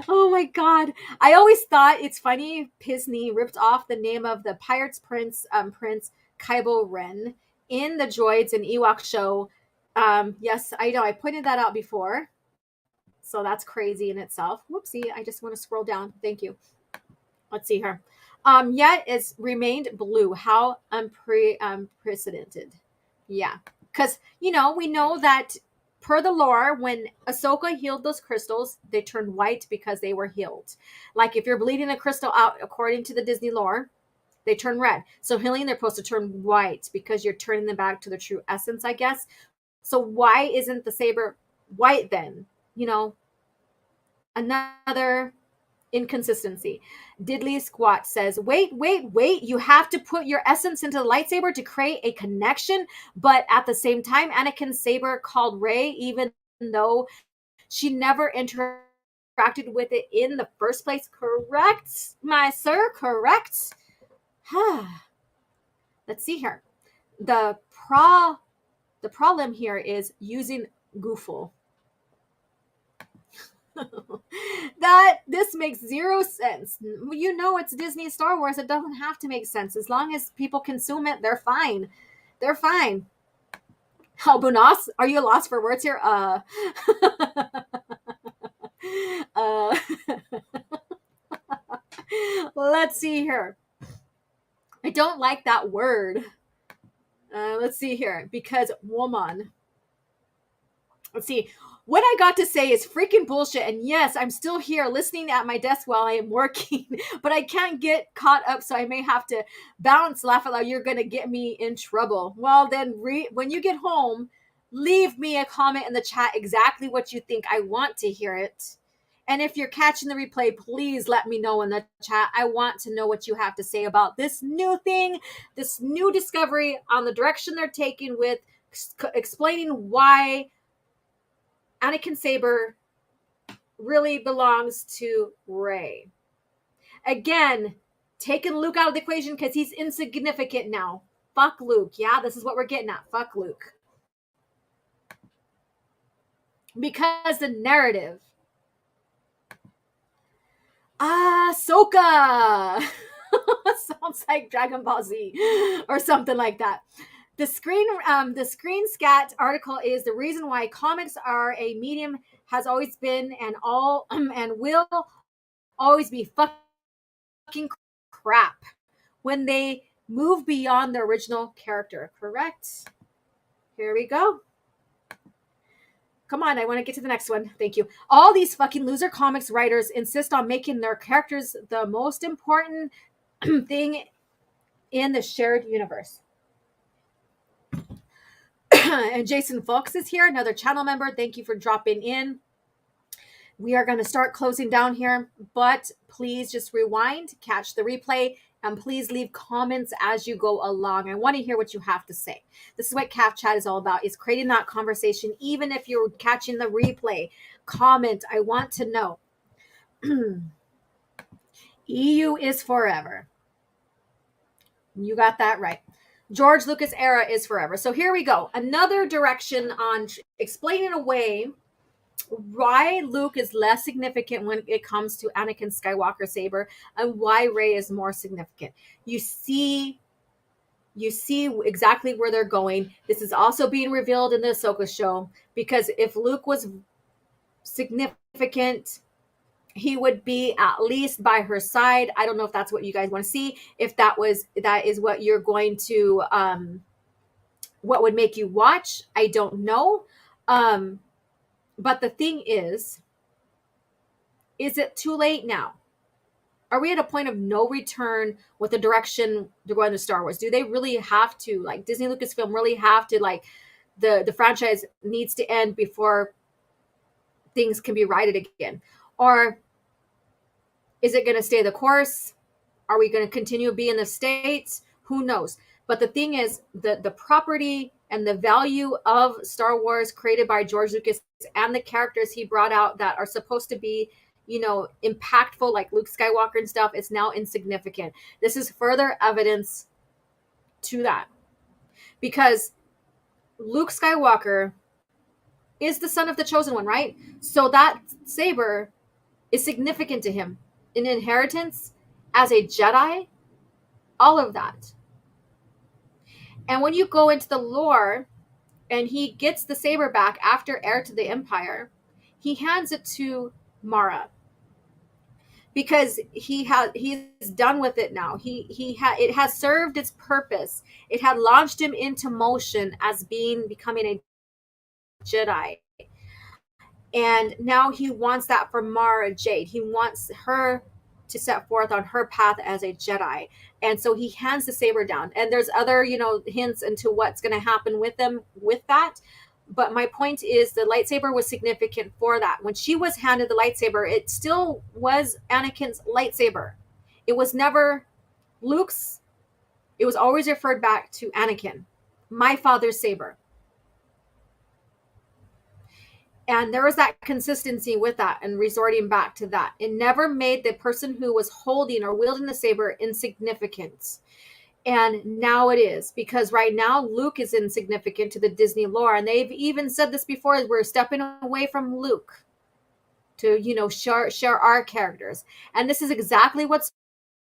Oh my god. I always thought it's funny Pisney ripped off the name of the Pirates Prince Kylo Ren in the Droids and Ewok show. Yes, I know. I pointed that out before. So that's crazy in itself. Whoopsie. I just want to scroll down. Thank you. Let's see here. Yet it's remained blue. How unprecedented. Yeah. Because, we know that per the lore, when Ahsoka healed those crystals, they turned white because they were healed. Like if you're bleeding a crystal out, according to the Disney lore, they turn red. So healing, they're supposed to turn white because you're turning them back to their true essence, I guess. So why isn't the saber white then? Another inconsistency. Diddley Squat says, wait, you have to put your essence into the lightsaber to create a connection, but at the same time, Anakin's saber called Rey, even though she never interacted with it in the first place. Correct, my sir, correct. Let's see here. The problem here is using Goofle. That this makes zero sense. You know, it's Disney Star Wars. It doesn't have to make sense. As long as people consume it, they're fine. They're fine. Albunas, are you lost for words here? Let's see here. I don't like that word. Let's see here. Because woman. Let's see. What I got to say is freaking bullshit. And yes, I'm still here listening at my desk while I am working, but I can't get caught up, so I may have to bounce, laugh out loud. You're going to get me in trouble. Well, then when you get home, leave me a comment in the chat exactly what you think. I want to hear it. And if you're catching the replay, please let me know in the chat. I want to know what you have to say about this new thing, this new discovery on the direction they're taking with explaining why Anakin Saber really belongs to Rey. Again, taking Luke out of the equation because he's insignificant now. Fuck Luke. Yeah, this is what we're getting at. Fuck Luke. Because the narrative. Ahsoka. Sounds like Dragon Ball Z or something like that. The screen scat article is the reason why comics are a medium has always been and will always be fucking crap when they move beyond the original character. Correct? Here we go. Come on, I want to get to the next one. Thank you. All these fucking loser comics writers insist on making their characters the most important thing in the shared universe. And Jason Fox is here, another channel member. Thank you for dropping in. We are going to start closing down here, but please just rewind, catch the replay, and please leave comments as you go along. I want to hear what you have to say. This is what Caf Chat is all about, is creating that conversation. Even if you're catching the replay, comment. I want to know. EU is forever. You got that right. George Lucas era is forever. So here we go. Another direction on explaining away why Luke is less significant when it comes to Anakin Skywalker saber and why Rey is more significant. You see exactly where they're going. This is also being revealed in the Ahsoka show, because if Luke was significant, he would be at least by her side. I don't know if that's what you guys want to see. If that is what you're going to, what would make you watch, I don't know. But the thing is it too late now? Are we at a point of no return with the direction they're going to Star Wars? Do they really have to, like Disney Lucasfilm really have to, like the franchise needs to end before things can be righted again? Or is it going to stay the course? Are we going to continue to be in the States? Who knows? But the thing is, the property and the value of Star Wars created by George Lucas and the characters he brought out that are supposed to be, impactful, like Luke Skywalker and stuff, is now insignificant. This is further evidence to that. Because Luke Skywalker is the son of the chosen one, right? So that saber is significant to him. An inheritance as a Jedi, all of that. And when you go into the lore and he gets the saber back after Heir to the Empire, he hands it to Mara because he's done with it now. It has served its purpose. It had launched him into motion as becoming a Jedi. And now he wants that for Mara Jade. He wants her to set forth on her path as a Jedi. And so he hands the saber down. And there's other, hints into what's going to happen with them with that. But my point is the lightsaber was significant for that. When she was handed the lightsaber, it still was Anakin's lightsaber. It was never Luke's. It was always referred back to Anakin, my father's saber. And there was that consistency with that and resorting back to that. It never made the person who was holding or wielding the saber insignificant. And now it is, because right now Luke is insignificant to the Disney lore. And they've even said this before, we're stepping away from Luke to, share our characters. And this is exactly what's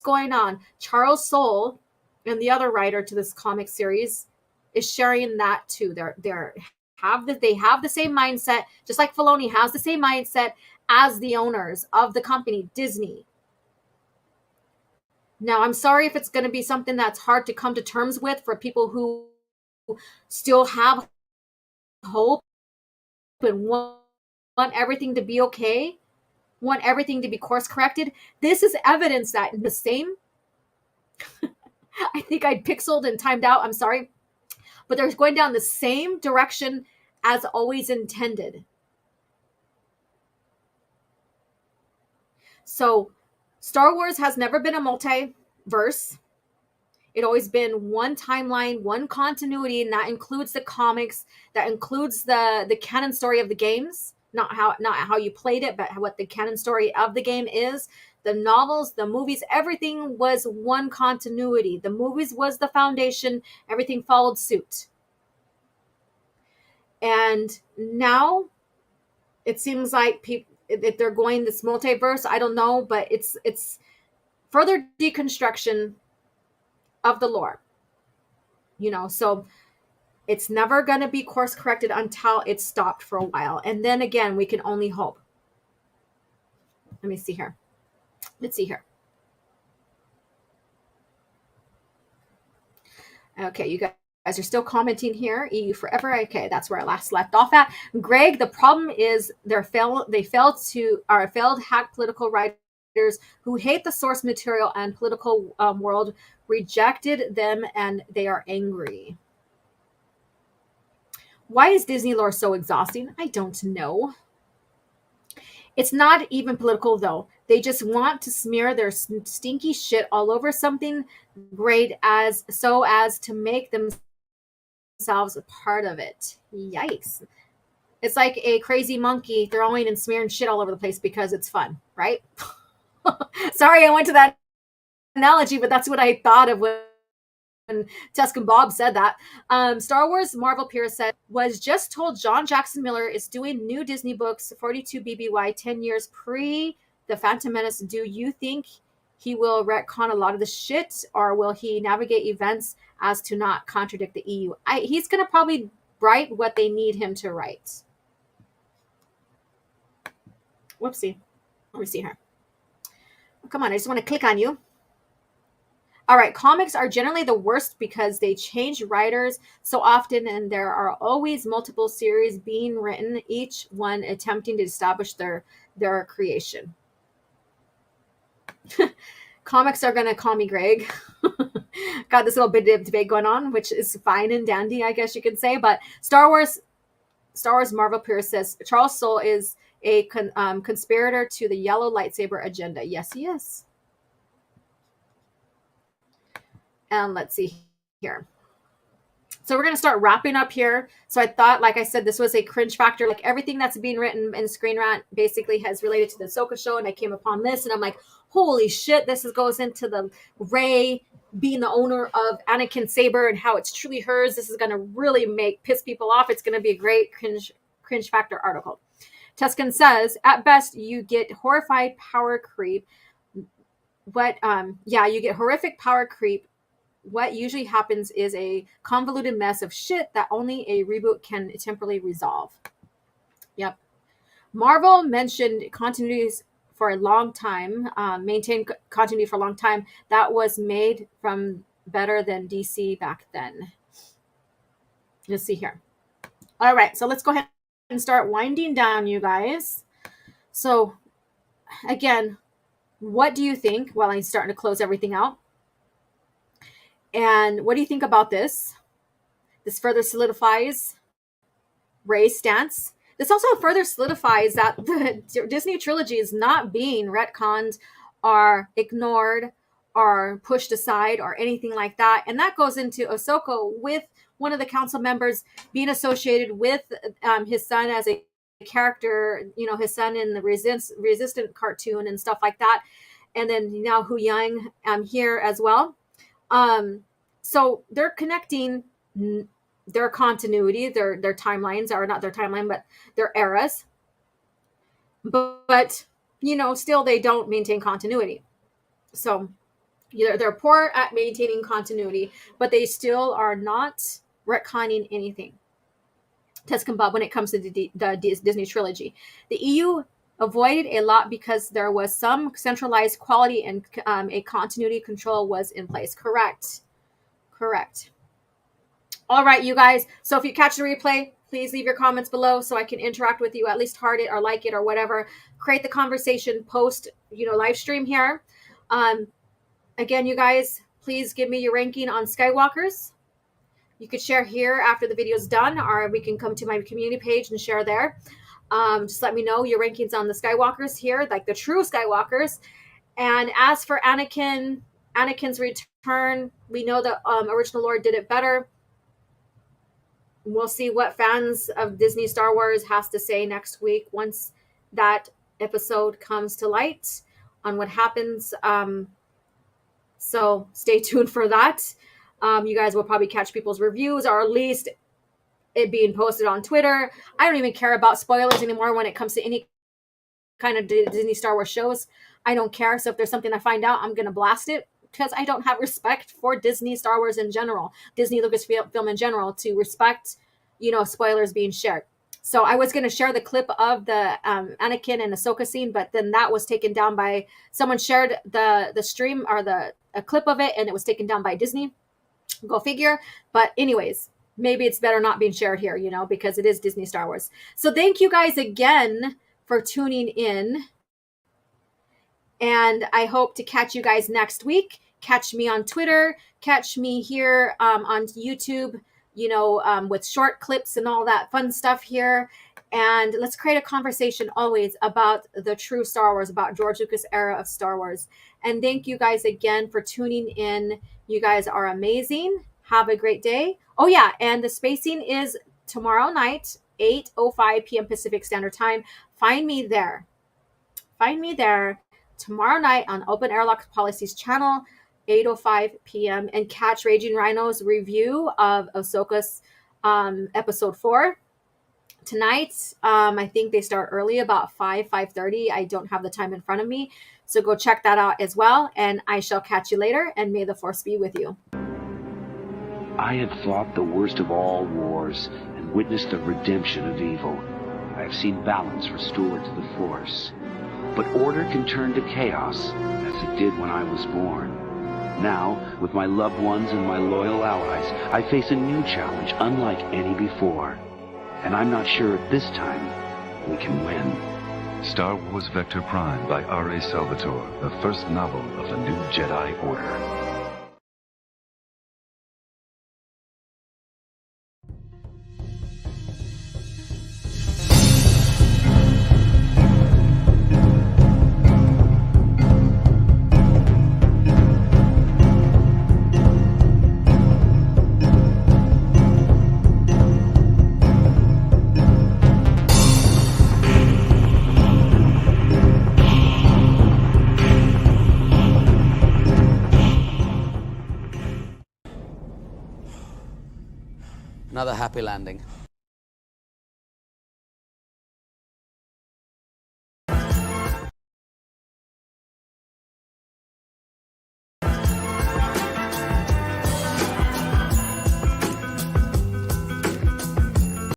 going on. Charles Soule and the other writer to this comic series is sharing that too. They have the same mindset, just like Filoni has the same mindset as the owners of the company, Disney. Now, I'm sorry if it's going to be something that's hard to come to terms with for people who still have hope and want everything to be okay, want everything to be course corrected. This is evidence that the same, I think I'd pixeled and timed out, I'm sorry, but they're going down the same direction as always intended. So Star Wars has never been a multiverse. It always been one timeline, one continuity, and that includes the comics, that includes the canon story of the games, not how you played it, but what the canon story of the game is. The novels, the movies, everything was one continuity. The movies was the foundation. Everything followed suit. And now it seems like people, if they're going this multiverse, I don't know, but it's further deconstruction of the lore. So it's never going to be course corrected until it's stopped for a while. And then again, we can only hope. Let me see here. Let's see here. Okay, you guys are still commenting here. EU forever. Okay, that's where I last left off at. Greg, the problem is they failed hack political writers who hate the source material and political world rejected them, and they are angry. Why is Disney lore so exhausting? I don't know. It's not even political, though. They just want to smear their stinky shit all over something great as to make themselves a part of it. Yikes. It's like a crazy monkey throwing and smearing shit all over the place because it's fun, right? Sorry, I went to that analogy, but that's what I thought of when Tuscan Bob said that. Star Wars Marvel Pierce said, was just told John Jackson Miller is doing new Disney books, 42 BBY, 10 years pre The Phantom Menace. Do you think he will retcon a lot of the shit, or will he navigate events as to not contradict the EU? He's going to probably write what they need him to write. Whoopsie. Let me see here. Oh, come on, I just want to click on you. All right, comics are generally the worst because they change writers so often, and there are always multiple series being written, each one attempting to establish their creation. Comics are going to call me Greg. Got this little bit of debate going on, which is fine and dandy, I guess you could say. But Star Wars Marvel Pierce says, Charles Soule is a conspirator to the yellow lightsaber agenda. Yes, he is. And let's see here. So we're going to start wrapping up here. So I thought, like I said, this was a cringe factor. Like everything that's being written in Screen Rant basically has related to the Ahsoka show. And I came upon this and I'm like, holy shit, this goes into the Rey being the owner of Anakin Saber and how it's truly hers. This is going to really piss people off. It's going to be a great cringe factor article. Tuscan says, at best, you get horrified power creep. You get horrific power creep. What usually happens is a convoluted mess of shit that only a reboot can temporarily resolve. Yep. Marvel mentioned continuities for a long time, maintained continuity for a long time. That was made from better than DC back then. Let's see here. All right, so let's go ahead and start winding down, you guys. So, again, what do you think? Well, I'm starting to close everything out. And what do you think about this? This further solidifies Rey's stance. This also further solidifies that the Disney trilogy is not being retconned or ignored or pushed aside or anything like that. And that goes into Ahsoka with one of the council members being associated with his son as a character, his son in the Resistant cartoon and stuff like that. And then now Hu Yang here as well. So they're connecting their continuity, their timelines, or not their timeline, but their eras. But still they don't maintain continuity. So they're poor at maintaining continuity, but they still are not retconning anything that's come up when it comes to the Disney trilogy. The EU avoided a lot because there was some centralized quality and a continuity control was in place. Correct. All right, you guys. So if you catch the replay, please leave your comments below so I can interact with you, at least heart it or like it or whatever. Create the conversation, post, live stream here. Again, you guys, please give me your ranking on Skywalkers. You could share here after the video is done, or we can come to my community page and share there. Just let me know your rankings on the Skywalkers here, like the true Skywalkers. And as for Anakin's return, we know the original Lord did it better. We'll see what fans of Disney Star Wars has to say next week once that episode comes to light on what happens. So stay tuned for that. You guys will probably catch people's reviews, or at least it being posted on Twitter. I don't even care about spoilers anymore when it comes to any kind of Disney Star Wars shows. I don't care. So if there's something I find out, I'm going to blast it, because I don't have respect for Disney Star Wars in general, Disney Lucasfilm in general, to respect, spoilers being shared. So I was going to share the clip of the Anakin and Ahsoka scene, but then that was taken down by someone shared the stream or a clip of it, and it was taken down by Disney. Go figure. But anyways, maybe it's better not being shared here, because it is Disney Star Wars. So thank you guys again for tuning in. And I hope to catch you guys next week. Catch me on Twitter. Catch me here on YouTube, with short clips and all that fun stuff here. And let's create a conversation always about the true Star Wars, about George Lucas era of Star Wars. And thank you guys again for tuning in. You guys are amazing. Have a great day. Oh yeah, and the spacing is tomorrow night, 8:05 p.m. Pacific Standard Time. Find me there tomorrow night on Open Airlock Policies channel, 8:05 p.m. and catch Raging Rhino's review of Ahsoka's episode 4 tonight. I think they start early, about 5:30. I don't have the time in front of me, so go check that out as well. And I shall catch you later, and may the Force be with you. I had fought the worst of all wars and witnessed the redemption of evil. I have seen balance restored to the Force. But order can turn to chaos, as it did when I was born. Now, with my loved ones and my loyal allies, I face a new challenge unlike any before. And I'm not sure if this time we can win. Star Wars Vector Prime by R.A. Salvatore, the first novel of the new Jedi Order. Another happy landing.